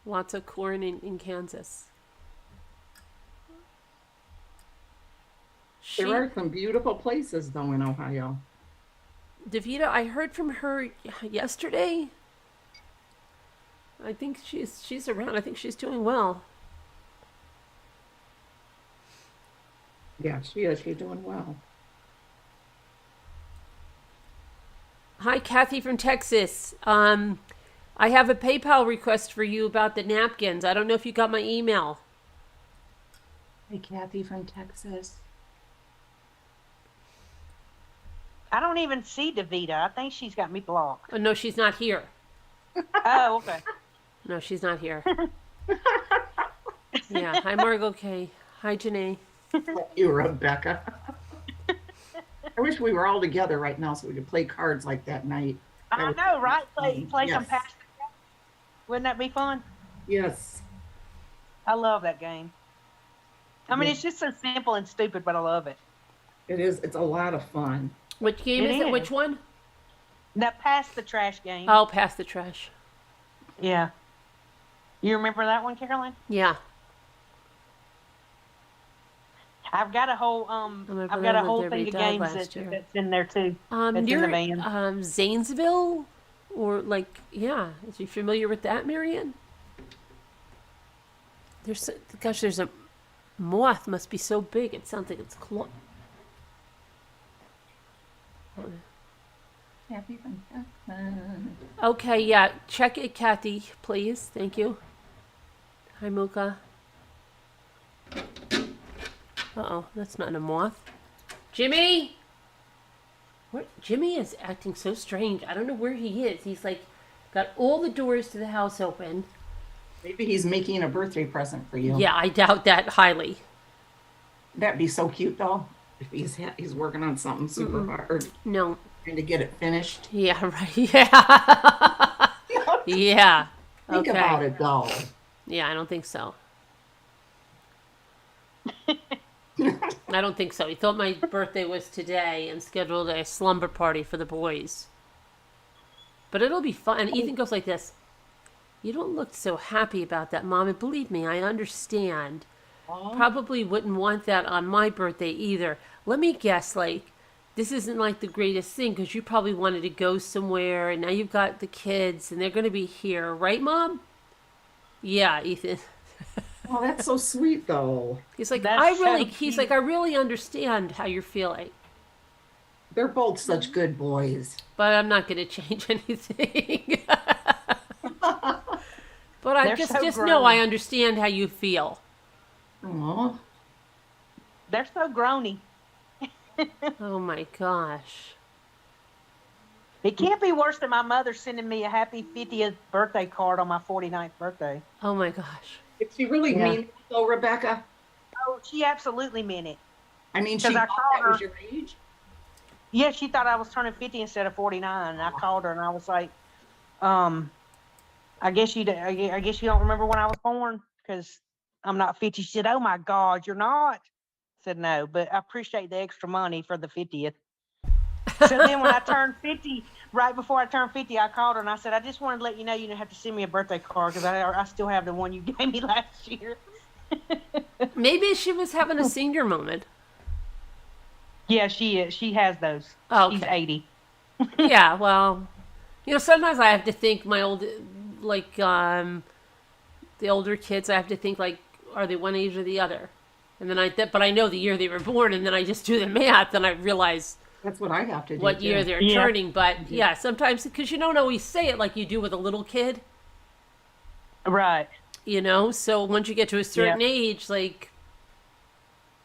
Lots of corn in Kansas. She, There are some beautiful places though in Ohio. Davita, I heard from her yesterday. I think she's around. I think she's doing well. Yeah, she is. She's doing well. Hi, Kathy from Texas. I have a PayPal request for you about the napkins. I don't know if you got my email. Hey, Kathy from Texas. I don't even see Davita. I think she's got me blocked. Oh, no, she's not here. Oh, okay. No, she's not here. Yeah. Hi, Margot K. Hi, Janae. You, Rebecca. I wish we were all together right now so we could play cards like that night. I know, right? Play some Yes. past. Wouldn't that be fun? Yes. I love that game. I mean, Yeah. it's just so simple and stupid, but I love it. It is. It's a lot of fun. Which game It is it? is. Which one? That pass the trash game. Oh, pass the trash. Yeah. You remember that one, Carolyn? Yeah. I've got a whole my I've brother got a lived whole there, but thing he of died games last year. that's in there too. That's in Near the van. Zanesville, or like, yeah. Is you familiar with that, Marianne? There's a moth. Must be so big. It sounds like it's claw. Kathy from Texas. Okay, yeah. Check it, Kathy, please. Thank you. Hi, Mocha. Uh-oh, that's not a moth. Jimmy! What? Jimmy is acting so strange. I don't know where he is. He's like got all the doors to the house open. Maybe he's making a birthday present for you. Yeah, I doubt that highly. That'd be so cute though. If he's working on something super hard, No. trying to get it finished. Yeah, right. Yeah. Yeah. Think Okay. about it though. Yeah, I don't think so. I don't think so. He thought my birthday was today and scheduled a slumber party for the boys. But it'll be fun. And Ethan goes like this. You don't look so happy about that, Mom. And believe me, I understand. Probably wouldn't want that on my birthday either. Let me guess, like, this isn't like the greatest thing because you probably wanted to go somewhere and now you've got the kids and they're going to be here. Right, Mom? Yeah, Ethan. Oh, that's so sweet though. He's like, That's so he's like, I really understand how you're feeling, They're both such good boys. but I'm not going to change anything. But I They're just so know grown. I understand how you feel. Aw. They're so groany. Oh my gosh. It can't be worse than my mother sending me a happy 50th birthday card on my 49th birthday. Oh my gosh. Did she really Yeah. mean it though, Rebecca? Oh, she absolutely meant it. I mean, she 'Cause I thought called that was her. your age? Yeah, she thought I was turning 50 instead of 49. And I called her and I was like, I guess you don't remember when I was born because I'm not 50. She said, oh my God, you're not. I said, no, but I appreciate the extra money for the 50th. So then when I turned 50, right before I turned 50, I called her and I said, I just wanted to let you know you don't have to send me a birthday card because I still have the one you gave me last year. Maybe she was having a senior moment. Yeah, she is. She has those. Oh, She's okay. 80. Yeah, well, sometimes I have to think the older kids, I have to think like, are they one age or the other? And then but I know the year they were born and then I just do the math and I realize That's what I have to do. what too. year they're Yeah. turning. But yeah, sometimes because you don't always say it like you do with a little kid, Right. So once you get to a certain age, like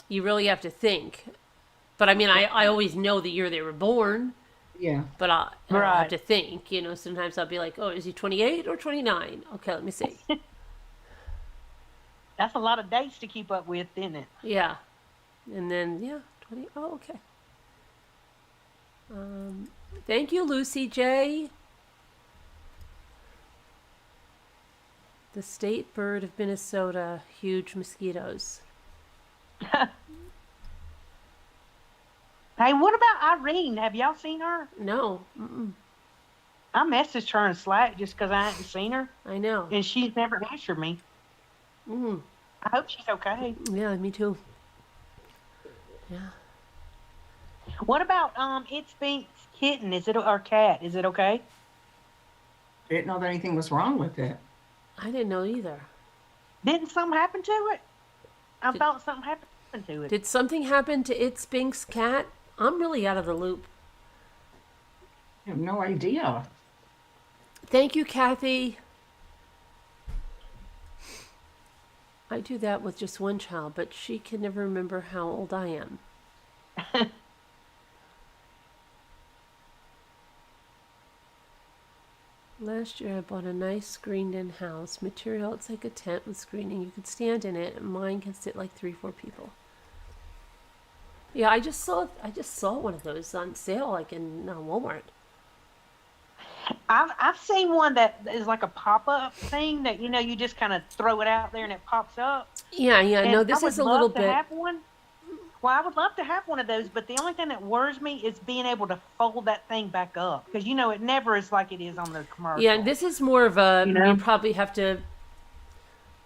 you really have to think. But I mean, I always know the year they were born, Yeah. but I have Right. to think, sometimes I'll be like, oh, is he 28 or 29? Okay, let me see. That's a lot of dates to keep up with, isn't it? Yeah. And then, 20. Oh, okay. Thank you, Lucy J. The state bird of Minnesota, huge mosquitoes. Hey, what about Irene? Have y'all seen her? No. Mm-mm. I messaged her in Slack just because I hadn't seen her, I know. and she's never answered me. Mm. I hope she's okay. Yeah, me too. Yeah. What about It's Pink's kitten? Is it or cat? Is it okay? I didn't know that anything was wrong with it. I didn't know either. Didn't something happen to it? I thought something happened to it. Did something happen to It's Pink's cat? I'm really out of the loop. I have no idea. Thank you, Kathy. I do that with just one child, but she can never remember how old I am. Last year I bought a nice screened-in house. Material, it's like a tent with screening. You could stand in it, and mine can sit like 3-4 people. Yeah, I just saw one of those on sale, like in Walmart. I've seen one that is like a pop-up thing that you just kind of throw it out there and it pops up. Yeah. And No, this I would is a love little to bit. have one. Well, I would love to have one of those, but the only thing that worries me is being able to fold that thing back up because it never is like it is on the commercial. Yeah, and this is more of a. You know? You probably have to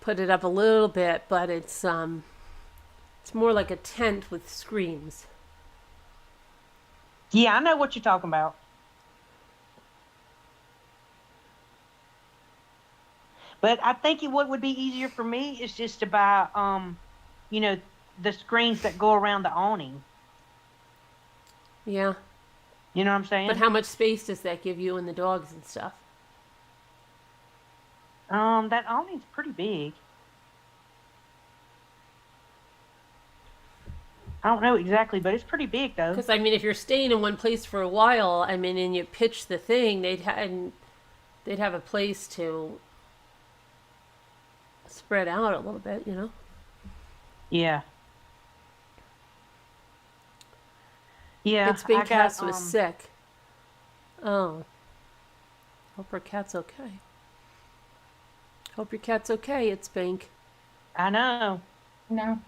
put it up a little bit, but it's more like a tent with screens. Yeah, I know what you're talking about. But I think what would be easier for me is just to buy, the screens that go around the awning. Yeah. You know what I'm saying? But how much space does that give you and the dogs and stuff? That awning's pretty big. I don't know exactly, but it's pretty big though. Because if you're staying in one place for a while, and you pitch the thing, they'd have a place to spread out a little bit, Yeah. Yeah. It's Big I Cass got, was sick. Oh. Hope her cat's okay. Hope your cat's okay, It's Bink. I know. No.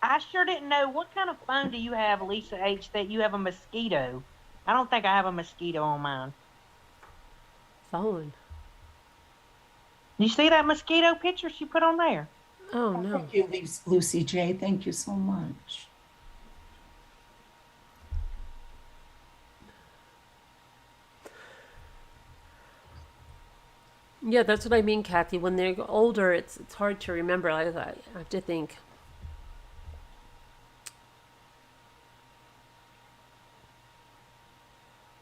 I sure didn't know. What kind of phone do you have, Lisa H, that you have a mosquito? I don't think I have a mosquito on mine. Phone. You see that mosquito picture she put on there? Oh, no. Thank you, Lucy J. Thank you so much. Yeah, that's what I mean, Kathy. When they're older, it's hard to remember. I have to think.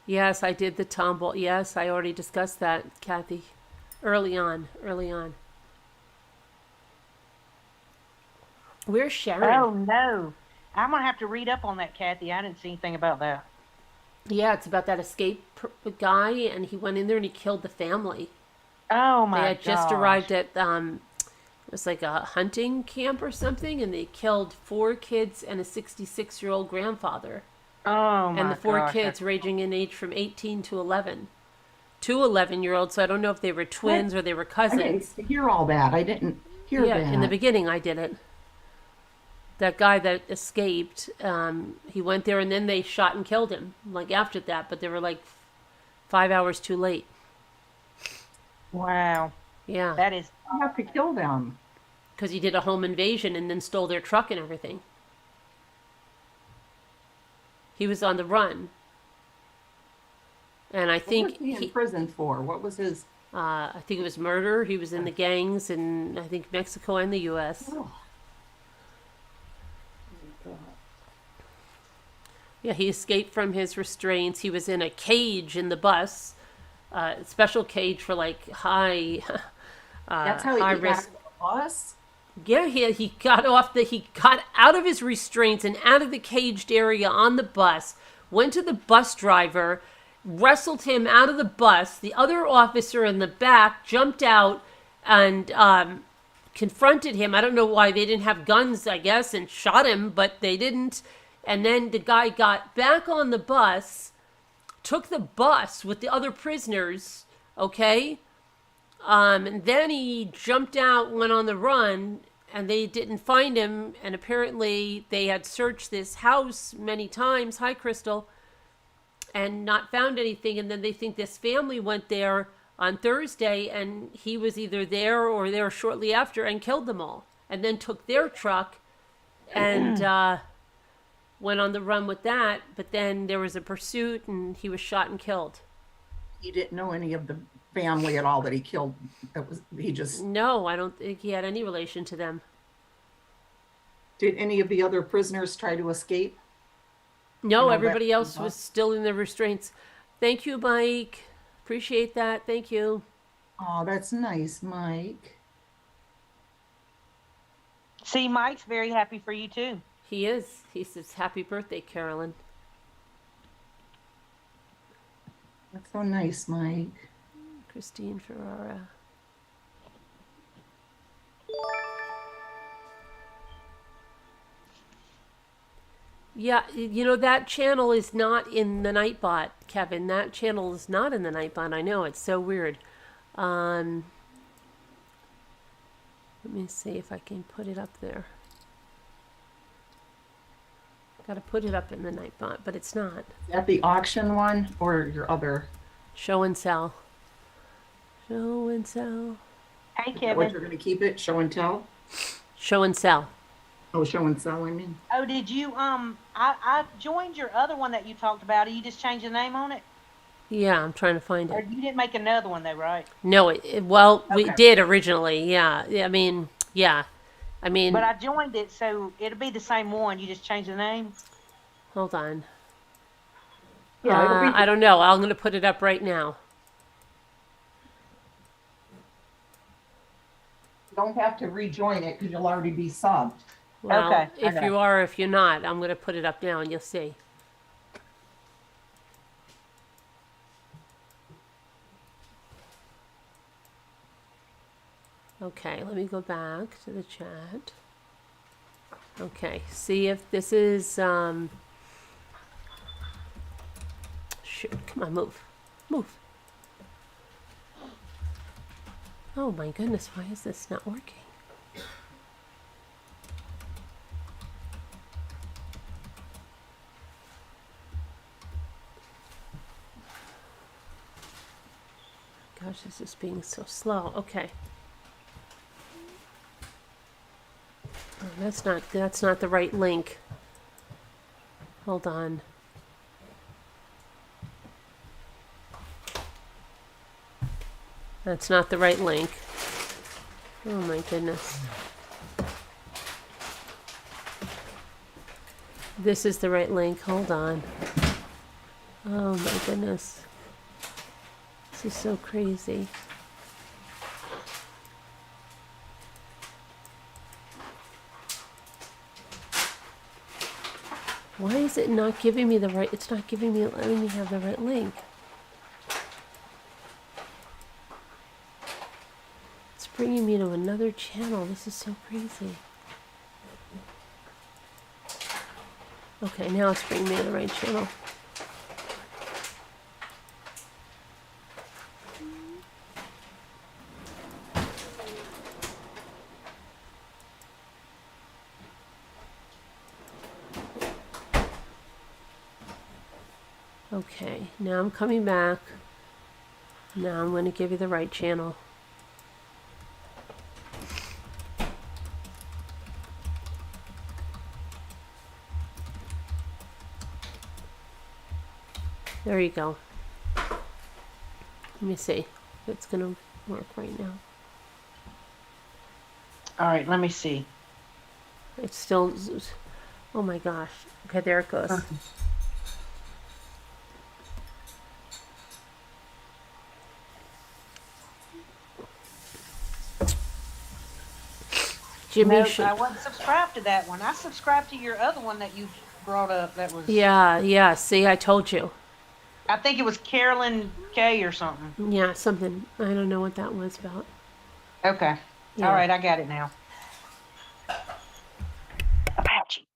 Yes, I did the tomboy. Yes, I already discussed that, Kathy. Early on. Where's Sharon? Oh, no. I'm going to have to read up on that, Kathy. I didn't see anything about that. Yeah, it's about that escape guy, and he went in there and he killed the family. Oh, my They God. had just arrived at, it was like a hunting camp or something, and they killed 4 kids and a 66-year-old grandfather. Oh, my And the 4 gosh, kids that's- ranging in age from 18 to 11. 2 11-year-olds, so I don't know if they were twins or they were I didn't cousins. hear all that. I didn't hear Yeah, that. in the beginning I did it. That guy that escaped, he went there and then they shot and killed him, like after that, but they were like 5 hours too late. Wow. Yeah, That is, I have to kill them. because he did a home invasion and then stole their truck and everything. He was on the run. And I What think was he in prison for? What was his? I think it was murder. He was in the gangs in, I think, Mexico and the U.S. Oh. Yeah, he escaped from his restraints. He was in a cage in the bus, special cage for like high, That's how he high got risk. off the bus? Yeah, he got out of his restraints and out of the caged area on the bus. Went to the bus driver, wrestled him out of the bus. The other officer in the back jumped out and confronted him. I don't know why they didn't have guns, I guess, and shot him, but they didn't. And then the guy got back on the bus, took the bus with the other prisoners, okay, And then he jumped out, went on the run, and they didn't find him. And apparently, they had searched this house many times. Hi, Crystal. And not found anything. And then they think this family went there on Thursday, and he was either there or there shortly after and killed them all. And then took their truck and went on the run with that. But then there was a pursuit, and he was shot and killed. He didn't know any of the family at all that he killed. He just, No, I don't think he had any relation to them. did any of the other prisoners try to escape? No, No, everybody that- else was still in the restraints. Thank you, Mike. Appreciate that. Thank you. Oh, that's nice, Mike. See, Mike's very happy for you too. He is. He says, "Happy birthday, Carolyn." That's so nice, Mike. Christine Ferrara. Yeah, you know, that channel is not in the Nightbot, Kevin. That channel is not in the Nightbot. I know, it's so weird. Let me see if I can put it up there. Got to put it up in the Nightbot, but it's not. Is that the auction one or your other? Show and sell. Show and sell. Hey, Is that what Kevin. you're going to keep it? Show and tell? Show and sell. Oh, show and sell, I mean. Oh, did you, I joined your other one that you talked about. You just changed the name on it? Yeah, I'm trying to find Or it. you didn't make another one though, right? No, well, we Okay. did originally. Yeah. I mean, yeah. I mean, But I joined it, so it'll be the same one. You just changed the name? hold on. Yeah, it'll be- I don't know. I'm going to put it up right now. You don't have to rejoin it because you'll already be subbed. Well, Okay, if okay. you are, if you're not, I'm going to put it up now and you'll see. Okay, let me go back to the chat. Okay, see if this is, shoot, come on, move. Move. Oh my goodness, why is this not working? Gosh, this is being so slow. Okay. Oh, that's not the right link. Hold on. That's not the right link. Oh my goodness. This is the right link. Hold on. Oh my goodness. This is so crazy. Why is it not giving me the right, it's not giving me, letting me have the right link. It's bringing me to another channel. This is so crazy. Okay, now it's bringing me to the right channel. Okay, now I'm coming back. Now I'm going to give you the right channel. There you go. Let me see if it's going to work right now. All right, let me see. It's still, oh my gosh. Okay, there it goes. Jimmy No, should. I wasn't subscribed to that one. I subscribed to your other one that you brought up. That was, Yeah, see, I told you. I think it was Carolyn K or something. Yeah, something. I don't know what that was about. Okay. Yeah. All right, I got it now. Apache.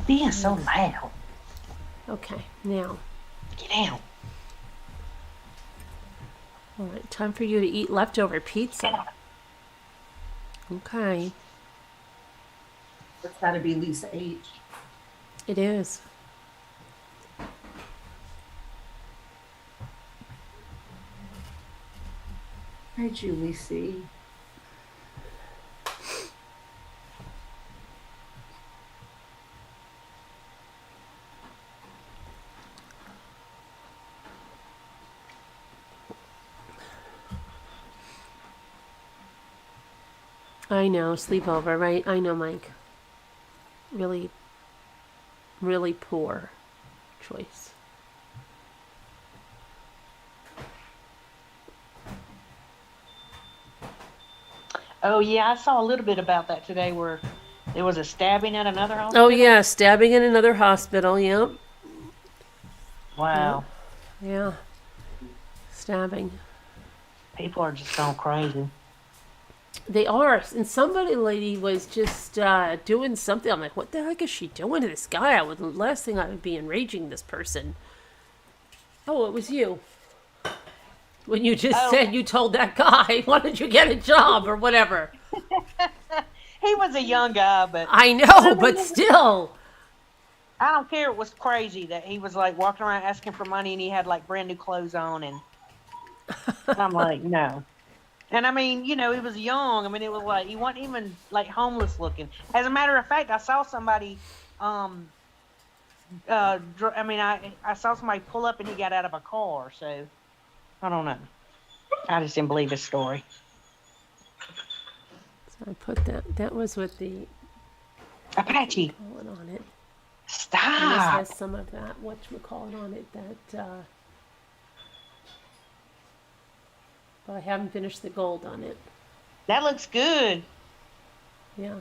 Being so loud. Okay, now. Get down. All right, time for you to eat leftover pizza. Okay, It's gotta be Lisa H. it is. Hi, Julie C. I know, sleepover, right? I know, Mike. Really, really poor choice. Oh yeah, I saw a little bit about that today where there was a stabbing at another hospital. Oh, yeah, stabbing in another hospital, yep. Wow. Yeah. Stabbing. People are just going crazy. They are. And somebody lady was just doing something. I'm like, what the heck is she doing to this guy? The last thing I would be enraging this person. Oh, it was you. When you just said you told that guy, why don't you get a job or whatever? He was a young guy, but I know, but still. I don't care. It was crazy that he was like walking around asking for money and he had like brand new clothes on, and I'm like, no. And I mean, you know, he was young. I mean, it was like he wasn't even like homeless looking. As a matter of fact, I saw somebody. I saw somebody pull up and he got out of a car. So I don't know. I just didn't believe his story. So I put that. That was with the Apache. call it on it. And this Stop. has some of that whatchamacallit on it that. But I haven't finished the gold on it. That looks good. Yeah.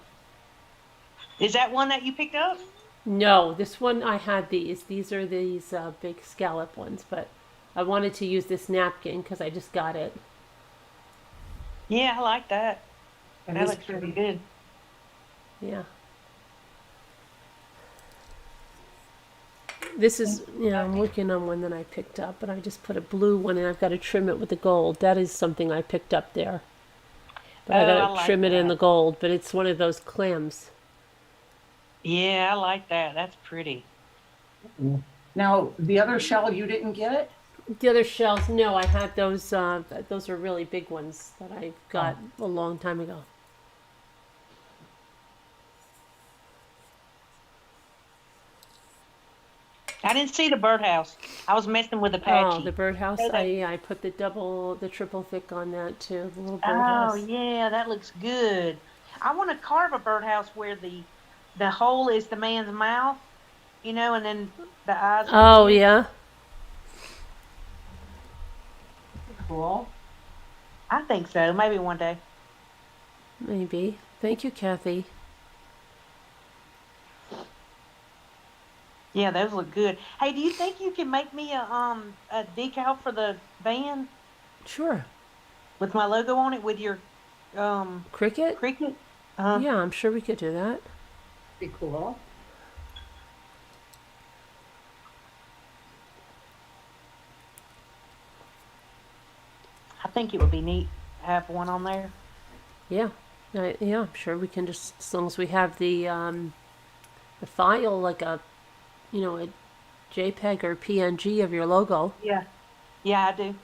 Is that one that you picked up? No, this one I had these. These are these big scallop ones, but I wanted to use this napkin because I just got it. Yeah, I like that. That That is looks pretty. really good. Yeah. This is, I'm working on one that I picked up, but I just put a blue one and I've got to trim it with the gold. That is something I picked up there. But I Oh, got I to like trim it in that. the gold, but it's one of those clams. Yeah, I like that. That's pretty. Now, the other shell, you didn't get it? The other shells, no, I had those are really big ones that I got a long time ago. I didn't see the birdhouse. I was messing with Oh, Apache. the birdhouse. Oh, that- I put the triple thick on that too. The little Oh, birdhouse. yeah, that looks good. I want to carve a birdhouse where the hole is the man's mouth, you know, and then the eyes. Oh yeah. Cool. I think so. Maybe one day. Maybe. Thank you, Kathy. Yeah, those look good. Hey, do you think you can make me a decal for the van Sure. with my logo on it with your Cricket? cricket? Yeah, I'm sure we could do that. Be cool. I think it would be neat to have one on there. Yeah. Yeah, I'm sure we can just, as long as we have the file, like a JPEG or PNG of your logo. Yeah. Yeah, I do.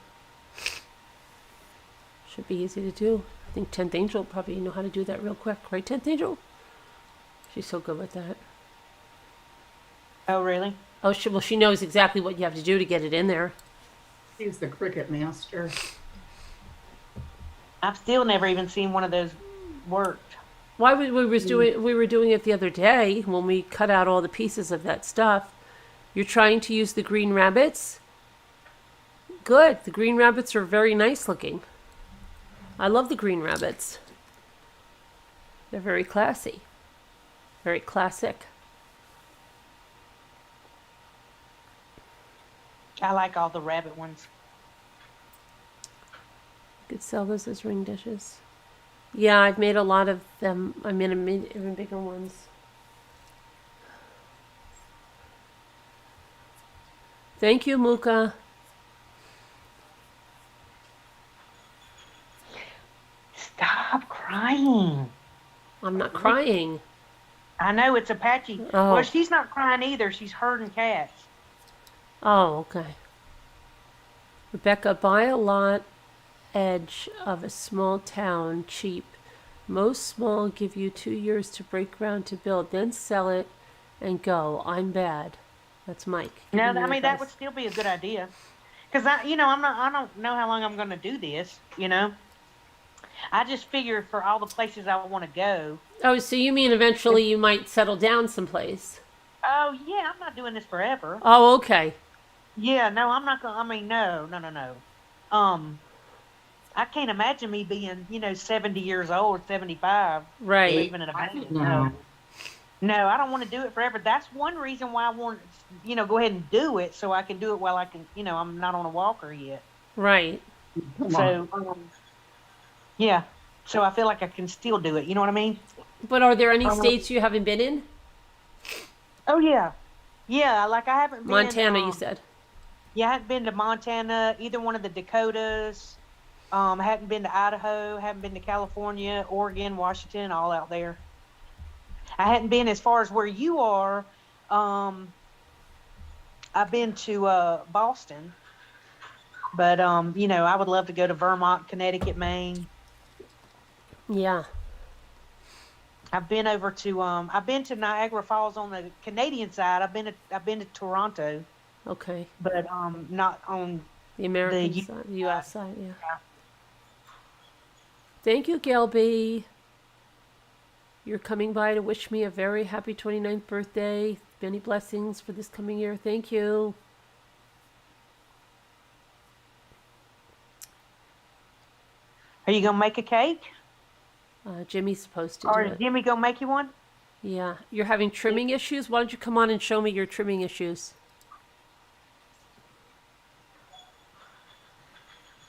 Should be easy to do. I think 10th Angel probably know how to do that real quick, right, 10th Angel? She's so good with that. Oh, really? Oh, she knows exactly what you have to do to get it in there. He's the cricket master. I've still never even seen one of those worked. Why we were doing it the other day when we cut out all the pieces of that stuff. You're trying to use the green rabbits? Good. The green rabbits are very nice looking. I love the green rabbits. They're very classy. Very classic. I like all the rabbit ones. Could sell those as ring dishes. Yeah, I've made a lot of them. I made even bigger ones. Thank you, Muka. Stop crying. I'm not crying. I know it's Apache. Oh. Well, she's not crying either. She's herding cats. Oh, okay. Rebecca, buy a lot edge of a small town cheap. Most small give you 2 years to break ground to build, then sell it and go. I'm bad. That's Mike. No, giving you I mean that advice. would still be a good idea. Because I don't know how long I'm going to do this. I just figure for all the places I want to go. Oh, so you mean eventually you might settle down someplace? Oh yeah, I'm not doing this forever. Oh, okay. Yeah, no, I'm not gonna. I mean, no. I can't imagine me being, 70 years old, 75, Right. living in a van. No. No, I don't want to do it forever. That's one reason why I want, go ahead and do it so I can do it while I can, I'm not on a walker yet. Right. Come So, on. yeah. So I feel like I can still do it. You know what I mean? But are there any states you haven't been in? Oh yeah, yeah. Like I haven't been. Montana, you said. Yeah, I hadn't been to Montana, either one of the Dakotas. I hadn't been to Idaho, haven't been to California, Oregon, Washington, all out there. I hadn't been as far as where you are. I've been to Boston, but I would love to go to Vermont, Connecticut, Maine. Yeah. I've been over to I've been to Niagara Falls on the Canadian side. I've been to Toronto, Okay. but not on The American The side, the U.S. side, yeah. Thank you, Gail B. You're coming by to wish me a very happy 29th birthday. Many blessings for this coming year. Thank you. Are you gonna make a cake? Jimmy's supposed to Or do is it. Jimmy gonna make you one? Yeah. You're having trimming issues? Why don't you come on and show me your trimming issues?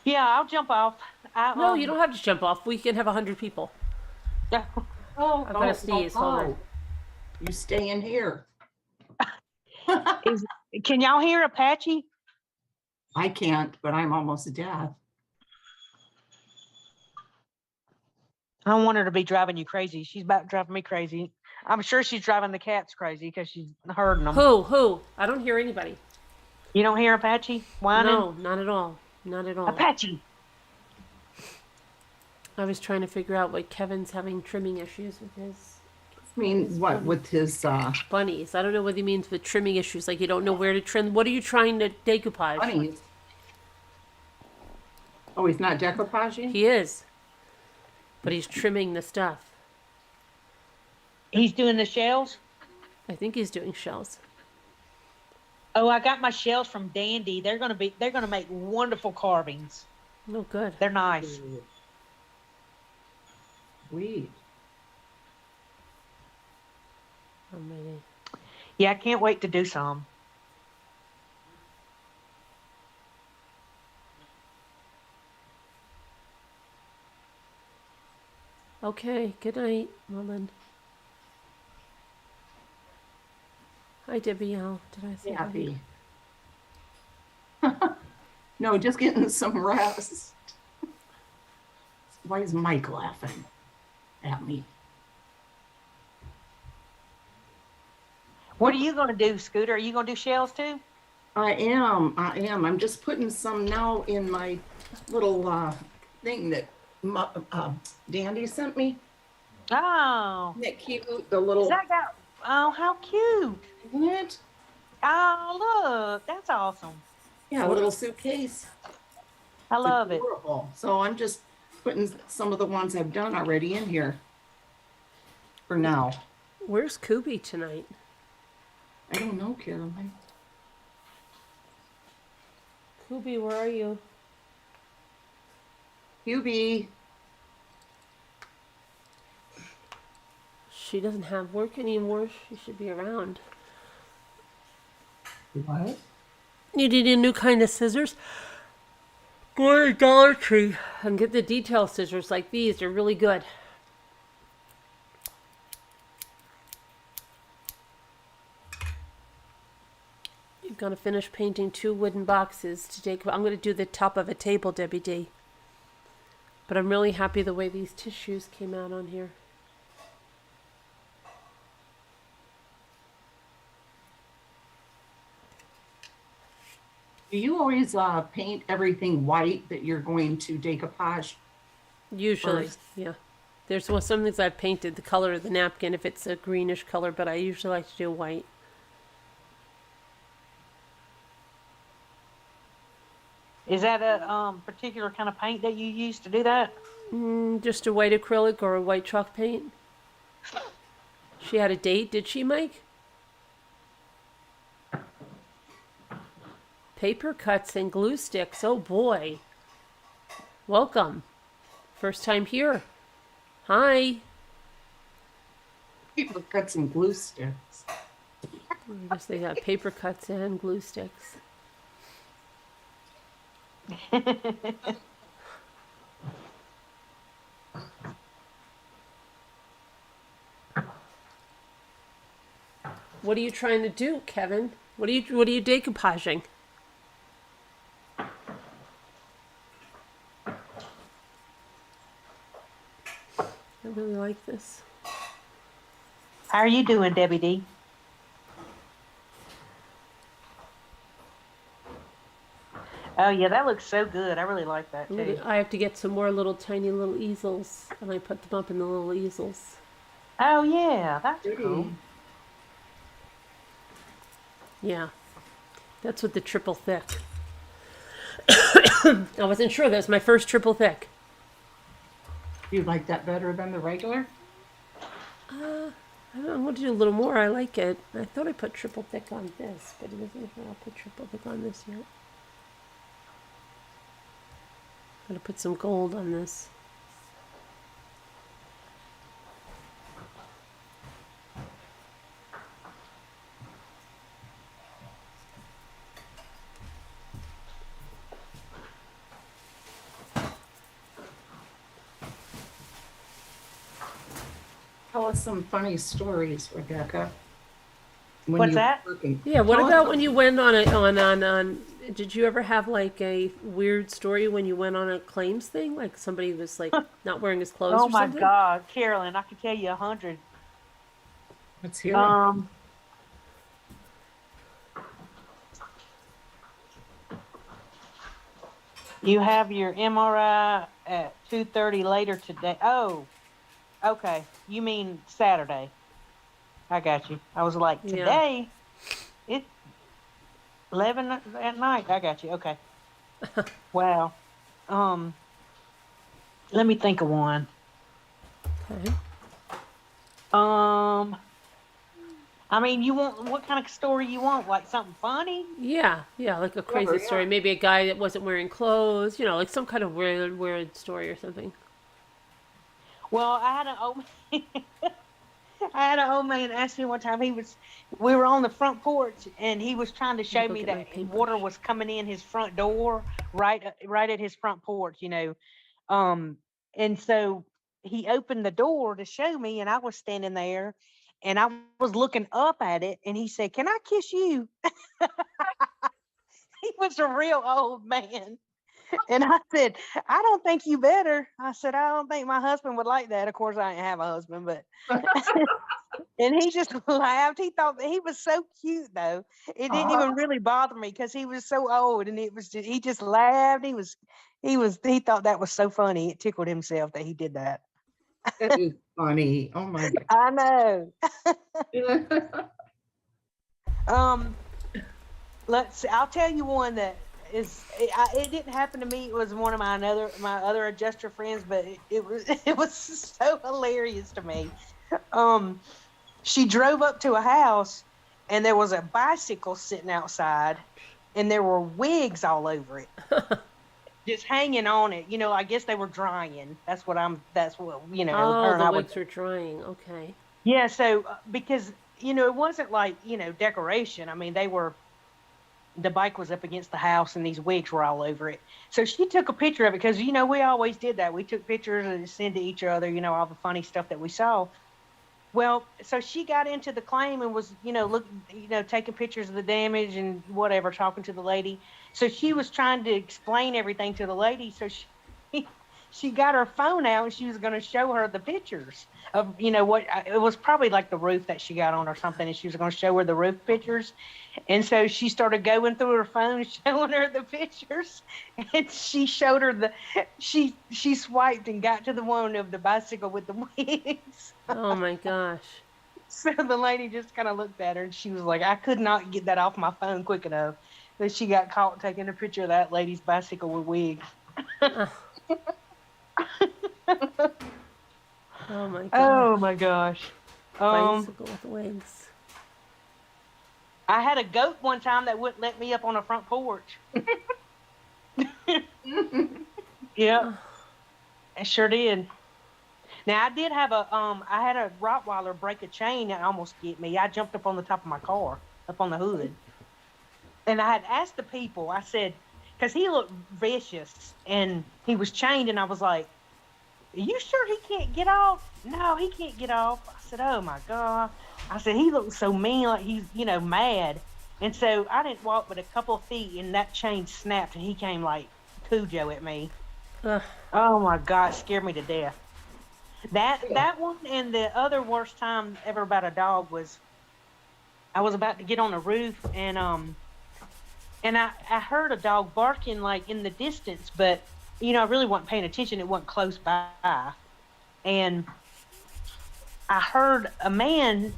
Yeah, I'll jump off. No, you don't have to jump off. We can have 100 people. Yeah. Oh, I've got to sneeze. Hold on. You stay in here. Can y'all hear Apache? I can't, but I'm almost deaf. I don't want her to be driving you crazy. She's about driving me crazy. I'm sure she's driving the cats crazy because she's herding them. Who? I don't hear anybody. You don't hear Apache whining? No, not at all. Not at all. Apache. I was trying to figure out what Kevin's having trimming issues with his I mean, what, with his bunnies. I don't know what he means with trimming issues. Like you don't know where to trim. What are you trying to decoupage? bunnies? Oh, he's not decoupaging? He is. But he's trimming the stuff. He's doing the shells? I think he's doing shells. Oh, I got my shells from Dandy. They're gonna make wonderful carvings. Oh, good. They're nice. Sweet. Oh, maybe. Yeah, I can't wait to do some. Okay, good night, Merlin. Hi, Debbie L. Did I say hi? Happy. No, just getting some rest. Why is Mike laughing at me? What are you gonna do, Scooter? Are you gonna do shells too? I am. I'm just putting some now in my little thing that Dandy sent me. Oh, Isn't that cute? The little, oh, how cute! isn't it? Oh, look, that's awesome. Yeah, a little suitcase. I It's love it. adorable. So I'm just putting some of the ones I've done already in here for now. Where's Kubi tonight? I don't know, Caroline. Kubi, where are you? Hubie. She doesn't have work anymore. She should be around. What? You need a new kind of scissors? Go to Dollar Tree and get the detail scissors like these. They're really good. gonna finish painting 2 wooden boxes to take. I'm gonna do the top of a table, Debbie D. But I'm really happy the way these tissues came out on here. Do you always paint everything white that you're going to decoupage? Usually, First. yeah. There's some things I've painted the color of the napkin if it's a greenish color, but I usually like to do white. Is that a particular kind of paint that you use to do that? Just a white acrylic or a white chalk paint. She had a date, did she, Mike? Paper cuts and glue sticks. Oh boy. Welcome. First time here. Hi. Paper cuts and glue sticks. I guess they got paper cuts and glue sticks. What are you trying to do, Kevin? What are you decoupaging? I really like this. How are you doing, Debbie D? Oh yeah, that looks so good. I really like that too. I have to get some more tiny little easels, and I put them up in the little easels. Oh yeah, that's cool. Yeah, that's with the triple thick. I wasn't sure. That was my first triple thick. You like that better than the regular? I don't know, I'm going to do a little more. I like it. I thought I put triple thick on this, but it doesn't. I'll put triple thick on this yet. I'm going to put some gold on this. Tell us some funny stories, Rebecca. When What's you were that? working. Yeah, what Tell us about when you went on did you ever have like a weird story when you went on a claims thing? Like somebody was like not wearing his clothes Oh or my something? God, Carolyn, I could tell you 100. Let's hear it. You have your MRI at 2:30 later today. Oh, okay. You mean Saturday? I got you. I was like, Yeah. today, it's 11 at night. I got you. Okay. Wow. Let me think of one. Okay. I mean, you want what kind of story you want? Like something funny? Yeah, like a crazy Whatever, story. yeah. Maybe a guy that wasn't wearing clothes, like some kind of weird story or something. Well, I had an old man ask me one time. We were on the front porch, and he was trying to show Go me get my that paintbrush. water was coming in his front door, right at his front porch, and so he opened the door to show me, and I was standing there, and I was looking up at it, and he said, "Can I kiss you?" He was a real old man. And I said, "I don't think you better." I said, "I don't think my husband would like that." Of course, I didn't have a husband, but and he just laughed. He thought that he was so cute, though. It didn't even really bother me because he was so old, and he just laughed. He thought that was so funny. It tickled himself that he did that. That is funny. Oh my I know. God. Let's see. I'll tell you one that it didn't happen to me. It was one of my other adjuster friends, but it was so hilarious to me. She drove up to a house, and there was a bicycle sitting outside, and there were wigs all over it, just hanging on it. I guess they were drying. That's what. Oh, her and the I wigs were drying. Okay. Yeah, so because it wasn't like decoration. I mean, the bike was up against the house, and these wigs were all over it. So she took a picture of it because we always did that. We took pictures and sent to each other. All the funny stuff that we saw. Well, so she got into the claim and was, taking pictures of the damage and whatever, talking to the lady. So she was trying to explain everything to the lady. So she got her phone out and she was going to show her the pictures of, what it was probably like the roof that she got on or something. And she was going to show her the roof pictures. And so she started going through her phone, showing her the pictures. And she showed her she swiped and got to the one of the bicycle with the wings. Oh my gosh. So the lady just kind of looked at her and she was like, I could not get that off my phone quick enough. That she got caught taking a picture of that lady's bicycle with wigs. Oh my gosh. Oh my gosh. Bicycle with wings. I had a goat one time that wouldn't let me up on the front porch. Yeah, I sure did. Now I did have I had a Rottweiler break a chain and almost get me. I jumped up on the top of my car, up on the hood. And I had asked the people, I said, because he looked vicious and he was chained, and I was like, are you sure he can't get off? No, he can't get off. I said, oh my God. I said, he looks so mean, like he's, mad. And so I didn't walk but a couple of feet and that chain snapped and he came like Cujo at me. Ugh. Oh my God, it scared me to death. That one, and the other worst time ever about a dog was I was about to get on the roof and I heard a dog barking like in the distance, but I really wasn't paying attention. It wasn't close by. And I heard a man,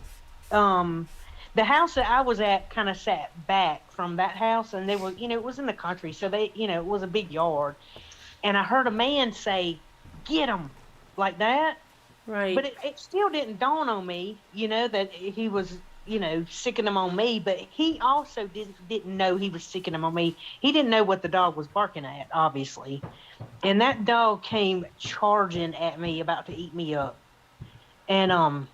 the house that I was at kind of sat back from that house, and they were, it was in the country, so they, it was a big yard. And I heard a man say, get him, like that. Right. But it still didn't dawn on me, that he was, sicking them on me. But he also didn't know he was sicking them on me. He didn't know what the dog was barking at, obviously. And that dog came charging at me, about to eat me up. And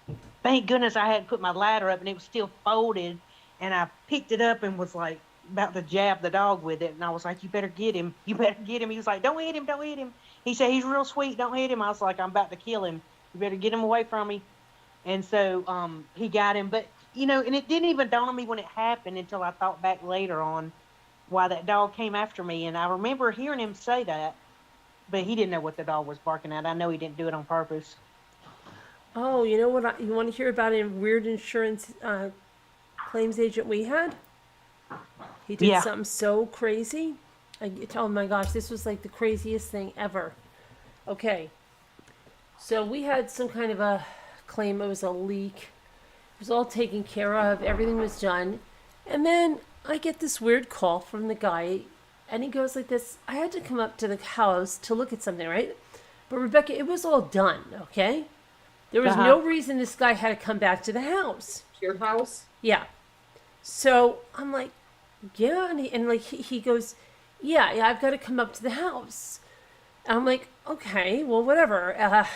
thank goodness I hadn't put my ladder up and it was still folded. And I picked it up and was like about to jab the dog with it. And I was like, you better get him. You better get him. He was like, don't hit him. Don't hit him. He said, he's real sweet. Don't hit him. I was like, I'm about to kill him. You better get him away from me. And so he got him. But, and it didn't even dawn on me when it happened until I thought back later on why that dog came after me. And I remember hearing him say that, but he didn't know what the dog was barking at. I know he didn't do it on purpose. Oh, you know what? You want to hear about a weird insurance claims agent we had? He did something so crazy. Oh my gosh, this was like the craziest thing ever. Okay. So we had some kind of a claim. It was a leak. It was all taken care of. Everything was done. And then I get this weird call from the guy. And he goes like this. I had to come up to the house to look at something, right? But Rebecca, it was all done, okay? There was no reason this guy had to come back to the house. Your house? Yeah. So I'm like, yeah. And he goes, yeah, I've got to come up to the house. And I'm like, okay, well, whatever. I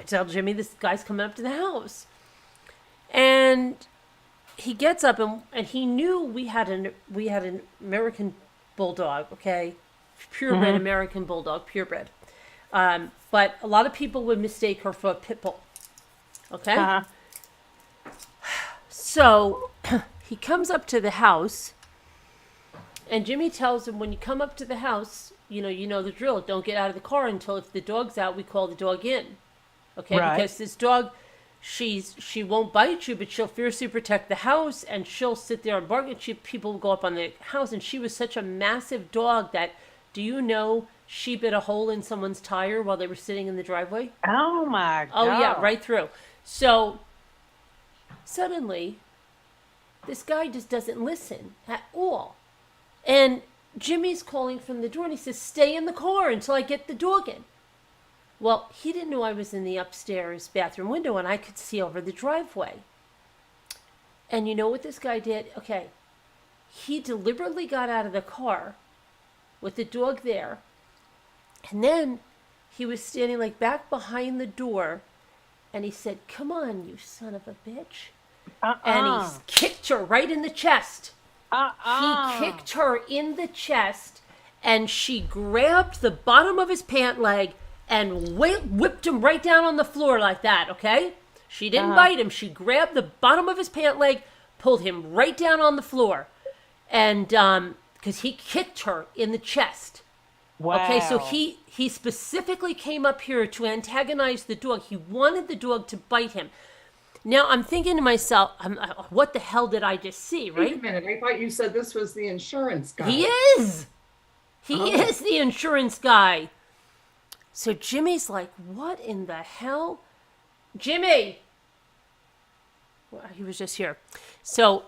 tell Jimmy this guy's coming up to the house. And he gets up and he knew we had an American bulldog, okay? Purebred American bulldog, purebred. But a lot of people would mistake her for a pit bull. Okay? So he comes up to the house and Jimmy tells him, when you come up to the house, you know the drill. Don't get out of the car until if the dog's out, we call the dog in. Okay? Right. Because this dog, she won't bite you, but she'll fiercely protect the house and she'll sit there and bark at you. People will go up on the house, and she was such a massive dog that, do you know, she bit a hole in someone's tire while they were sitting in the driveway? Oh my God. Oh yeah, right through. So suddenly this guy just doesn't listen at all. And Jimmy's calling from the door and he says, stay in the car until I get the dog in. Well, he didn't know I was in the upstairs bathroom window and I could see over the driveway. And you know what this guy did? Okay. He deliberately got out of the car with the dog there. And then he was standing like back behind the door. And he said, come on, you son of a bitch. And he kicked her right in the chest. He kicked her in the chest. And she grabbed the bottom of his pant leg and whipped him right down on the floor like that, okay? She didn't bite him. She grabbed the bottom of his pant leg, pulled him right down on the floor. And because he kicked her in the chest. Wow. Okay, so he specifically came up here to antagonize the dog. He wanted the dog to bite him. Now I'm thinking to myself, what the hell did I just see, Wait a right? minute, I thought you said this was the insurance guy. He is. He is the insurance guy. So Jimmy's like, what in the hell? Jimmy! Well, he was just here. So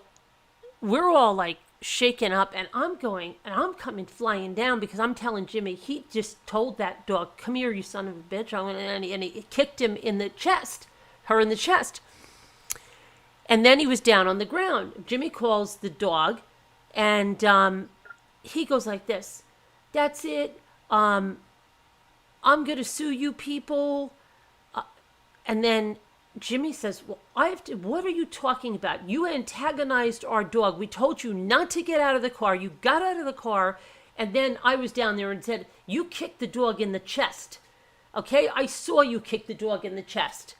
we're all like shaken up, and I'm coming flying down because I'm telling Jimmy, he just told that dog, come here, you son of a bitch. And he kicked him in the chest, her in the chest. And then he was down on the ground. Jimmy calls the dog, and he goes like this. That's it. I'm going to sue you people. And then Jimmy says, well, what are you talking about? You antagonized our dog. We told you not to get out of the car. You got out of the car. And then I was down there and said, you kicked the dog in the chest. Okay? I saw you kick the dog in the chest.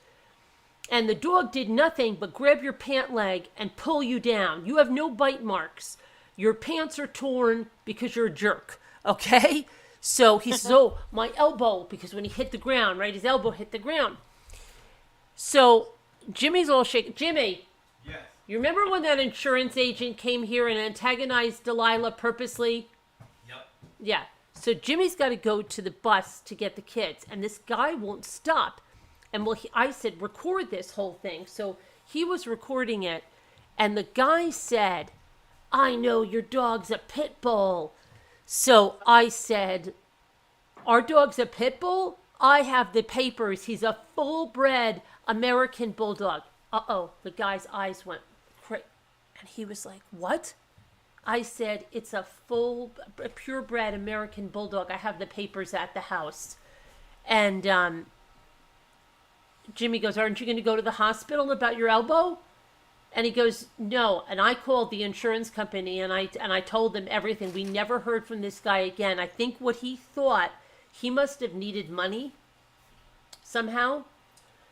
And the dog did nothing but grab your pant leg and pull you down. You have no bite marks. Your pants are torn because you're a jerk. Okay? So he says, oh, my elbow, because when he hit the ground, right, his elbow hit the ground. So Jimmy's all shaking. Jimmy, Yes. you remember when that insurance agent came here and antagonized Delilah purposely? Yep. Yeah. So Jimmy's got to go to the bus to get the kids, and this guy won't stop. And I said, record this whole thing. So he was recording it, and the guy said, I know your dog's a pit bull. So I said, our dog's a pit bull? I have the papers. He's a full-bred American bulldog. Uh-oh, the guy's eyes went crazy. And he was like, what? I said, it's a purebred American bulldog. I have the papers at the house. And Jimmy goes, aren't you going to go to the hospital about your elbow? And he goes, no. And I called the insurance company and I told them everything. We never heard from this guy again. I think what he thought, he must have needed money somehow.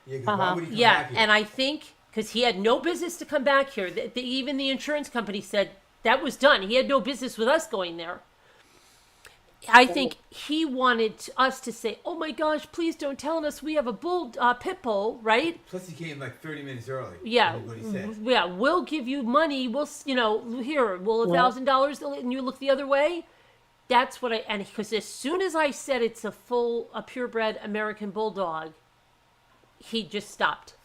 Yeah, 'cause why would he come Yeah, back here? and I think because he had no business to come back here. Even the insurance company said that was done. He had no business with us going there. I think he wanted us to say, oh my gosh, please don't tell us we have a pit bull, right? Plus, he came like 30 minutes early. Yeah, What he said. yeah, we'll give you money. We'll, here, will $1,000 and you look the other way? That's what and because as soon as I said it's a purebred American bulldog, he just stopped.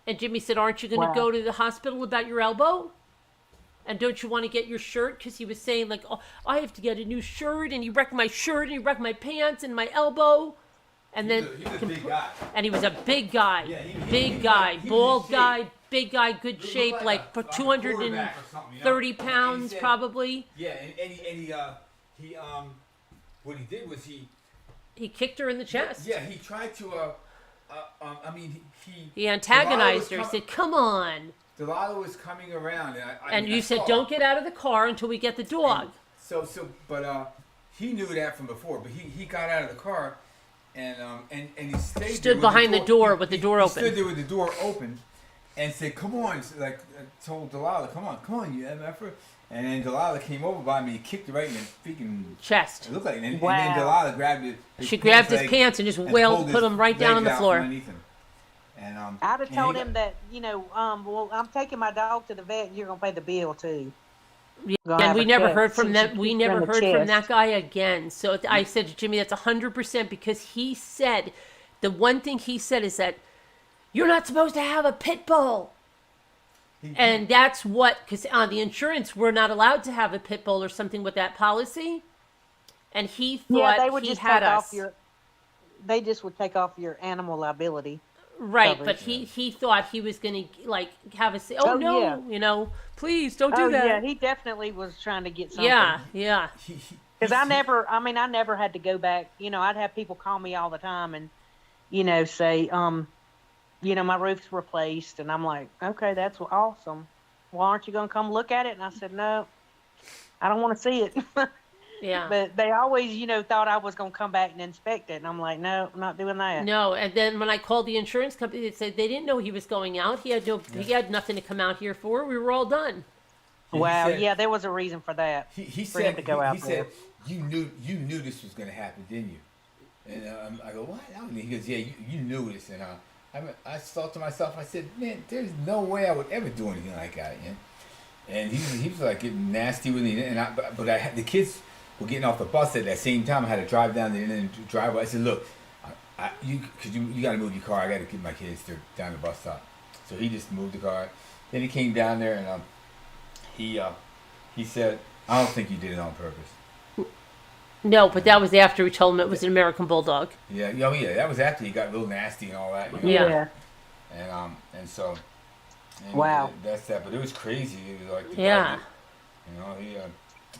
And Jimmy said, aren't you going to go to the hospital about your elbow? And don't you want to get your shirt? Because he was saying, like, oh, I have to get a new shirt, and he wrecked my shirt, and he wrecked my pants, and my elbow. And then, He was a big guy. and he was a big guy, Yeah, big guy, he was bald in shape. guy, big guy, good Looked shape, like a 230 quarterback or something, you know? And he pounds said- probably. Yeah, and he what he did was He kicked her in the chest. yeah, he tried to I mean He antagonized her. He Delilah was said, come on. Delilah was coming around, and And I you said, saw don't her. get out of the car until we get the dog. But he knew that from before. But he got out of the car, and he stayed there Stood with behind the door He- with the he- door he open. Stood there with the door open, and said, "Come on!" Like told Delilah, "Come on, you MFer." And then Delilah came over by me, kicked her right in the freaking. Chest. It looked like, and then Wow. Delilah grabbed it. She grabbed his pants and just pulled put him right down on the floor. Underneath him. And I'd have and told he him that, well, I'm taking my dog to the vet and you're going to pay the bill too. Yeah, Gonna and have we a never cut heard from since that. you We kicked her never in the heard from that chest. guy again. So I said to Jimmy, that's 100% because he said, the one thing he said is that you're not supposed to have a pit bull. And that's what, because on the insurance, we're not allowed to have a pit bull or something with that policy. And he thought Yeah, they would he just had take us. off they just would take off your animal liability. Right, coverage. but he thought he was going to, like, have a say, oh, Oh, no, yeah. Please don't do that. Yeah, he definitely was trying to get something. Yeah. Because I never had to go back. I'd have people call me all the time and, say, my roof's replaced. And I'm like, okay, that's awesome. Well, aren't you going to come look at it? And I said, no, I don't want to see it. Yeah. But they always, thought I was gonna come back and inspect it, and I'm like, no, I'm not doing that. No, and then when I called the insurance company, they said they didn't know he was going out. He had nothing to come out here for. We were all done. He Wow, said- yeah, there was a reason for that. He For him said to go out he there. said you knew this was gonna happen, didn't you? And I go, what? He goes, yeah, you knew this. And I thought to myself, I said, man, there's no way I would ever do anything like that. Yeah? And he was like getting nasty with me. And the kids were getting off the bus at that same time. I had to drive down the driveway. I said, look, you got to move your car. I got to get my kids down the bus stop. So he just moved the car. Then he came down there and he said, I don't think you did it on purpose. No, but that was after we told him it was an American Bulldog. Yeah, that was after he got real nasty and all that. Yeah. And so. And Wow. That's that, but it was crazy. It was like the Yeah. guy,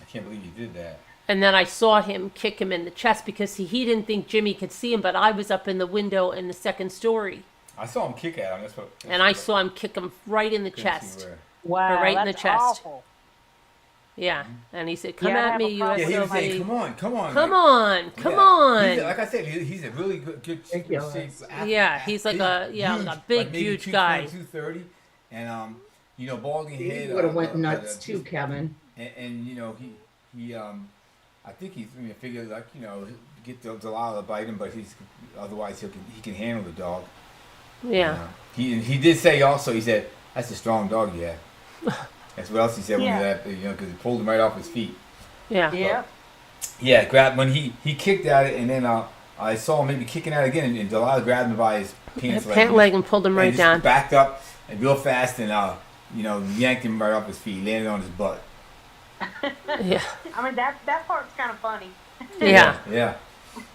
I can't believe he did that. And then I saw him kick him in the chest because he didn't think Jimmy could see him, but I was up in the window in the second story. I saw him kick at him. And I saw him kick him right in the couldn't see chest. where. Wow, right in that's the chest. awful. Yeah. And he said, come Yeah, I at have me, a problem. Yeah, he was USOB. saying, come on. Come like, on, come yeah. on. Like I said, he's a really good Thank you. shape. Yeah, he's like like a big, maybe huge 220, guy. 230, and balding head. He would have went nuts too, Kevin. And he I think he's figured like get Delilah to bite him, but otherwise he can handle the dog. Yeah. He did say also, he said, that's a strong dog you have. That's what else he said Yeah. because he pulled him right off his feet. Yeah. Yeah. Yeah, grabbed when he kicked at it, and then I saw him maybe kicking at it again, and Delilah grabbed him by his pants Pant leg and pulled him right and just down. backed up and real fast and yanked him right off his feet, landed on his butt. Yeah. I mean, that part's kind of funny. Yeah. Yeah.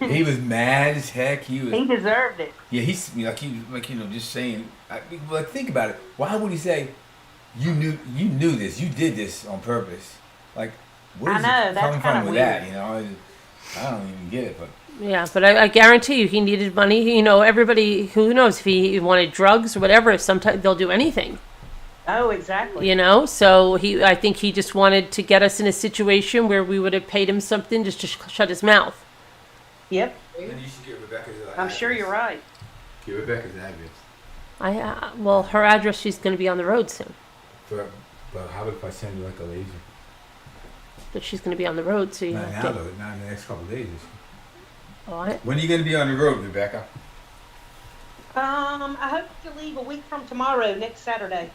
He was mad as heck. He deserved it. Yeah, he's just saying. Think about it. Why would he say, "You knew this. You did this on purpose"? Like, where's I know, it that's coming from kinda with weird. that? I don't even get it. But Yeah, but I guarantee you he needed money. Everybody, who knows if he wanted drugs or whatever, sometimes they'll do anything. Oh, exactly. So I think he just wanted to get us in a situation where we would have paid him something just to shut his mouth. Yep. then you should give Rebecca's address. I'm sure you're right. Give Rebecca's address. Well, her address, she's going to be on the road soon. But how about if I send you like a laser? But she's going to be on the road, so you Not have now, to. though. Not in the next couple of days. What? When are you going to be on the road, Rebecca? I hope to leave a week from tomorrow, next Saturday.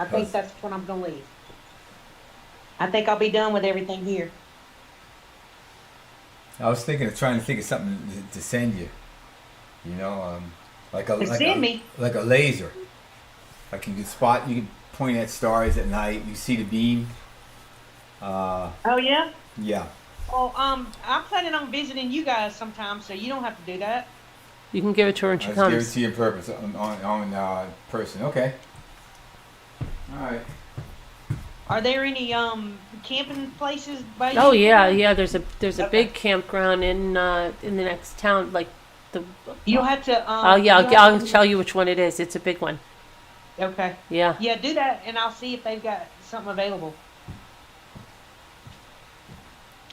I think that's when I'm gonna leave. I think I'll be done with everything here. I was trying to think of something to send you. Like a laser. Like you can point at stars at night. You see the beam. Oh yeah. Yeah. Well, I'm planning on visiting you guys sometime, so you don't have to do that. You can give it to her when she I'll give it comes. to you in purpose on person. Okay. All right. Are there any camping places by you? Oh yeah. There's a Okay. big campground in the next town, like the. You don't have to. Oh yeah, you don't I'll have to- tell you which one it is. It's a big one. Okay. Yeah. Yeah, do that, and I'll see if they've got something available.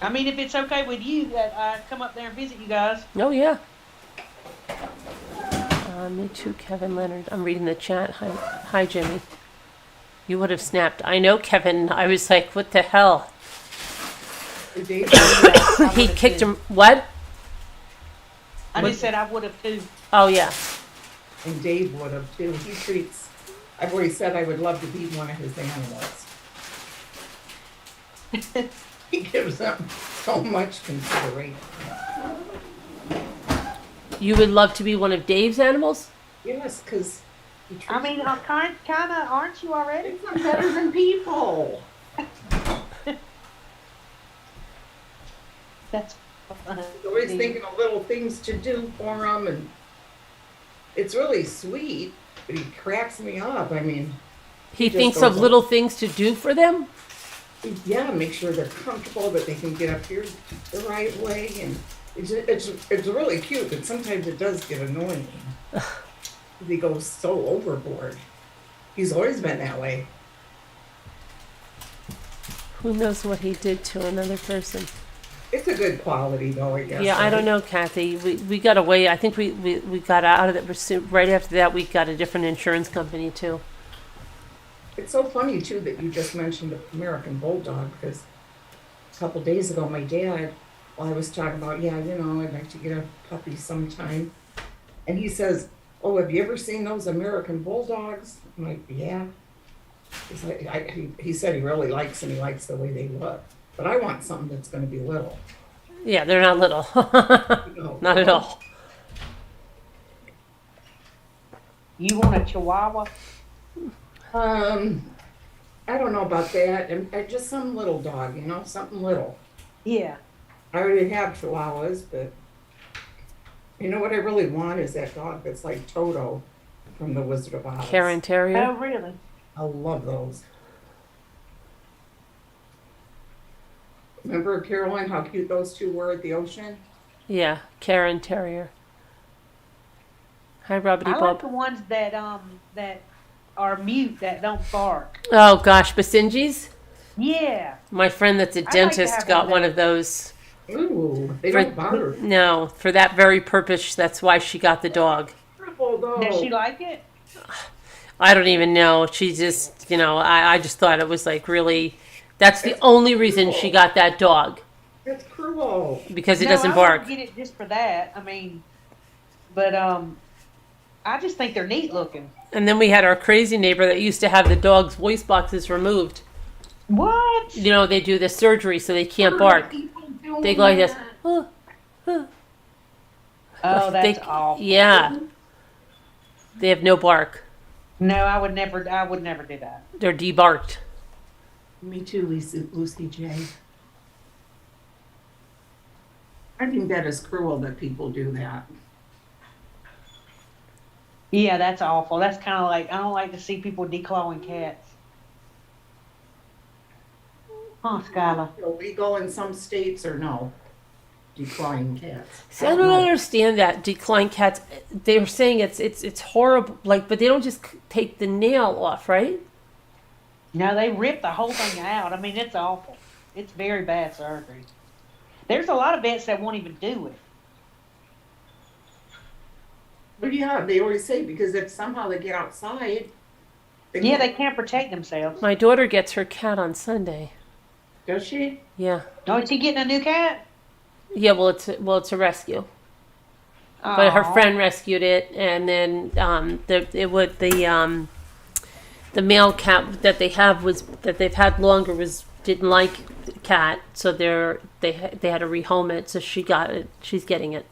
I mean, if it's okay with you that I come up there and visit you guys. Oh yeah. Me too, Kevin Leonard. I'm reading the chat. Hi, Jimmy. You would have snapped. I know, Kevin. I was like, what the hell? He kicked him. What? I just said I would have too. Oh yeah. And Dave would have too. I've already said I would love to be one of his animals. He gives them so much consideration. You would love to be one of Dave's animals? Yes, because I mean, kind of, aren't you already? I'm better than people. That's funny. He's always thinking of little things to do for him, and it's really sweet, but he cracks me up. I mean, He just thinks goes of little things to do for them? yeah, make sure they're comfortable, that they can get up here the right way, and it's really cute, but sometimes it does get annoying. He goes so overboard. He's always been that way. Who knows what he did to another person? It's a good quality though, I guess. Yeah, I don't know, Kathy. We got away. I think we got out of it. Right after that, we got a different insurance company, too. It's so funny too that you just mentioned the American Bulldog, because a couple days ago, my dad, well, I was talking about, yeah, you know, I'd like to get a puppy sometime. And he says, oh, have you ever seen those American Bulldogs? I'm like, yeah. He's like, he said he really likes them. He likes the way they look. But I want something that's going to be little. Yeah, they're not little. No. Not at all. You want a Chihuahua? I don't know about that. And just some little dog, you know, something little. Yeah. I already have Chihuahuas, but you know what I really want is that dog that's like Toto from The Wizard of Oz. Karen Terrier. Oh, really? I love those. Remember, Caroline, how cute those two were at the ocean? Yeah, Karen Terrier. Hi, Robbity I like Bob. the ones that are mute, that don't bark. Oh gosh, Basenjis. Yeah. My friend that's a to dentist have got one of one of those. Ooh, they For- don't bark. No, for that very purpose. That's why she got the dog. Triple though. Does she like it? I don't even know. She just, I just thought it was like really. That's the only reason she got that dog, It's cruel. because it No, doesn't I bark. wouldn't get it just for that. I mean, but I just think they're neat looking. And then we had our crazy neighbor that used to have the dog's voice boxes removed. What? They do the surgery so they can't bark. They go like this. Oh, oh. Oh, that's They- awful. Yeah. They have no bark. No, I would never do that. They're debarked. Me too, Lucy J. I think that is cruel that people do that. Yeah, that's awful. That's kind of like, I don't like to see people declawing cats. Huh, Skylar? Illegal in some states or no? Declawing cats. See, I don't understand that decline cats. They were saying it's horrible, but they don't just take the nail off, right? No, they rip the whole thing out. I mean, it's awful. It's very bad surgery. There's a lot of vets that won't even do it. But yeah, they always say because if somehow they get outside. Yeah, they can't protect themselves. My daughter gets her cat on Sunday. Does she? Yeah, Oh, is she getting a new cat? yeah. Well, it's a rescue, but her Aw. friend rescued it, and then the male cat that they've had longer didn't like the cat, so they had to rehome it. So she got it. She's getting it.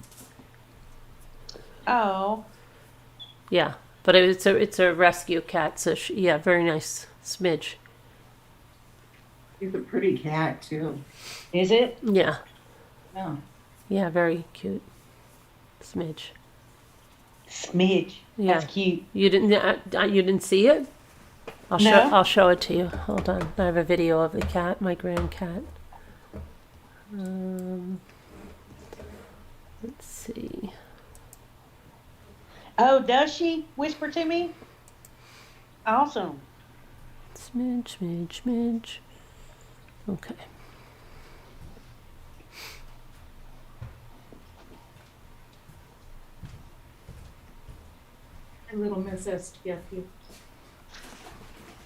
Oh. Yeah, but it's a rescue cat. So yeah, very nice smidge. He's a pretty cat too. Is it? Yeah, Yeah. yeah, very cute. Smidge. Smidge. Yeah. That's cute. You didn't see it? No. I'll show it to you. Hold on. I have a video of the cat, my grand cat. Let's see. Oh, does she? Whisper to me? Awesome. Smidge. Okay. My little Miss STFU.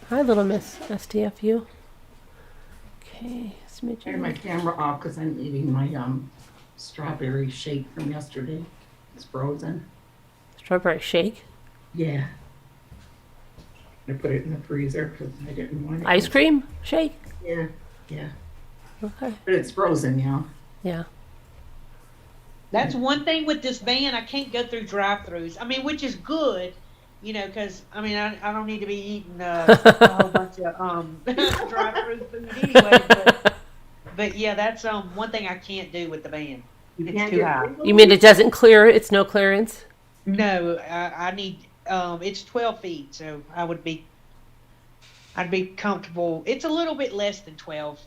Hi, little Miss STFU. Okay, I had my smidge. camera off because I'm eating my strawberry shake from yesterday. It's frozen. Strawberry shake. Yeah. I put it in the freezer because I didn't want it. Ice cream shake. Yeah. Okay. But it's frozen, yeah. Yeah. That's one thing with this van. I can't go through drive-throughs. I mean, which is good, because I mean, I don't need to be eating a whole bunch of drive-through food anyway. But yeah, that's one thing I can't do with the van. It's can't too get high. legal? You mean it doesn't clear? It's no clearance. No, I need. It's 12 feet, so I'd be comfortable. It's a little bit less than 12,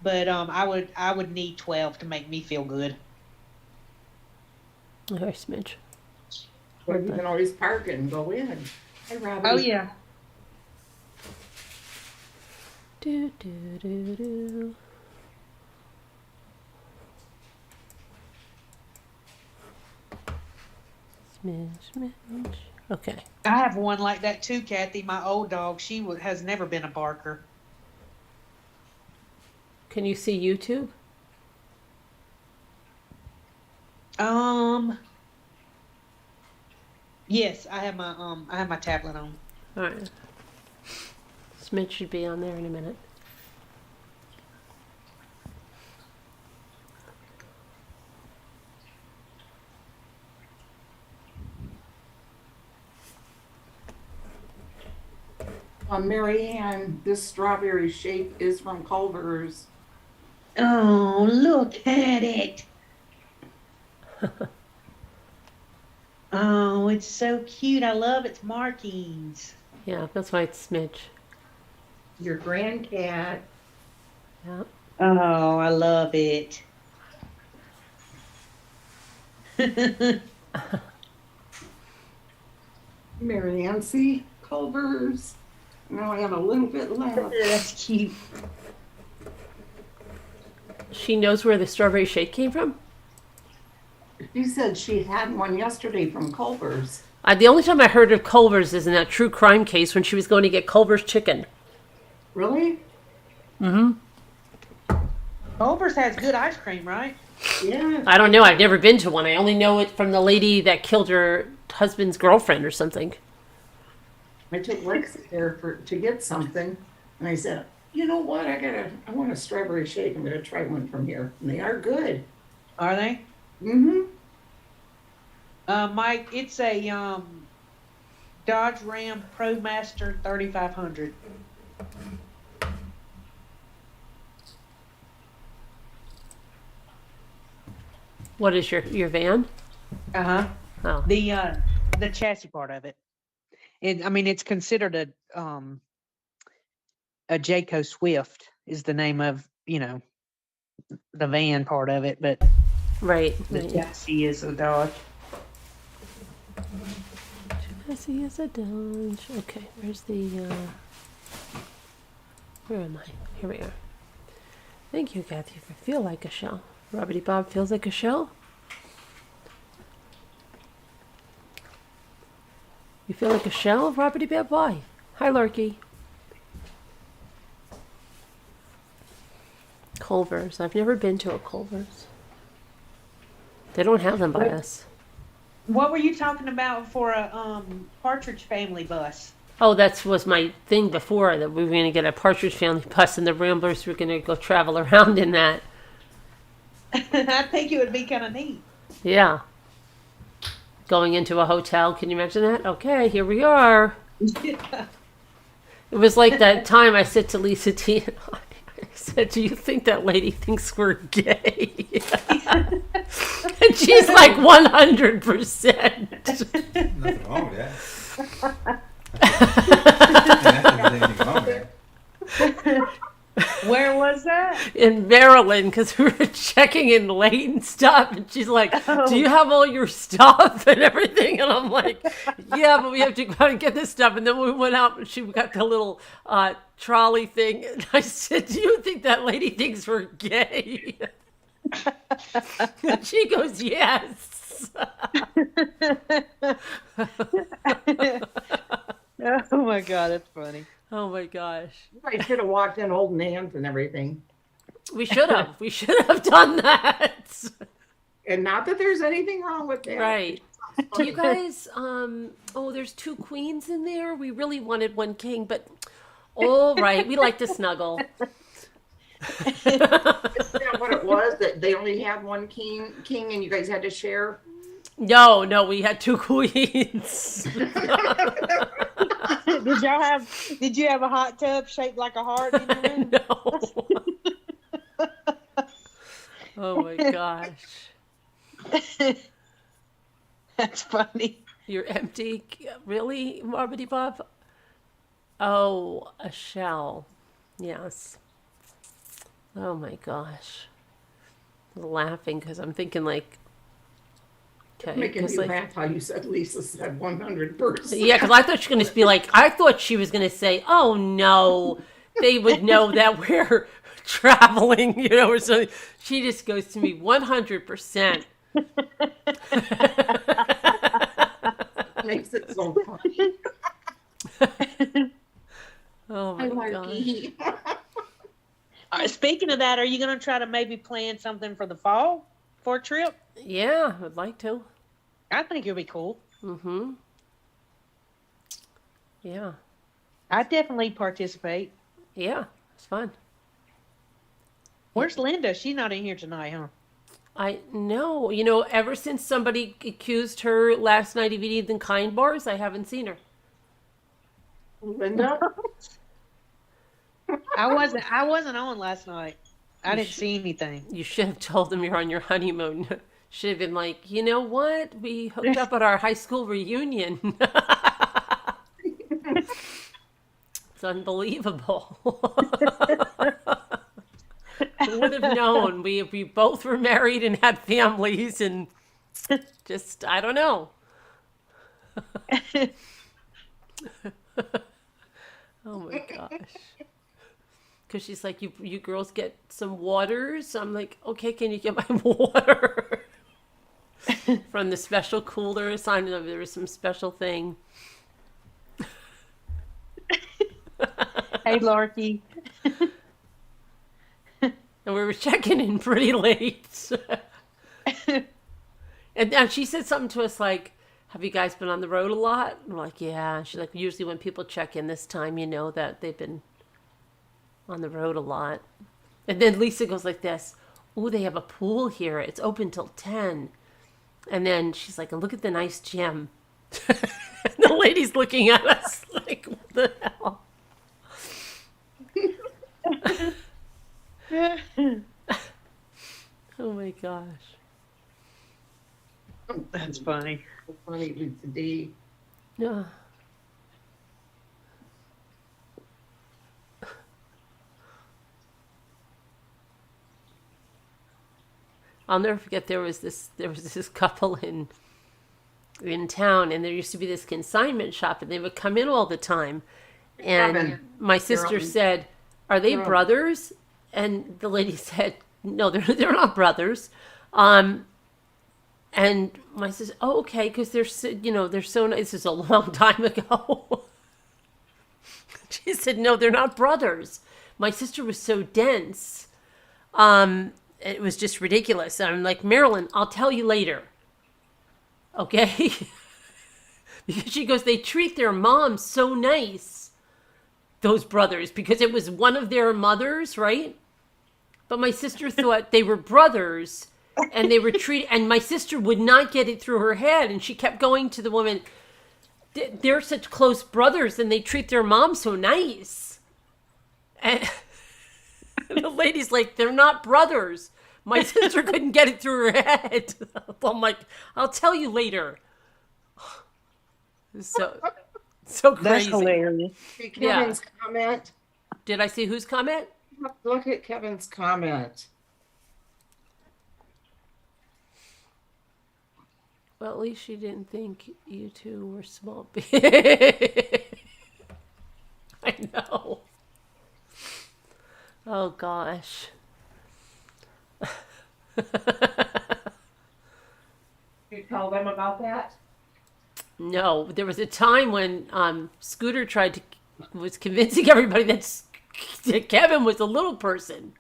but I would need 12 to make me feel good. Okay, smidge. But you can always park it and go in. Hey, Robbie. Oh yeah. Do, do, do, do. Smidge, smidge. Okay. I have one like that too, Kathy. My old dog, has never been a barker. Can you see YouTube? Yes, I have my tablet on. All right. Smidge should be on there in a minute. Mary Ann, this strawberry shake is from Culver's. Oh, look at it. Oh, it's so cute. I love its markings. Yeah, that's why it's Smidge. Your grandcat. Yeah. Oh, I love it. Mary Ann, see? Culver's. Now I have a little bit left. That's cute. She knows where the strawberry shake came from? She said she had one yesterday from Culver's. The only time I heard of Culver's is in that true crime case when she was going to get Culver's chicken. Really? Mm-hmm. Culver's has good ice cream, right? Yeah. I don't know. I've never been to one. I only know it from the lady that killed her husband's girlfriend or something. I took Lexi there to get something, and I said, you know what? I want a strawberry shake. I'm gonna try one from here, and they are good. Are they? Mm-hmm. Mike, it's a Dodge Ram ProMaster 3500. What is your van? Uh-huh. Oh. The chassis part of it. It's considered a Jayco Swift is the name of, the van part of it, but Right. the chassis is a Dodge. Chassis is a Dodge. Okay, where's the, where am I? Here we are. Thank you, Kathy, for Feel Like a Shell. Robbity Bob feels like a shell? You feel like a shell, Robbity Bob? Why? Hi, Larky. Culver's. I've never been to a Culver's. They don't have them by us. What were you talking about for a Partridge Family bus? Oh, that was my thing before, that we were going to get a Partridge Family bus and the Ramblers were going to go travel around in that. I think it would be kind of neat. Yeah. Going into a hotel. Can you imagine that? Okay, here we are. It was like that time I said to Lisa T. I said, do you think that lady thinks we're gay? And she's like 100%. Nothing wrong with that. Nothing wrong with that. Where was that? In Maryland, because we were checking in late and stuff, and she's like, do you have all your stuff and everything? And I'm like, yeah, but we have to go out and get this stuff. And then we went out and she got the little trolley thing, and I said, do you think that lady thinks we're gay? And she goes, yes. Oh my God, that's funny. Oh my gosh. I should have walked in holding hands and everything. We should have. We should have done that. And not that there's anything wrong with that. Right. Do you guys, there's 2 queens in there. We really wanted 1 king, but all right. We like to snuggle. Isn't that what it was? That they only had 1 king and you guys had to share? No, we had 2 queens. Did you have a hot tub shaped like a heart in your room? No. Oh my gosh. That's funny. You're empty? Really, Marbity Bob? Oh, a shell. Yes. Oh my gosh. I was laughing because I'm thinking like, okay. Making me 'cause, like, laugh how you said Lisa said 100%. yeah, because I thought she was going to be like, I thought she was going to say, oh no, they would know that we're traveling, you know, or something. She just goes to me 100%. Makes it so funny. Oh Hi, my gosh. Marky. Speaking of that, are you going to try to maybe plan something for the fall for a trip? Yeah, I'd like to. I think it'll be cool. Mm-hmm. Yeah. I'd definitely participate. Yeah, it's fun. Where's Linda? She's not in here tonight, huh? I know. You know, ever since somebody accused her last night of eating the kind bars, I haven't seen her. Linda? I wasn't on last night. I didn't see anything. You should have told them you're on your honeymoon. Should have been like, you know what? We hooked up at our high school reunion. It's unbelievable. Who would have known? We both were married and had families and just, I don't know. Oh my gosh. Because she's like, you girls get some water. So I'm like, okay, can you get my water? From the special cooler assigned, there was some special thing. Hey, Larky. And we were checking in pretty late. And she said something to us like, have you guys been on the road a lot? And we're like, yeah. She's like, usually when people check in this time, you know that they've been on the road a lot. And then Lisa goes like this, oh, they have a pool here. It's open till 10. And then she's like, look at the nice gym. And the lady's looking at us like, what the hell? Oh my gosh. That's funny. So funny with today. Yeah. I'll never forget there was this couple in town, and there used to be this consignment shop, and they would come in all the time. And Kevin. my sister said, "Are they They're on. brothers?" And the lady said, "No, they're not brothers." And my sister, "Oh, okay, because they're so nice." This is a long time ago. She said, "No, they're not brothers." My sister was so dense. It was just ridiculous. I'm like, Marilyn, I'll tell you later. Okay? Because she goes, they treat their mom so nice, those brothers, because it was one of their mothers, right? But my sister thought they were brothers, and they were treated, and my sister would not get it through her head, and she kept going to the woman, they're such close brothers, and they treat their mom so nice. And the lady's like, they're not brothers. My sister couldn't get it through her head. I'm like, I'll tell you later. So crazy. That's hilarious. Hey, Kevin's comment. Did I see whose comment? Look at Kevin's comment. Well, at least she didn't think you two were small. I know. Oh, gosh. Did you tell them about that? No, there was a time when Scooter was convincing everybody that Kevin was a little person.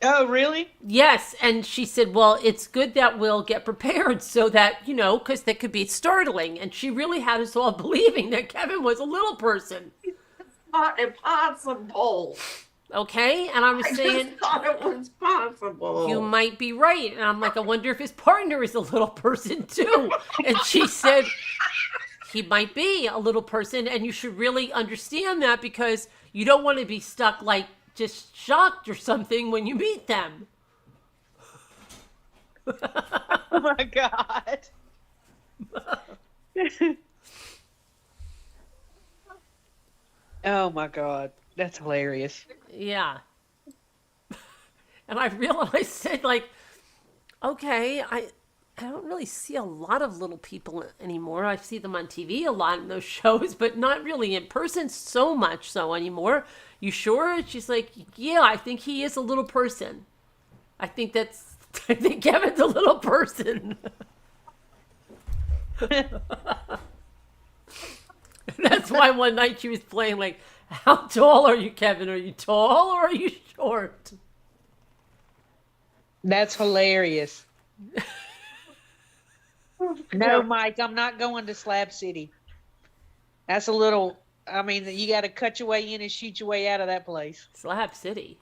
Oh, really? Yes, and she said, well, it's good that we'll get prepared so that, because that could be startling. And she really had us all believing that Kevin was a little person. Not impossible. Okay? And I was I saying, just thought it was possible. you might be right. And I'm like, I wonder if his partner is a little person too. And she said, he might be a little person, and you should really understand that because you don't want to be stuck like just shocked or something when you meet them. Oh my God. Oh my God. That's hilarious. Yeah. And I realized, said like, okay, I don't really see a lot of little people anymore. I see them on TV a lot in those shows, but not really in person so much so anymore. You sure? She's like, yeah, I think he is a little person. I think Kevin's a little person. That's why one night she was playing like, how tall are you, Kevin? Are you tall or are you short? That's hilarious. No, Mike, I'm not going to Slab City. That's a little, I mean, you got to cut your way in and shoot your way out of that place. Slab City.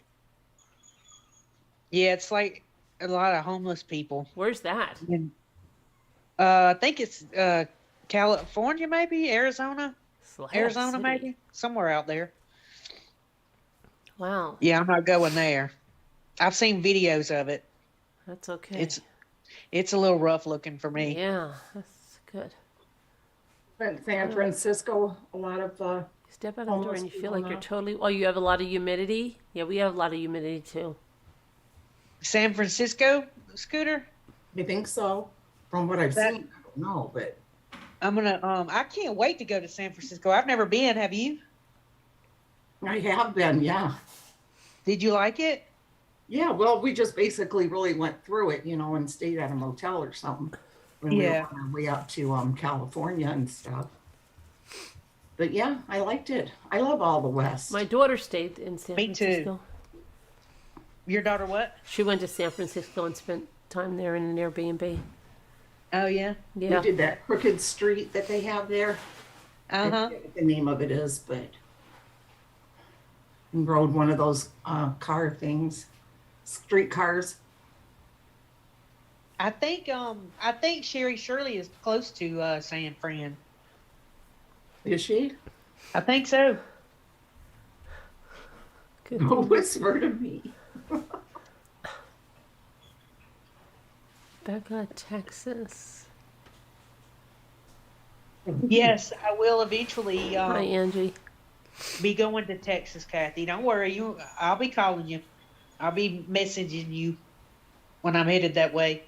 Yeah, it's like a lot of homeless people. Where's that? And, I think it's California, maybe Arizona. Slab Arizona, City. maybe somewhere out there. Wow. Yeah, I'm not going there. I've seen videos of it. That's okay. It's a little rough looking for me. Yeah, that's good. In San Francisco, a lot of You step out of the door homeless and you feel people like you're now. totally. Oh, you have a lot of humidity. Yeah, we have a lot of humidity too. San Francisco, Scooter. I think so. From what I've That- seen, I don't know, but I'm gonna. I can't wait to go to San Francisco. I've never been. Have you? I have been, yeah. Did you like it? Yeah, well, we just basically really went through it, and stayed at a motel or something when we were Yeah. on our way up to California and stuff. But yeah, I liked it. I love all the West. My daughter stayed in San Me too. Francisco. Your daughter what? She went to San Francisco and spent time there in an Airbnb. Oh yeah. We Yeah. did that crooked street that they have there. I Uh-huh. forget what the name of it is, but we rode one of those car things, street cars. I think Sherry Shirley is close to San Fran. Is she? I think so. Good. Don't whisper to me. Becca, Texas. Yes, I will eventually Hi, Angie. be going to Texas, Kathy. Don't worry, I'll be calling you. I'll be messaging you when I'm headed that way.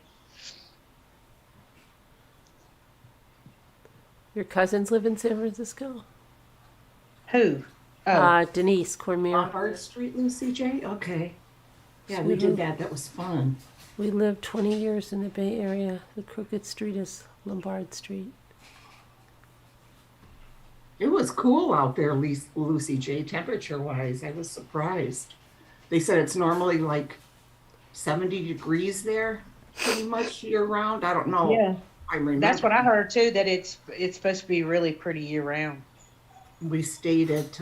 Your cousins live in San Francisco? Who? Oh, Denise Cormier. Lombard Street, Lucy J? Okay. Yeah, we Sweet. did that. That was fun. We lived 20 years in the Bay Area. The crooked street is Lombard Street. It was cool out there, Lucy J, temperature wise. I was surprised. They said it's normally like 70 degrees there pretty much year round. I don't know. yeah. I remember. That's what I heard too. That it's supposed to be really pretty year round. We stayed at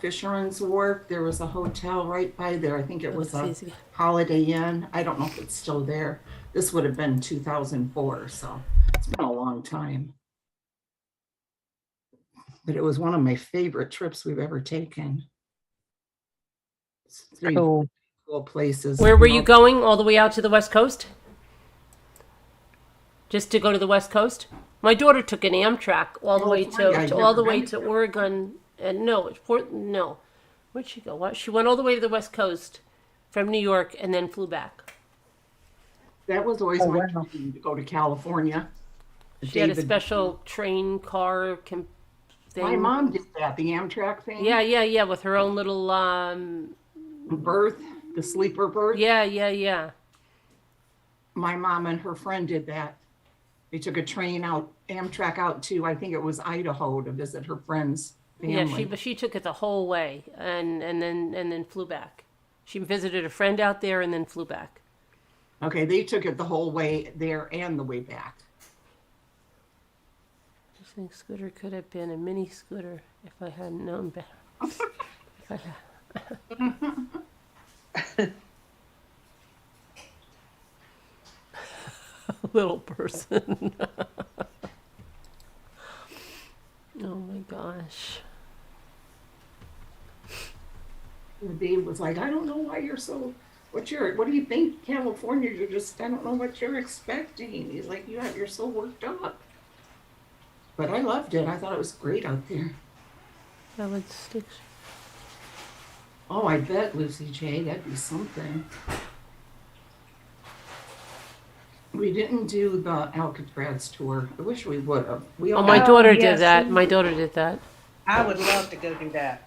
Fisherman's Wharf. There was a hotel right by there. I think it was Let's a see. Holiday Inn. I don't know if it's still there. This would have been 2004, so it's been a long time. But it was one of my favorite trips we've ever taken. It's three Cool. cool places. Where were you going? All the way out to the West Coast? Just to go to the West Coast? My daughter took an Amtrak all the way California, to I'd all the never way been to there. Oregon, and no, no. Where'd she go? What? She went all the way to the West Coast from New York and then flew back. That was always Oh, my wow. dream to go to California. She had a David- special train car thing. My mom did that, the Amtrak thing. Yeah, with her own little Berth, the sleeper berth. yeah. My mom and her friend did that. They took a train out, Amtrak out to, I think it was Idaho, to visit her friend's family. Yeah, she took it the whole way and then flew back. She visited a friend out there and then flew back. Okay, they took it the whole way there and the way back. I think scooter could have been a mini scooter if I hadn't known better. If I had- Little person. Oh my gosh. And Dave was like, I don't know why you're so, what do you think, California? You're just, I don't know what you're expecting. He's like, you're so worked up. But I loved it. I thought it was great out there. That would stick. Oh, I bet, Lucy J, that'd be something. We didn't do the Alcatraz tour. I wish we would have. We Oh, all my Oh, daughter yeah, did that. see? My daughter did that. I would love to go do that.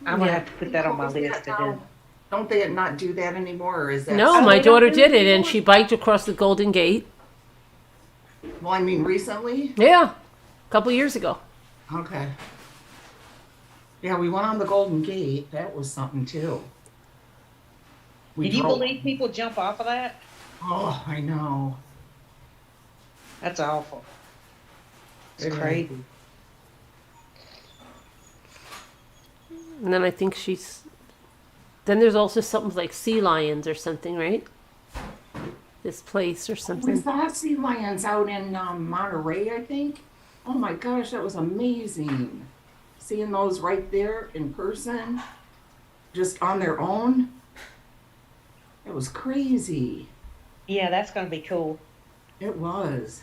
I'm gonna have to put that on my list to do. Don't they not do that anymore, or is that? No, Oh, my they don't daughter do did it it, and anymore? she biked across the Golden Gate. Well, I mean, recently. Yeah, a couple years ago. Okay. Yeah, we went on the Golden Gate. That was something too. We Can you drove- believe people jump off of that? Oh, I know. That's awful. It's It is. crazy. And then I think she's. Then there's also something like sea lions or something, right? This place or We something. saw sea lions out in Monterey, I think. Oh my gosh, that was amazing. Seeing those right there in person, just on their own. It was crazy. Yeah, that's gonna be cool. It was.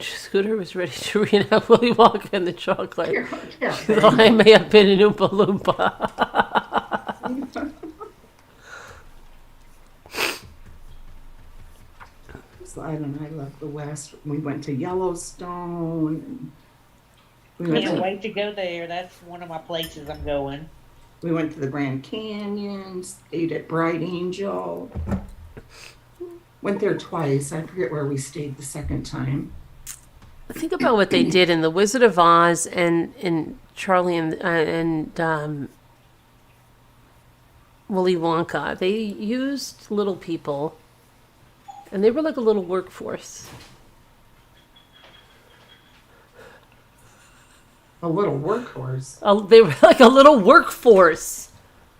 Scooter was ready to reenact Willy Wonka and the chocolate. Yeah, She thought I may have been an Oompa Loompa. Slide and I left the West. We went to Yellowstone. And we went Can't to, wait to go there. That's one of my places I'm going. we went to the Grand Canyon, stayed at Bright Angel. Went there twice. I forget where we stayed the second time. Think about what they did in The Wizard of Oz and in Charlie and Willy Wonka. They used little people, and they were like a little workforce. A little workhorse. They were like a little workforce.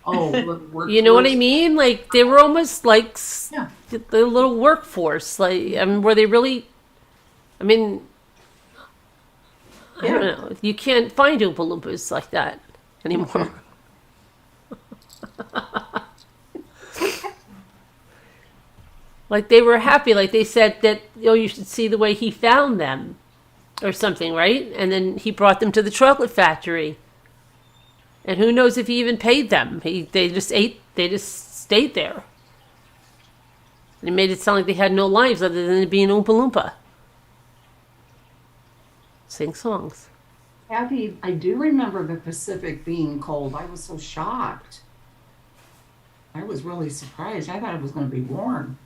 Oh, little workhorse. You know what I mean? Like they were almost like Yeah. the little workforce. Like I mean, were they really? I mean, I don't Yeah. know. You can't find Oompa Loompas like that anymore. Like they were happy. Like they said that you should see the way he found them, or something, right? And then he brought them to the chocolate factory. And who knows if he even paid them? They just ate. They just stayed there. And he made it sound like they had no lives other than being Oompa Loompa. Sing songs. Kathy, I do remember the Pacific being cold. I was so shocked. I was really surprised. I thought it was going to be warm.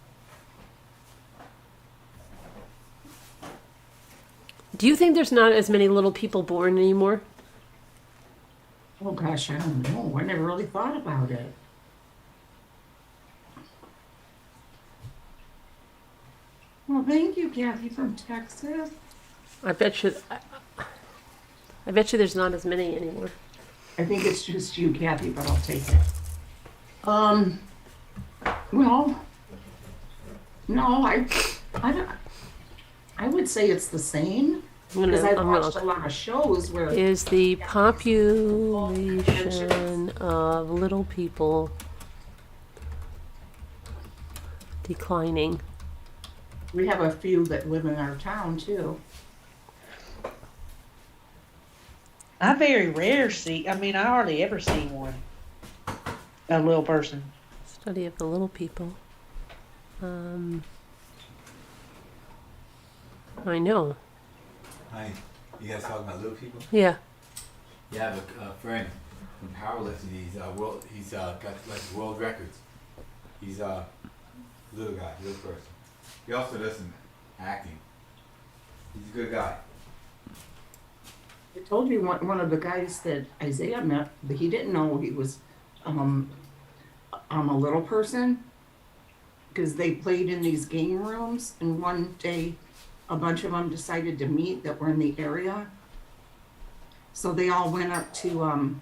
Do you think there's not as many little people born anymore? Oh gosh, I don't know. I never really thought about it. Well, thank you, Kathy from Texas. I bet you. I bet you there's not as many anymore. I think it's just you, Kathy, but I'll take it. Well, no, I don't. I would say it's the same because I've watched a lot of shows where Is the population of little people declining? we have a few that live in our town too. I very rare see. I mean, I hardly ever see one. A little person. Study of the little people. I know. Hi, you guys talking about little people? Yeah. Yeah, I have a friend from powerlifting. He's got like world records. He's a little guy, little person. He also does some acting. He's a good guy. I told you one of the guys that Isaiah met, but he didn't know he was a little person because they played in these game rooms, and one day a bunch of them decided to meet that were in the area. So they all went up to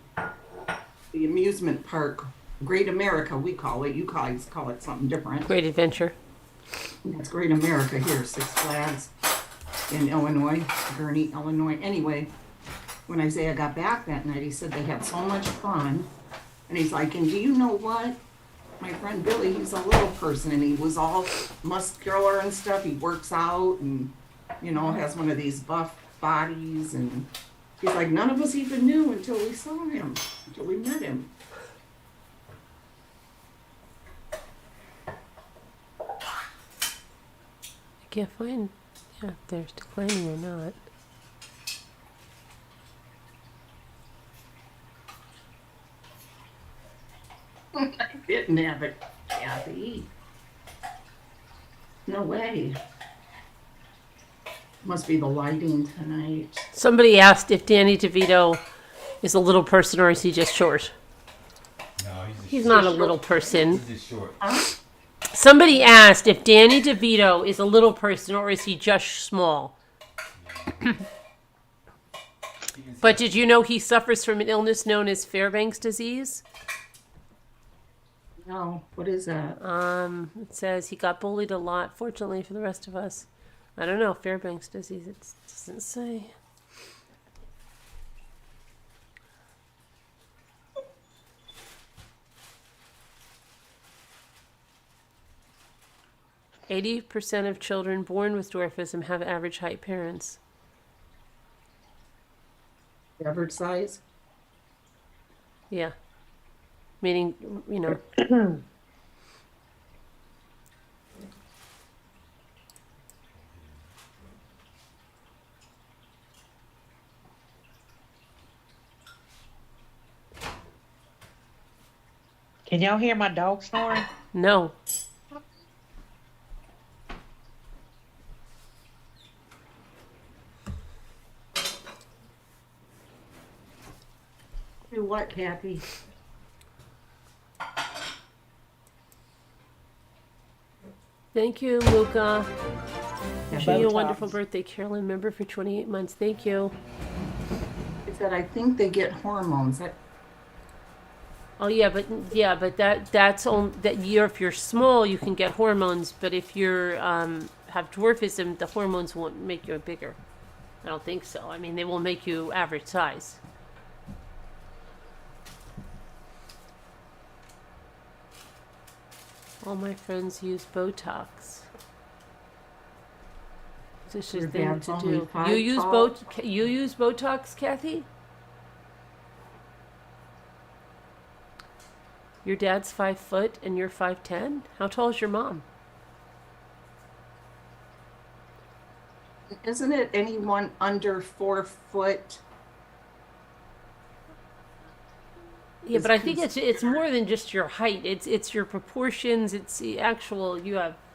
the amusement park, Great America, we call it. You guys call it something different. Great adventure. It's Great America here, Six Flags in Illinois, Gurney, Illinois. Anyway, when Isaiah got back that night, he said they had so much fun. And he's like, and do you know what? My friend Billy, he's a little person, and he was all muscular and stuff. He works out and, you know, has one of these buff bodies. And he's like, none of us even knew until we saw him, until we met him. can't find if there's declining or not. I didn't have it, Kathy. No way. Must be the lighting tonight. Somebody asked if Danny DeVito is a little person or is he just short? No, He's not a little person. He's just short. Huh? Somebody asked if Danny DeVito is a little person or is he just small? But did you know he suffers from an illness known as Fairbanks disease? No, what is that? It says he got bullied a lot. Fortunately for the rest of us, I don't know. Fairbanks disease. It doesn't say. %80 of children born with dwarfism have average height parents. Average size? Yeah. Meaning, you know. Can y'all hear my dog snoring? No. Do what, Kathy? Thank you, Luca. Yeah, Wishing you a Botox. wonderful birthday, Carolyn. Member for 28 months. Thank you. He said, I think they get hormones. Oh but that's on that year. If you're small, you can get hormones. But if you're have dwarfism, the hormones won't make you bigger. I don't think so. I mean, they will make you average size. All my friends use Botox. This is Your thing dad's to only do. 5 You use tall? You use Botox, Kathy? Your dad's 5 foot and you're 5'10"? How tall is your mom? Isn't it anyone under 4 foot? Yeah, but I think it's more than just your height. It's your proportions. It's the actual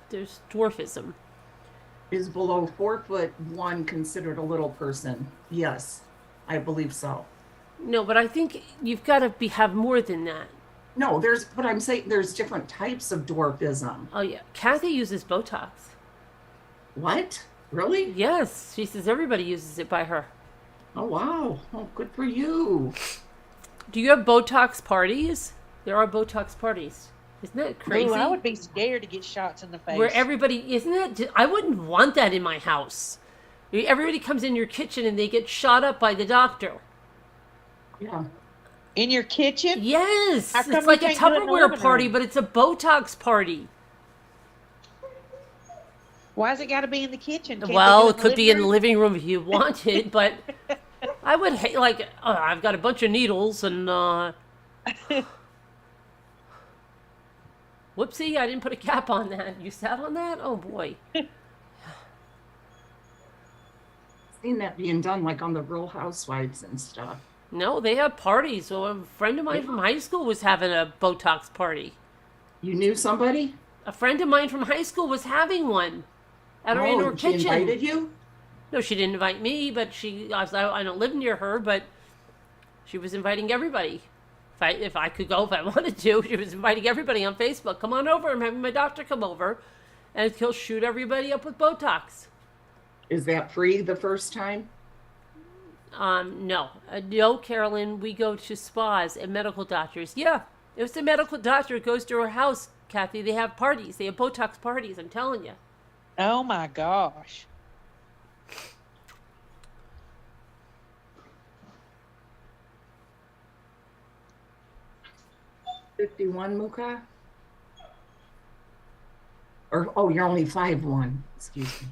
there's dwarfism. Is below 4'1" considered a little person? Yes, I believe so. No, but I think you've got to have more than that. No, but I'm saying there's different types of dwarfism. Oh yeah, Kathy uses Botox. What? Really? Yes, she says everybody uses it by her. Oh, wow. Oh, good for you. Do you have Botox parties? There are Botox parties. Isn't that crazy? Ooh, I would be scared to get shots in the face. Where everybody, isn't it? I wouldn't want that in my house. Everybody comes in your kitchen and they get shot up by the doctor. Yeah. In your kitchen? Yes, How come it's like you a can't do it in the Tupperware living party, room? but it's a Botox party. Why's it got to be in the kitchen? Can't they do Well, it it could be in the room? living room if you want it, but I would hate, I've got a bunch of needles and, whoopsie, I didn't put a cap on that. You sat on that? Oh boy. Seen that being done like on the Real Housewives and stuff. No, they have parties. So a friend of mine from high school was having a Botox party. You knew somebody? A friend of mine from high school was having one at her Oh, indoor she kitchen. invited you? No, she didn't invite me, but I don't live near her, but she was inviting everybody. If I could go, if I wanted to, she was inviting everybody on Facebook. Come on over. I'm having my doctor come over, and he'll shoot everybody up with Botox. Is that free the first time? No, Carolyn. We go to spas and medical doctors. Yeah, if the medical doctor goes to her house, Kathy, they have parties. They have Botox parties. I'm telling you. Oh my gosh. $51, Muka? Or, oh, you're only 5'1". Excuse me.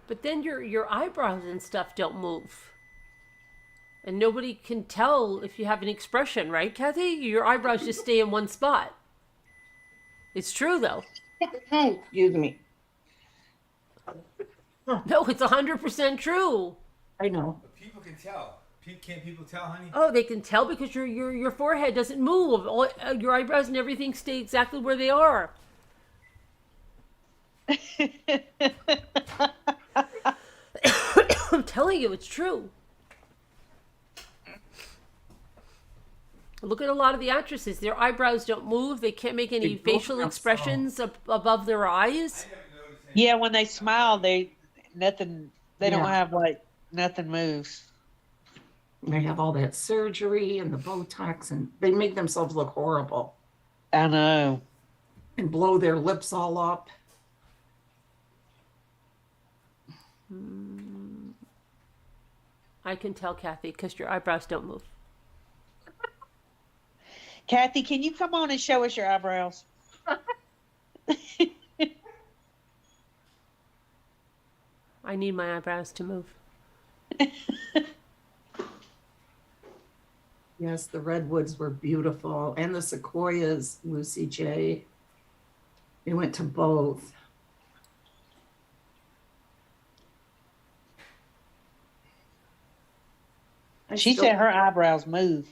But then your eyebrows and stuff don't move. And nobody can tell if you have an expression, right, Kathy? Your eyebrows just stay in one spot. It's true, though. Excuse me. No, it's 100% true. I know. But people can tell. Can't people tell, honey? Oh, they can tell because your forehead doesn't move. All, your eyebrows and everything stay exactly where they are. I'm telling you, it's true. Look at a lot of the actresses. Their eyebrows don't move. They can't make any They don't facial have expressions above their eyes. Yeah, when they smile, nothing. They don't Yeah. have like nothing moves. They have all that surgery and the Botox, and they make themselves look horrible I know. and blow their lips all up. I can tell, Kathy, because your eyebrows don't move. Kathy, can you come on and show us your eyebrows? I need my eyebrows to move. Yes, the redwoods were beautiful, and the sequoias, Lucy J. We went to both. She said her eyebrows move.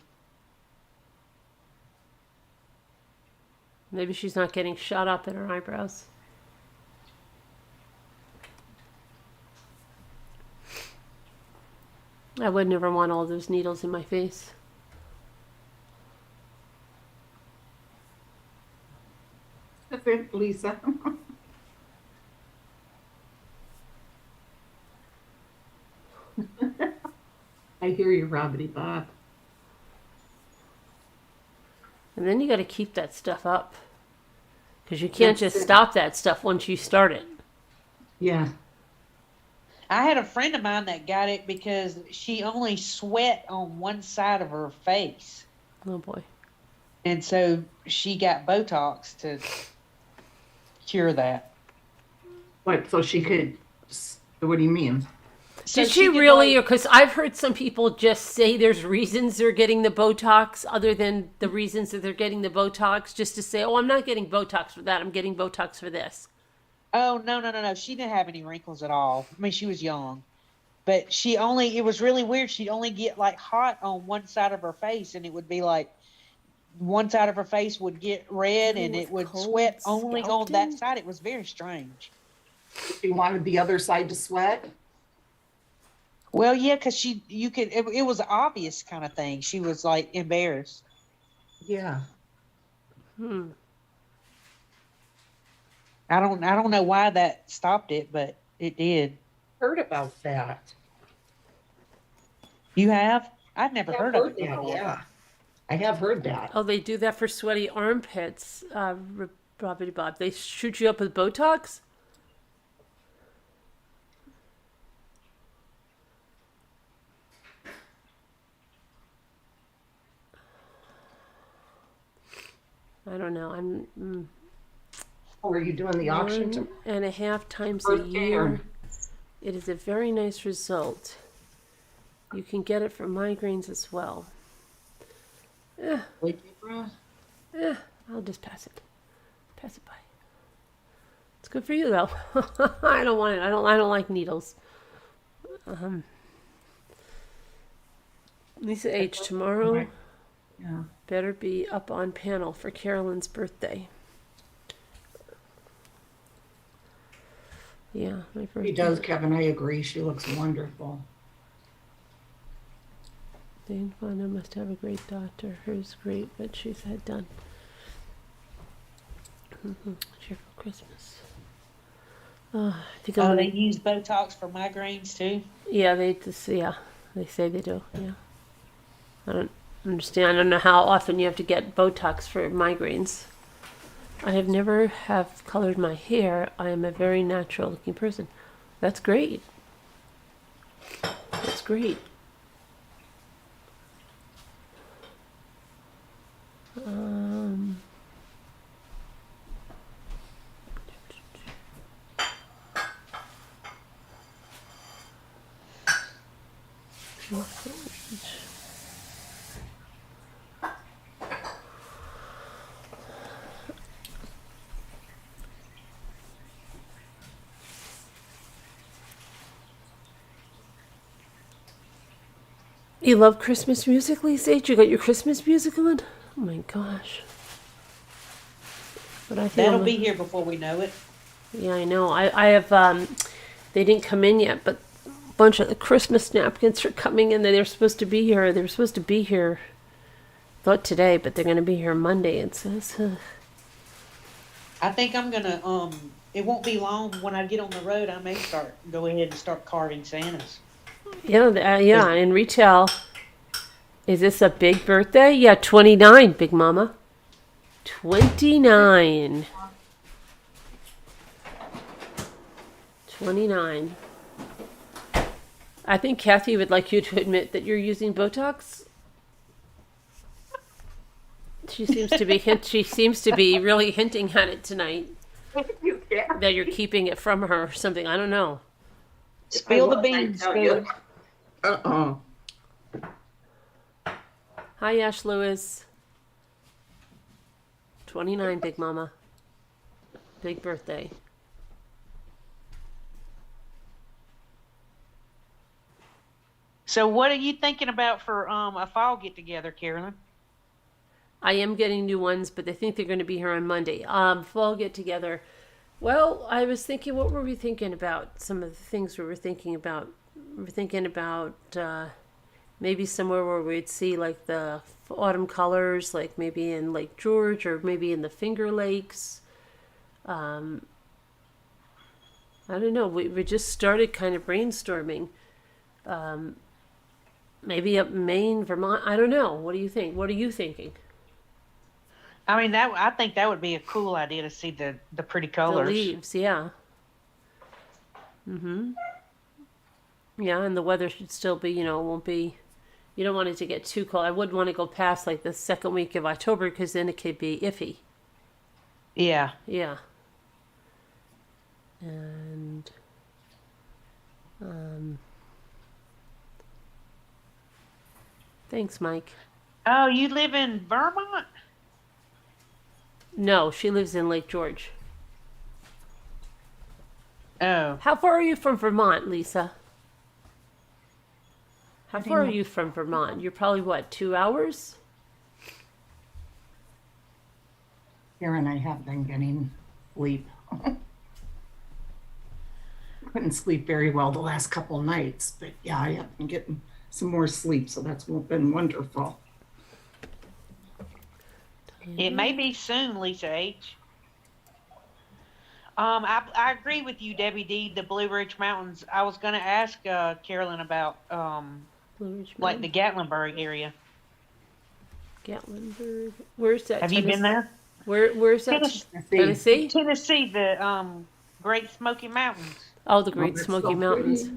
Maybe she's not getting shot up in her eyebrows. I would never want all those needles in my face. Lisa. I hear you, Robbity Bob. And then you got to keep that stuff up. Because you can't That's just it. stop that stuff once you start it. Yeah. I had a friend of mine that got it because she only sweat on one side of her face. Oh boy. And so she got Botox to cure that. What? So she could. What do you mean? So Did she could, really? like- Because I've heard some people just say there's reasons they're getting the Botox other than the reasons that they're getting the Botox, just to say, oh, I'm not getting Botox for that. I'm getting Botox for this. Oh, no. She didn't have any wrinkles at all. I mean, she was young. But it was really weird. She'd only get like hot on one side of her face, and it would be like one side of her face would get red, and with it would cold sweat only on that scalping? side. It was very strange. She wanted the other side to sweat? Well, yeah, because it was an obvious kind of thing. She was like embarrassed. Yeah. I don't know why that stopped it, but it did. Heard about that. You have? I've never heard of it that, before. yeah. I have heard that. Oh, they do that for sweaty armpits, Robbity Bob. They shoot you up with Botox? I don't know. I'm Oh, are you doing the auction? 1.5 times a Birthday year. or- It is a very nice result. You can get it for migraines as well. I'll just pass it. Pass it by. It's good for you though. I don't want it. I don't like needles. Lisa H. Tomorrow Yeah. better be up on panel for Carolyn's birthday. Yeah, my birthday. She does, Kevin. I agree. She looks wonderful. Dane Fonda must have a great daughter. Hers great, but she's had done. Cheerful Christmas. I think I'm Oh, gonna. they use Botox for migraines too? Yeah, they just they say they do. Yeah, I don't understand. I don't know how often you have to get Botox for migraines. I have never have colored my hair. I am a very natural looking person. That's great. That's great. You love Christmas music, Lisa H? You got your Christmas music on? Oh my gosh. But I think That'll be here before we know it. Yeah, I know. I have, they didn't come in yet, but a bunch of the Christmas napkins are coming in. They're supposed to be here. They were supposed to be here, thought today, but they're going to be here Monday, it says. I think I'm gonna, it won't be long when I get on the road, I may go ahead and start carving Santas. Yeah, yeah, in retail. Is this a big birthday? Yeah, 29, Big Mama. 29. 29. I think Kathy would like you to admit that you're using Botox. She seems to be really hinting at it tonight. That you're keeping it from her or something. I don't know. Spill the beans, Spill. Hi, Ash Lewis. 29, Big Mama. Big birthday. So what are you thinking about for a fall get together, Carolyn? I am getting new ones, but I think they're going to be here on Monday. Fall get together. Well, I was thinking, what were we thinking about? Some of the things we were thinking about. We were thinking about maybe somewhere where we'd see like the autumn colors, like maybe in Lake George or maybe in the Finger Lakes. I don't know. We just started kind of brainstorming. Maybe up Maine, Vermont. I don't know. What do you think? What are you thinking? I mean, I think that would be a cool idea to see the pretty colors. The leaves, yeah. Yeah, and the weather should still be, it won't be, you don't want it to get too cold. I wouldn't want to go past like the second week of October because then it could be iffy. Yeah. Yeah. And, thanks, Mike. Oh, you live in Vermont? No, she lives in Lake George. Oh. How far are you from Vermont, Lisa? How far are you from Vermont? You're probably, what, 2 hours? Here and I have been getting sleep. Couldn't sleep very well the last couple nights, but yeah, I have been getting some more sleep, so that's been wonderful. It may be soon, Lisa H. I agree with you, Debbie D. The Blue Ridge Mountains. I was going to ask Carolyn about Blue Ridge like the Gatlinburg area. Gatlinburg. Where's that? Have you been there? Where's that? Tennessee? Tennessee, the Great Smoky Mountains. Oh, the Great Smoky Mountains.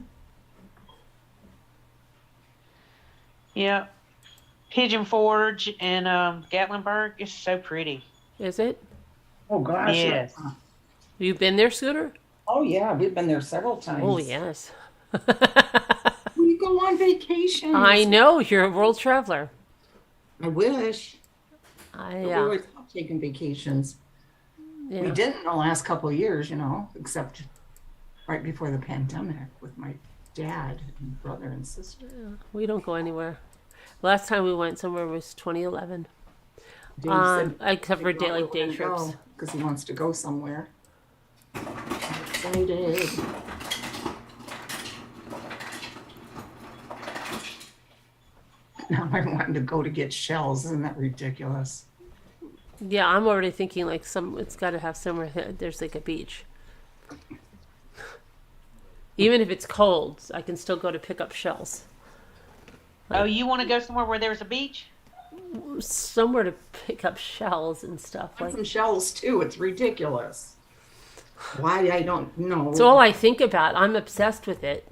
Yeah. Pigeon Forge and Gatlinburg is so pretty. Is it? Oh gosh. Yes. Yeah. You've been there, Scooter? Oh yeah, we've been there several times. Oh, yes. We go on vacation. I know, you're a world traveler. I wish. But we Yeah. always love taking vacations. We Yeah. didn't the last couple of years, except right before the pandemic with my dad and brother and sister. We don't go anywhere. Last time we went somewhere was 2011. Dave said Except for like day trips. because he wants to go somewhere. I'm excited. Now I want to go to get shells. Isn't that ridiculous? Yeah, I'm already thinking like it's got to have somewhere there's like a beach. Even if it's cold, I can still go to pick up shells. Oh, you want to go somewhere where there's a beach? Somewhere to pick up shells and stuff. I want some shells too. It's ridiculous. Why I don't know. It's all I think about. I'm obsessed with it.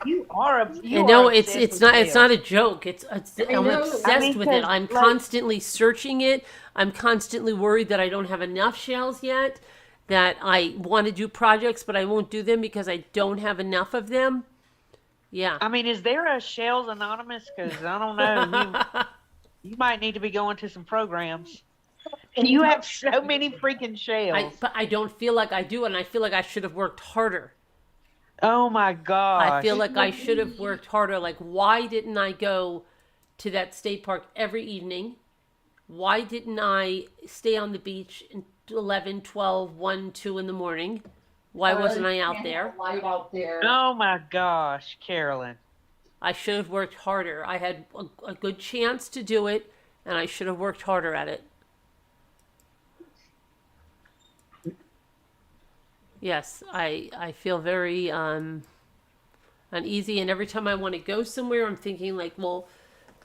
You are. It's not a joke. I'm know. obsessed with it. I'm constantly searching it. I'm constantly worried that I don't have enough shells yet. That I want to do projects, but I won't do them because I don't have enough of them. Yeah. I mean, is there a Shells Anonymous? Because I don't know. You might need to be going to some programs. And you have so many freaking shells. But I don't feel like I do, and I feel like I should have worked harder. Oh my gosh. I feel like I should have worked harder. Like, why didn't I go to that state park every evening? Why didn't I stay on the beach until 11, 12, 1, 2 in the morning? Why wasn't I out there? Light out there. Oh my gosh, Carolyn. I should have worked harder. I had a good chance to do it, and I should have worked harder at it. Yes, I feel very uneasy, and every time I want to go somewhere, I'm thinking like, well,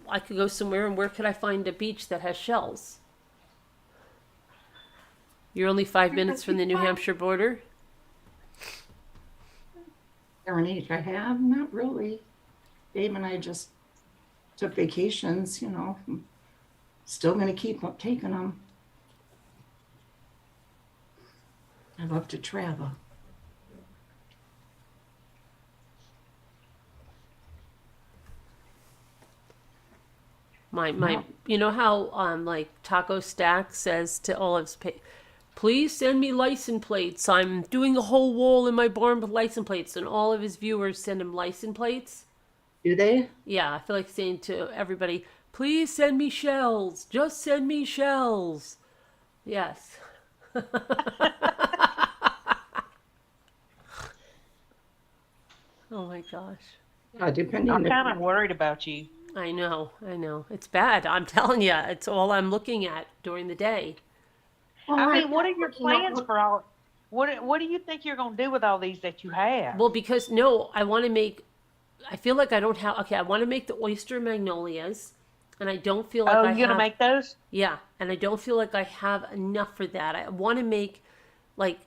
I could go somewhere, and where could I find a beach that has shells? You're only 5 minutes from the New Hampshire border? Age I have, not really. Dave and I just took vacations, you know. Still gonna keep up taking them. I love to travel. My, you know how like Taco Stack says to all of his please send me license plates. I'm doing a whole wall in my barn with license plates, and all of his viewers send him license plates. Do they? Yeah, I feel like saying to everybody, please send me shells. Just send me shells. Yes. Oh my gosh. Depending I'm on kind of worried about you. I know. It's bad. I'm telling you, it's all I'm looking at during the day. I mean, what are your plans for all? What do you think you're going to do with all these that you have? Well, because no, I want to make. I feel like I don't have. Okay, I want to make the oyster magnolias, and I don't feel like Oh, I you're going to have. make those? Yeah, and I don't feel like I have enough for that. I want to make like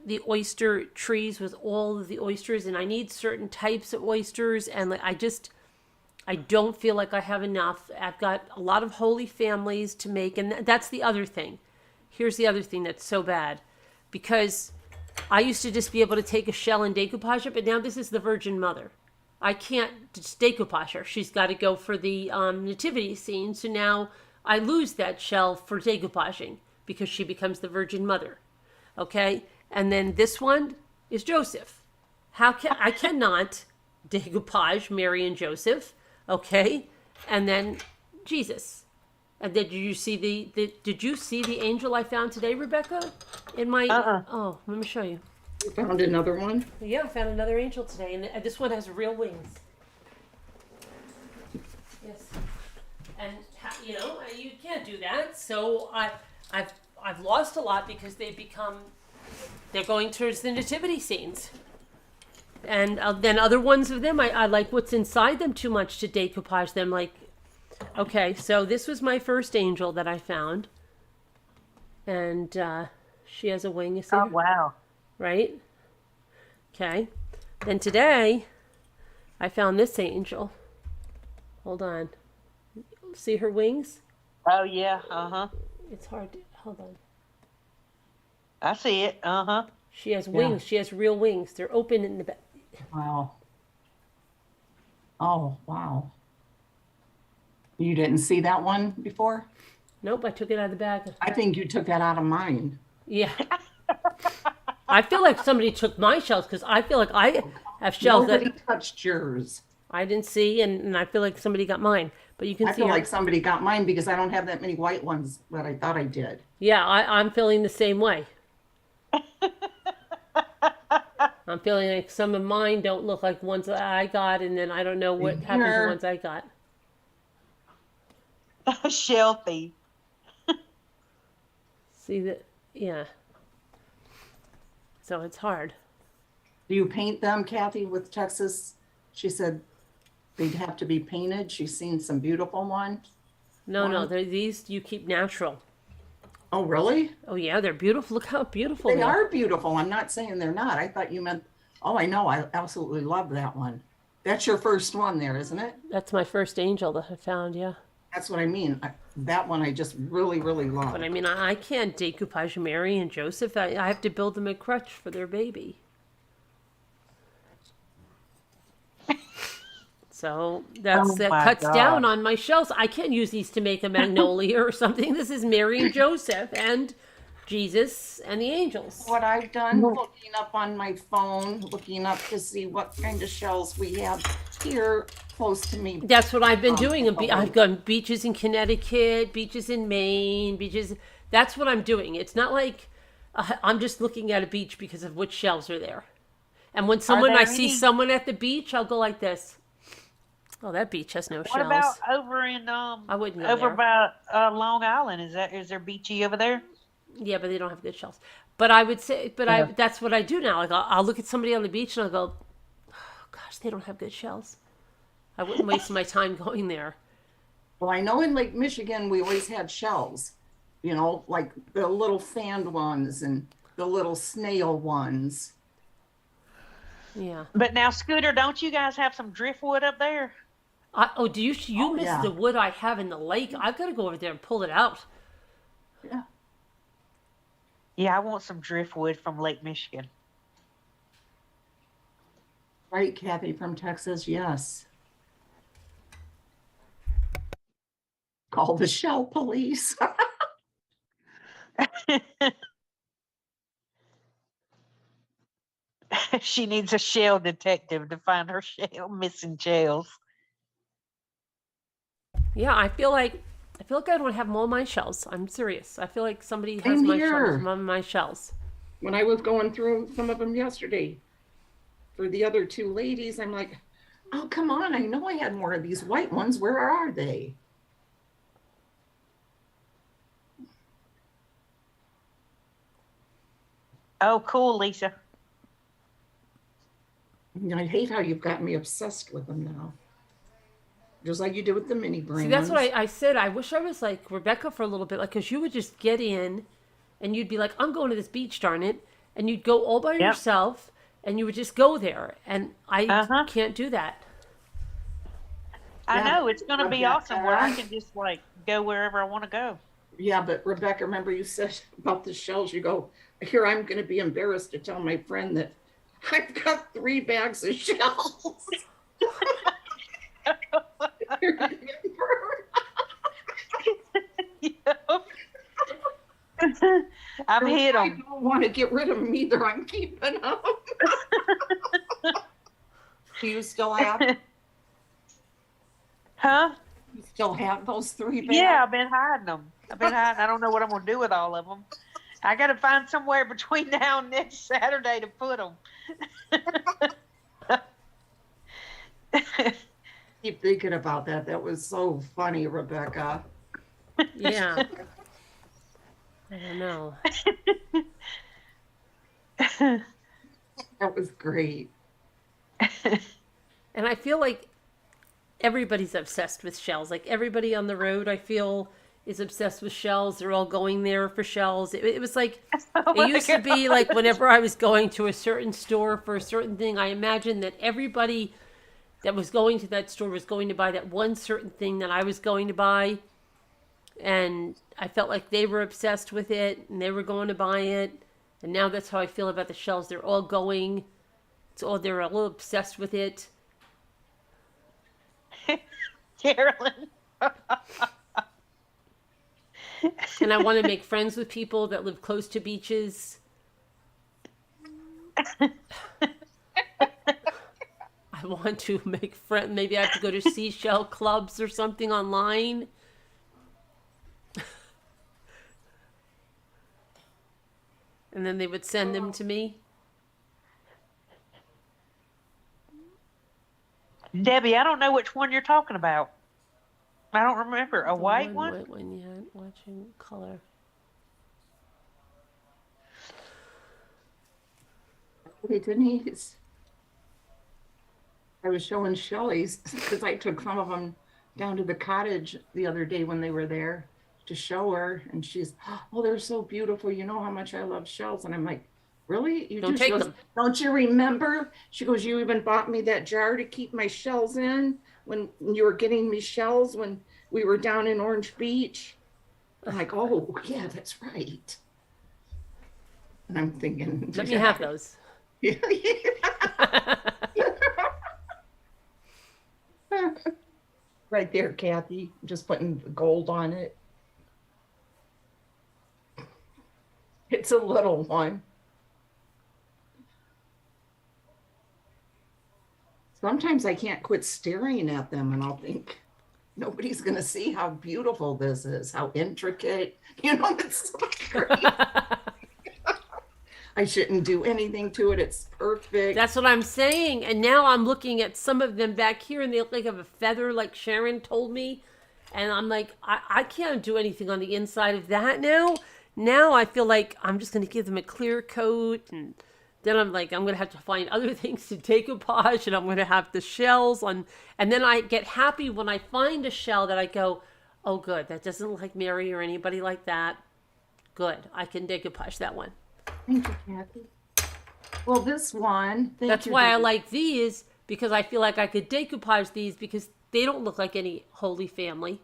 the oyster trees with all of the oysters, and I need certain types of oysters, and like I don't feel like I have enough. I've got a lot of holy families to make, and that's the other thing. Here's the other thing that's so bad, because I used to just be able to take a shell and decoupage it, but now this is the Virgin Mother. I can't just decoupage her. She's got to go for the nativity scene, so now I lose that shell for decoupaging because she becomes the Virgin Mother. Okay? And then this one is Joseph. I cannot decoupage Mary and Joseph, okay? And then Jesus. And then did you see the angel I found today, Rebecca? In my Oh, let me show you. You found another one? Yeah, I found another angel today, and this one has real wings. Yes. And you know, you can't do that. So I've lost a lot because they're going towards the nativity scenes. And then other ones of them, I like what's inside them too much to decoupage them. Like, okay, so this was my first angel that I found. And she has a wing, you see? Oh, wow. Right? Okay. Then today, I found this angel. Hold on. See her wings? Oh, yeah. Uh-huh. It's hard to, hold on. I see it. Uh-huh. She has wings. She has real wings. They're open in the back. Wow. Oh, wow. You didn't see that one before? Nope, I took it out of the bag. I think you took that out of mine. Yeah. I feel like somebody took my shells because I feel like I have shells Nobody that touched yours. I didn't see, and I feel like somebody got mine. But you can I see feel her. like somebody got mine because I don't have that many white ones that I thought I did. Yeah, I'm feeling the same way. I'm feeling like some of mine don't look like ones that I got, and then I don't know what happened to the ones I got. Shell thief. See that? Yeah. So it's hard. Do you paint them, Kathy, with Texas? She said they'd have to be painted. She's seen some beautiful ones. No, these you keep natural. Oh, really? Oh yeah, they're beautiful. Look how beautiful They are beautiful. I'm not saying they're not. I thought you meant, oh, I know. I absolutely love that one. That's your first one there, isn't it? That's my first angel that I found, yeah. That's what I mean. That one I just really, really love. But I mean, I can't decoupage Mary and Joseph. I have to build them a crutch for their baby. So that cuts down on my shells. I can't use these to make a magnolia or something. This is Mary and Joseph, and Jesus and the angels. What I've done, looking up on my phone, looking up to see what kind of shells we have here close to me. That's what I've been doing. I've gone beaches in Connecticut, beaches in Maine, beaches. That's what I'm doing. It's not like I'm just looking at a beach because of which shells are there. And when I see someone at the beach, I'll go like this. Oh, that beach has no What shells. about over in I wouldn't go over there. by Long Island? Is there beachy over there? Yeah, but they don't have good shells. But I would say, that's what I do now. Like I'll look at somebody on the beach and I'll go, oh, gosh, they don't have good shells. I wouldn't waste my time going there. Well, I know in Lake Michigan, we always had shells, you know, like the little fanned ones and the little snail ones. Yeah. But now, Scooter, don't you guys have some driftwood up there? Do you miss yeah. the wood I have in the lake? I've got to go over there and pull it out. Yeah. Yeah, I want some driftwood from Lake Michigan. Right, Kathy from Texas, yes. Call the shell police. She needs a shell detective to find her missing shells. Yeah, I feel like I don't have all my shells. I'm serious. I feel like somebody has Same my here. my shells. When I was going through some of them yesterday for the other two ladies, I'm like, oh, come on. I know I had more of these white ones. Where are they? Oh, cool, Lisa. I hate how you've got me obsessed with them now. Just like you did with the mini brains. See, that's what I said. I wish I was like Rebecca for a little bit, like, because you would just get in and you'd be like, I'm going to this beach, darn it. And you'd go all by yourself and you would just go there. And I can't do that. I know. It's going to be awesome where I can just like go wherever I want to go. Yeah, but Rebecca, remember you said about the shells, you go, here I'm going to be embarrassed to tell my friend that I've got 3 bags of shells. I'm hit I them. don't want to get rid of them either. I'm keeping them. Do you still have? Huh? You still have those 3 bags? Yeah, I've been hiding them. I don't know what I'm going to do with all of them. I got to find somewhere between now and next Saturday to put them. Keep thinking about that. That was so funny, Rebecca. Yeah. I don't know. That was great. And I feel like everybody's obsessed with shells. Like everybody on the road, I feel, is obsessed with shells. They're all going there for shells. It was like, it used to be like whenever I was going to a certain store for a certain thing, I imagined that everybody that was going to that store was going to buy that one certain thing that I was going to buy. And I felt like they were obsessed with it and they were going to buy it. And now that's how I feel about the shells. They're all going. They're a little obsessed with it. Carolyn. And I want to make friends with people that live close to beaches. I want to make friends. Maybe I have to go to seashell clubs or something online. And then they would send them to me. Debbie, I don't know which one you're talking about. I don't remember. A white one? White one, yeah. Watching color. Hey, Denise. I was showing Shelley's because I took some of them down to the cottage the other day when they were there to show her. And she's, oh, they're so beautiful. You know how much I love shells. And I'm like, really? You Don't do? take She goes, them. don't you remember? She goes, you even bought me that jar to keep my shells in when you were getting me shells when we were down in Orange Beach. I'm like, oh, yeah, that's right. And I'm thinking, Let me have those. Yeah. Right there, Kathy. Just putting the gold on it. It's a little one. Sometimes I can't quit staring at them and I'll think, nobody's going to see how beautiful this is, how intricate. It's so great. I shouldn't do anything to it. It's perfect. That's what I'm saying. And now I'm looking at some of them back here and they look like have a feather, like Sharon told me. And I'm like, I can't do anything on the inside of that now. Now I feel like I'm just going to give them a clear coat. And then I'm like, I'm going to have to find other things to decoupage. And I'm going to have the shells on. And then I get happy when I find a shell that I go, oh, good. That doesn't look like Mary or anybody like that. Good. I can decoupage that one. Thank you, Kathy. Well, this one. That's why I like these, because I feel like I could decoupage these because they don't look like any Holy Family.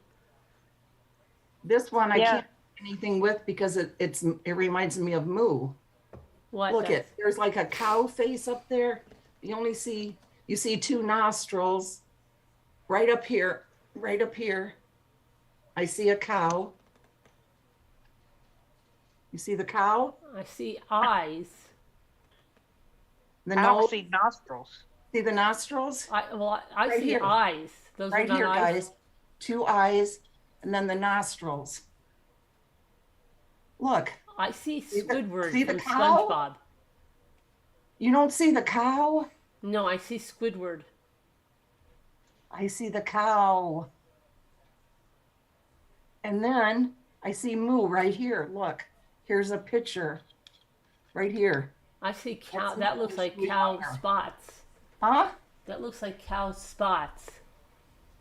This one I can't do anything with because it reminds me of Moo. What? Look at, there's like a cow face up there. You see two nostrils right up here, right up here. I see a cow. You see the cow? I see eyes. The I don't nose. see nostrils. See the nostrils? I Right see here. eyes. Those Right are not here, eyes. guys. Two eyes, and then the nostrils. Look, I see Squidward see the from cow? SpongeBob. you don't see the cow? No, I see Squidward. I see the cow. And then I see Moo right here. Look, here's a picture right here. I see cow. That's That looks like sweet cow honor. spots. Huh? That looks like cow spots.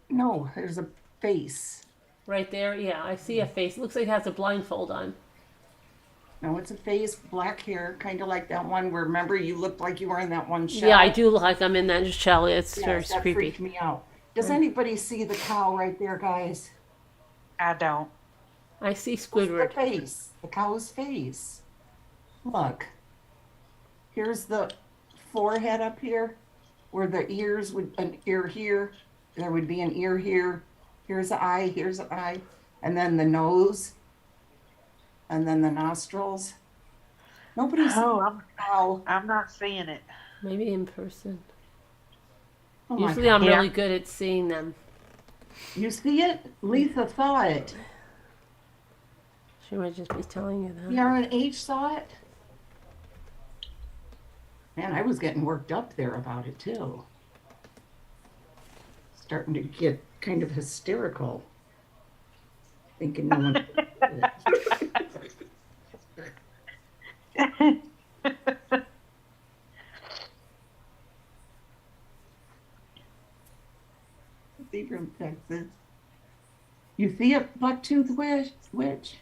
No, there's a face. Right there, yeah, I see a face. It looks like it has a blindfold on. No, it's a face, black hair, kind of like that one where, remember, you looked like you were in that one shell? Yeah, I do look like I'm in that shell. It's very Yes, that creepy. freaked me out. Does anybody see the cow right there, guys? I don't. I see The Squidward. face, the cow's face. Look. Here's the forehead up here, where the ears would, an ear here, there would be an ear here. Here's an eye, and then the nose, and then the nostrils. Nobody's cow. I'm not seeing it. Maybe in person. Oh my Usually God. I'm really good at seeing them. You see it? Lisa saw it. She might just be telling you that. PRNH saw it. Man, I was getting worked up there about it too. Starting to get kind of hysterical. Thinking no one. See from Texas. You see a bucktooth witch?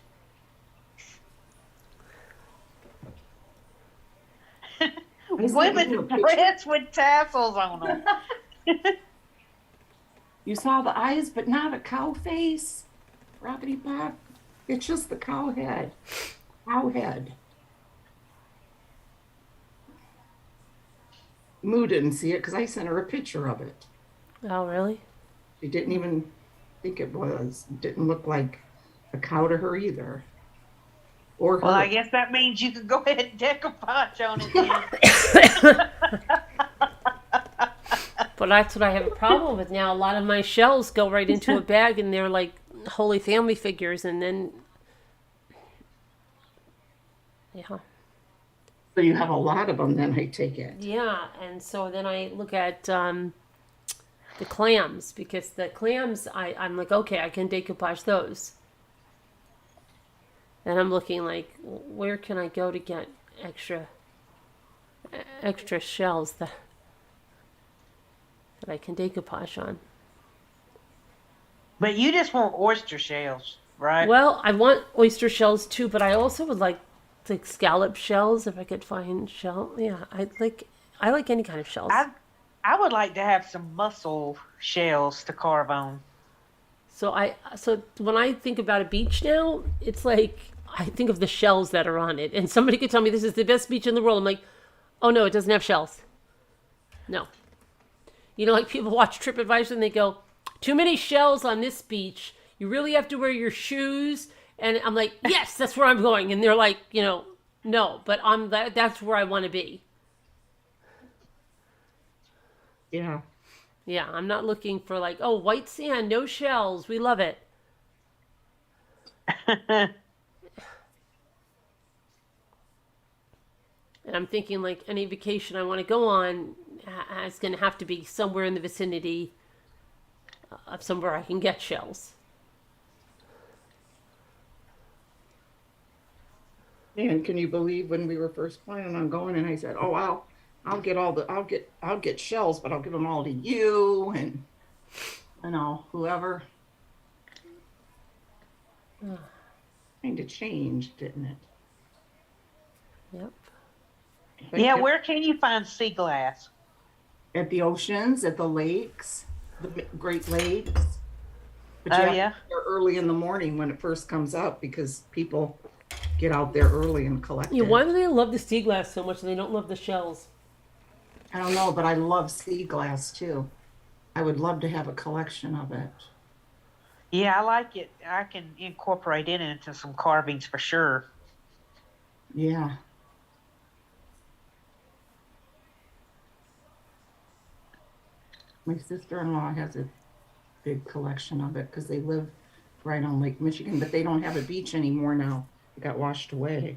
Women dress with tassels on them. You saw the eyes, but not a cow face. Robbity Bob. It's just the cow head. Cow head. Moo didn't see it because I sent her a picture of it. Oh, really? She didn't even think it was. It didn't look like a cow to her either. Or her. Well, I guess that means you can go ahead and decoupage on it then. But that's what I have a problem with now. A lot of my shells go right into a bag and they're like Holy Family figures, and then yeah. So you have a lot of them then, I take it. Yeah, and so then I look at the clams, because the clams, I'm like, okay, I can decoupage those. And I'm looking like, where can I go to get extra shells that I can decoupage on? But you just want oyster shells, right? Well, I want oyster shells too, but I also would like scallop shells if I could find shell. Yeah, I like any kind of shells. I would like to have some mussel shells to carve on. So when I think about a beach now, it's like I think of the shells that are on it. And somebody could tell me this is the best beach in the world. I'm like, oh no, it doesn't have shells. No. You know, like people watch TripAdvisor and they go, too many shells on this beach. You really have to wear your shoes. And I'm like, yes, that's where I'm going. And they're like, No, but that's where I want to be. Yeah. Yeah, I'm not looking for like, oh, white sand, no shells. We love it. And I'm thinking like any vacation I want to go on is going to have to be somewhere in the vicinity of somewhere I can get shells. And can you believe when we were first planning on going, and I said, "Oh, I'll get shells, but I'll give them all to you and whoever." Kind of changed, didn't it? Yep. But Yeah, where can you find sea glass? at the oceans, at the lakes, the Great Lakes. But you Oh, have to yeah? be there early in the morning when it first comes up because people get out there early and collect Yeah, it. why do they love the sea glass so much and they don't love the shells? I don't know, but I love sea glass too. I would love to have a collection of it. Yeah, I like it. I can incorporate it into some carvings for sure. Yeah. My sister-in-law has a big collection of it because they live right on Lake Michigan, but they don't have a beach anymore now. It got washed away.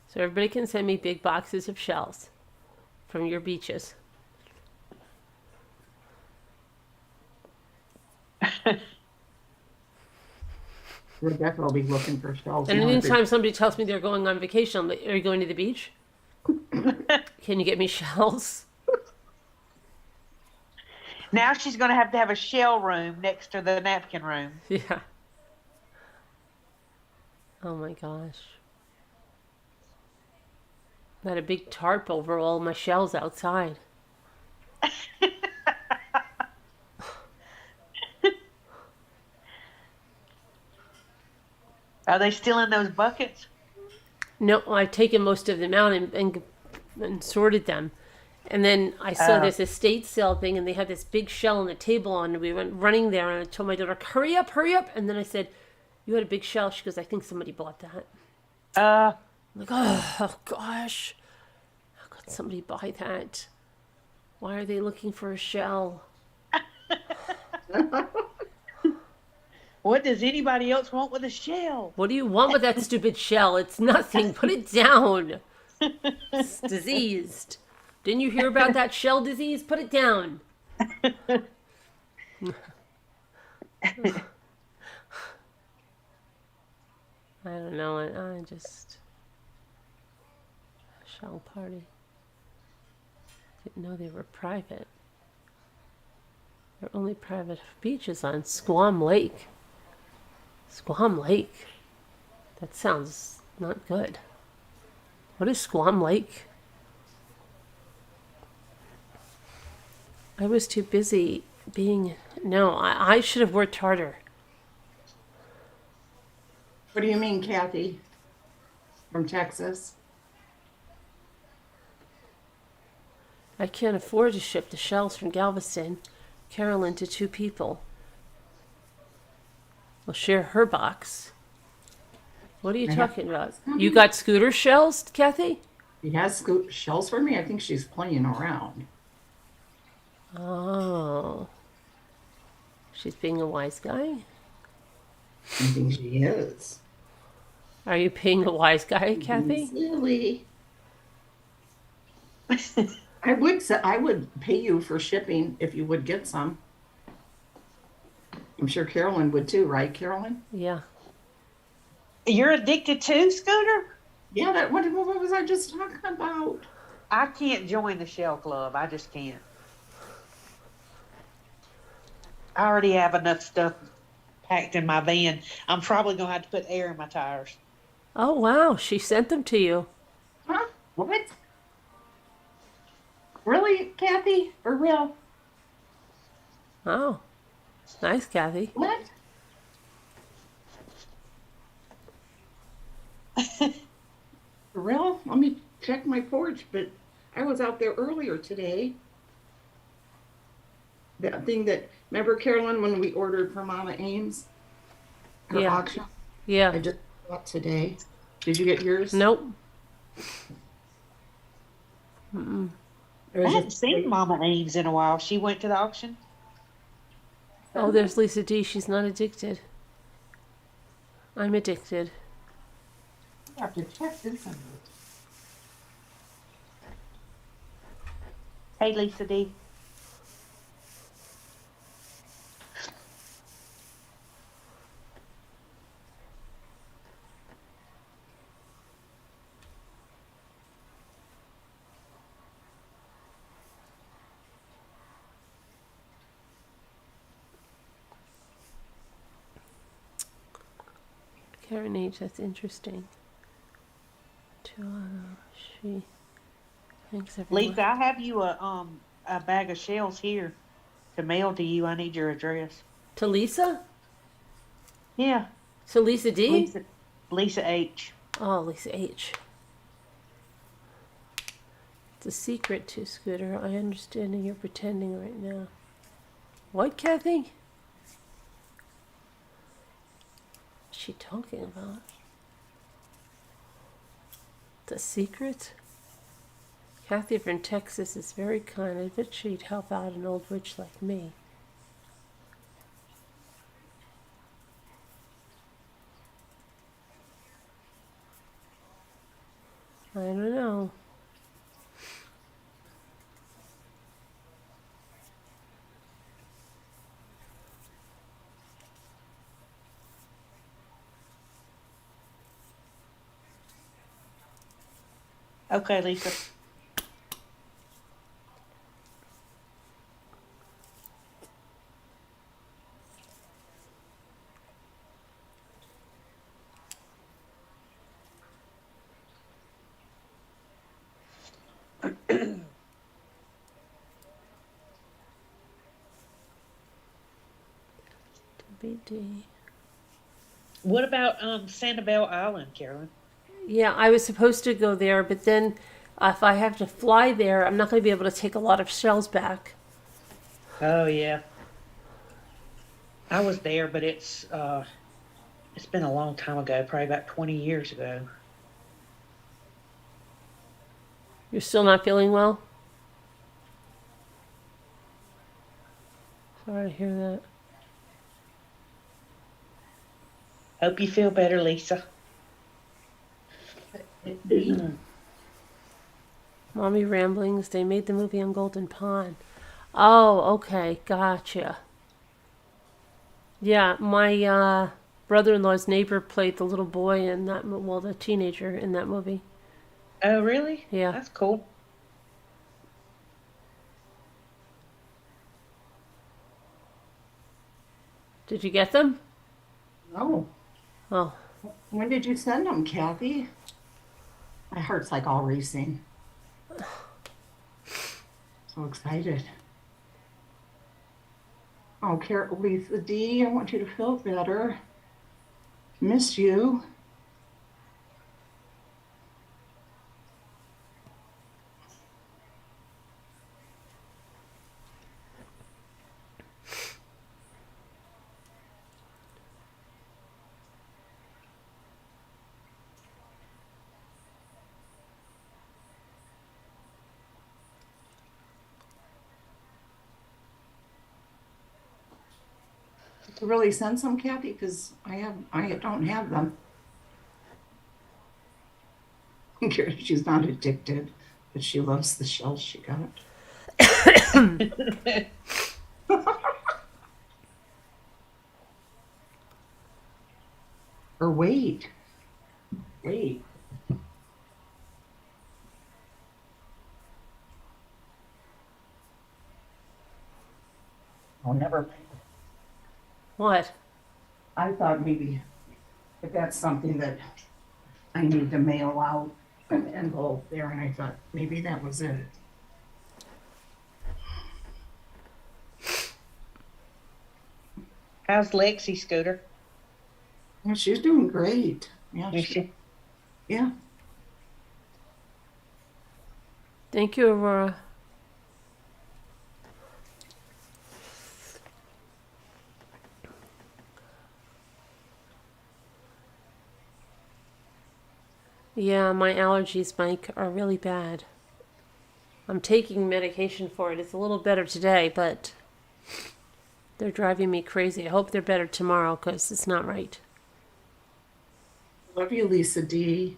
So everybody can send me big boxes of shells from your beaches. Rebecca will be looking for shells. And now. anytime somebody tells me they're going on vacation, I'm like, are you going to the beach? Can you get me shells? Now she's going to have a shell room next to the napkin room. Yeah. Oh my gosh. I had a big tarp over all my shells outside. Are they still in those buckets? No, I've taken most of them out and sorted them. And then I saw this estate sale thing, and they had this big shell on the table on, and we went running there, and I told my daughter, hurry up, hurry up. And then I said, you had a big shell? She goes, I think somebody bought that. I'm like, oh gosh, how could somebody buy that? Why are they looking for a shell? What does anybody else want with a shell? What do you want with that stupid shell? It's nothing. Put it down. It's diseased. Didn't you hear about that shell disease? Put it down. I don't know. I just... Shell party. Didn't know they were private. They're only private beaches on Squam Lake. Squam Lake. That sounds not good. What is Squam Lake? I was too busy being... No, I should have worked harder. What do you mean, Kathy? From Texas? I can't afford to ship the shells from Galveston, Carolyn, to 2 people. We'll share her box. What are you talking about? You got scooter shells, Kathy? She has shells for me. I think she's playing around. Oh. She's being a wise guy? I think she is. Are you being a wise guy, Kathy? Silly. I would pay you for shipping if you would get some. I'm sure Carolyn would too, right, Carolyn? Yeah. You're addicted to, Scooter? Yeah, what was I just talking about? I can't join the shell club. I just can't. I already have enough stuff packed in my van. I'm probably going to have to put air in my tires. Oh, wow. She sent them to you. Huh? What? Really, Kathy? For real? Oh. Nice, Kathy. What? For real? Let me check my porch, but I was out there earlier today. that thing that, remember Carolyn, when we ordered for Mama Ames? Her Yeah. auction? I Yeah. just got today. Did you get yours? Nope. It I was hadn't just seen Mama Ames in a while. She went to the auction. Oh, there's Lisa D. She's not addicted. I'm addicted. I have to check this one. Hey, Lisa D. Karen H. That's interesting. She. Thanks everyone. Lisa, I have you a bag of shells here to mail to you. I need your address. To Lisa? Yeah, So Lisa D? Lisa H. Oh, Lisa H. It's a secret to Scooter. I understand and you're pretending right now. What, Kathy? What's she talking about? The secret? Kathy from Texas is very kind. I bet she'd help out an old witch like me. I don't know. Okay, Lisa. BD. What about Sanibel Island, Carolyn? Yeah, I was supposed to go there, but then if I have to fly there, I'm not going to be able to take a lot of shells back. Oh yeah. I was there, but it's been a long time ago, probably about 20 years ago. You're still not feeling well? Sorry to hear that. Hope you feel better, Lisa. Mommy Ramblings, they made the movie on Golden Pond. Oh, okay, gotcha. Yeah, my brother-in-law's neighbor played the little boy in that, well, the teenager in that movie. Oh, really? Yeah. That's cool. Did you get them? No. Oh, When did you send them, Kathy? My heart's like all racing. So excited. Oh, Lisa D, I want you to feel better. Miss you. To really send some, Kathy, because I don't have them. She's not addicted, but she loves the shells she got. Or wait. Oh, never. what? I thought maybe if that's something that I need to mail out an envelope there, and I thought maybe that was it. How's Lexi, Scooter? Well, she's doing great. Yeah, Is she? yeah. Thank you, Aurora. Yeah, my allergies, Mike, are really bad. I'm taking medication for it. It's a little better today, but they're driving me crazy. I hope they're better tomorrow because it's not right. Love you, Lisa D.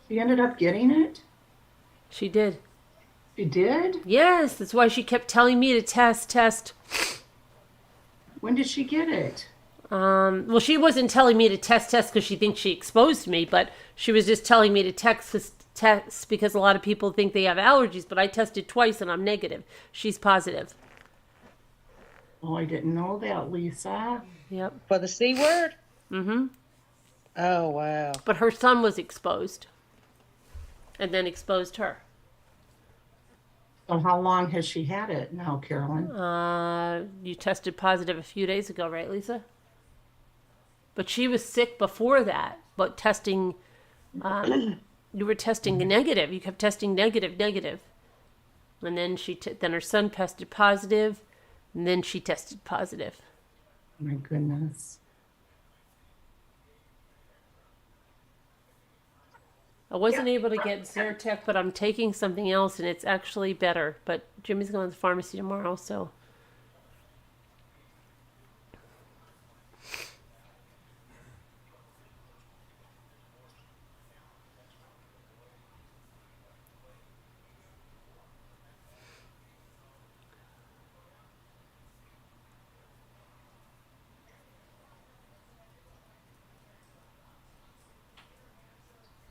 She ended up getting it? She did. She did? Yes, that's why she kept telling me to test. When did she get it? Well, she wasn't telling me to test because she thinks she exposed me, but she was just telling me to test because a lot of people think they have allergies, but I tested twice and I'm negative. She's positive. Oh, I didn't know that, Lisa. Yep. For the C word? Mm-hmm. Oh, wow. But her son was exposed and then exposed her. So how long has she had it now, Carolyn? You tested positive a few days ago, right, Lisa? But she was sick before that, but testing, you were testing negative. You kept testing negative. And then then her son tested positive, and then she tested positive. My goodness. I wasn't able to get Zyrtec, but I'm taking something else, and it's actually better. But Jimmy's going to the pharmacy tomorrow, so.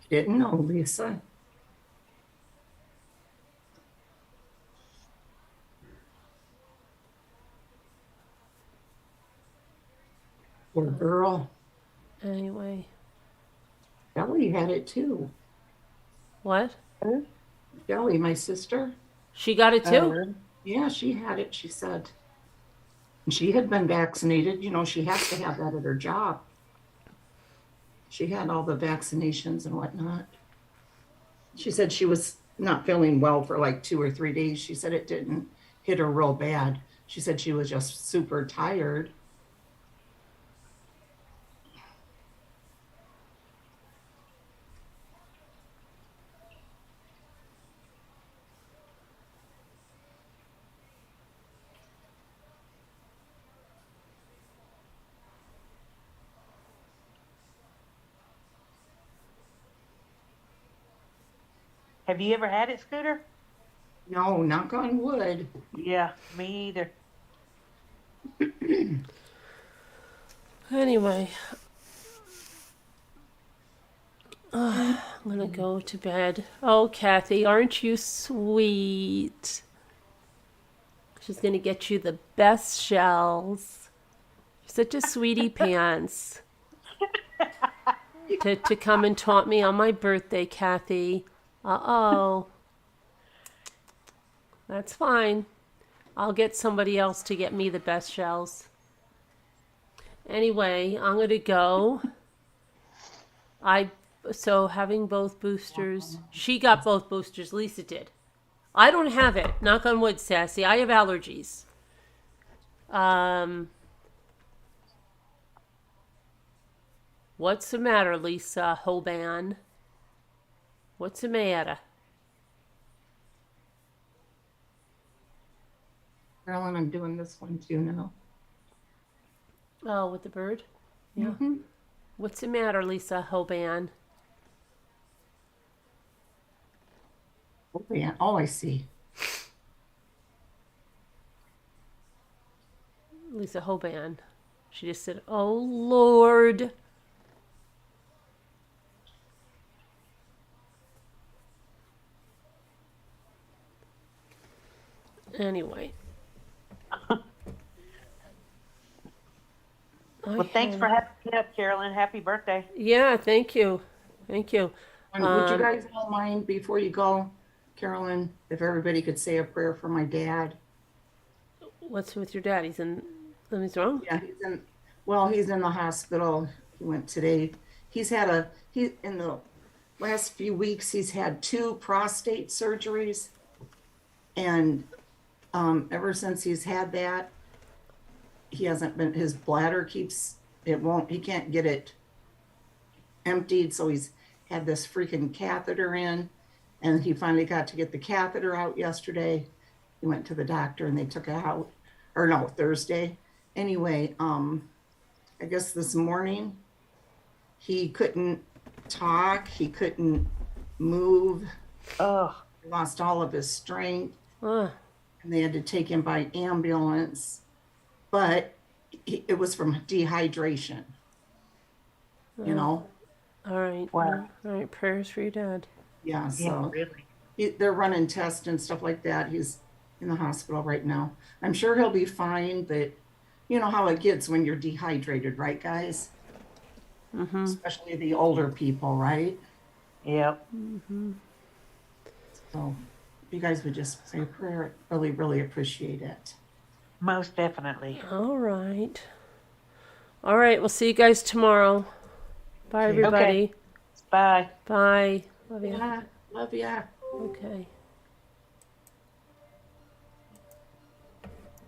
Didn't know, Lisa. Poor girl. Anyway. Shelly had it too. What? Shelly, my sister. She got it too? Yeah, she had it, she said. And she had been vaccinated. You know, she has to have that at her job. She had all the vaccinations and whatnot. She said she was not feeling well for like 2 or 3 days. She said it didn't hit her real bad. She said she was just super tired. Have you ever had it, Scooter? No, knock on wood. Yeah, me either. Anyway. I'm going to go to bed. Oh, Kathy, aren't you sweet? She's going to get you the best shells. You're such a sweetie pants. to come and taunt me on my birthday, Kathy. Uh-oh. That's fine. I'll get somebody else to get me the best shells. Anyway, I'm going to go. So having both boosters. She got both boosters. Lisa did. I don't have it. Knock on wood, Sassy. I have allergies. What's the matter, Lisa Hoban? What's the matter? Carolyn, I'm doing this one too now. Oh, with the bird? Yeah. Mm-hmm. What's the matter, Lisa Hoban? Oh, yeah. Oh, I see. Lisa Hoban. She just said, oh, Lord. Anyway. Well, thanks for having me up, Carolyn. Happy birthday. Yeah, thank you. Thank you. And would you guys all mind before you go, Carolyn, if everybody could say a prayer for my dad? What's with your dad? He's wrong? Yeah, he's in the hospital. He went today. In the last few weeks, he's had 2 prostate surgeries. And ever since he's had that, he hasn't been, his bladder keeps, he can't get it emptied. So he's had this freaking catheter in, and he finally got to get the catheter out yesterday. He went to the doctor and they took it out, or no, Thursday. Anyway, I guess this morning he couldn't talk, he couldn't move, Ugh. lost all of his strength, Ugh. and they had to take him by ambulance. But it was from dehydration, you know? All right. Wow. All right. Prayers for your dad. Yeah, so Yeah, really. they're running tests and stuff like that. He's in the hospital right now. I'm sure he'll be fine, but you know how it gets when you're dehydrated, right, guys? Mm-hmm. Especially the older people, right? Yep. So if you guys would just say a prayer, really, really appreciate it. Most definitely. All right. All right. We'll see you guys tomorrow. Bye, Okay. everybody. Bye. Bye. Love you. Yeah, love ya. Okay.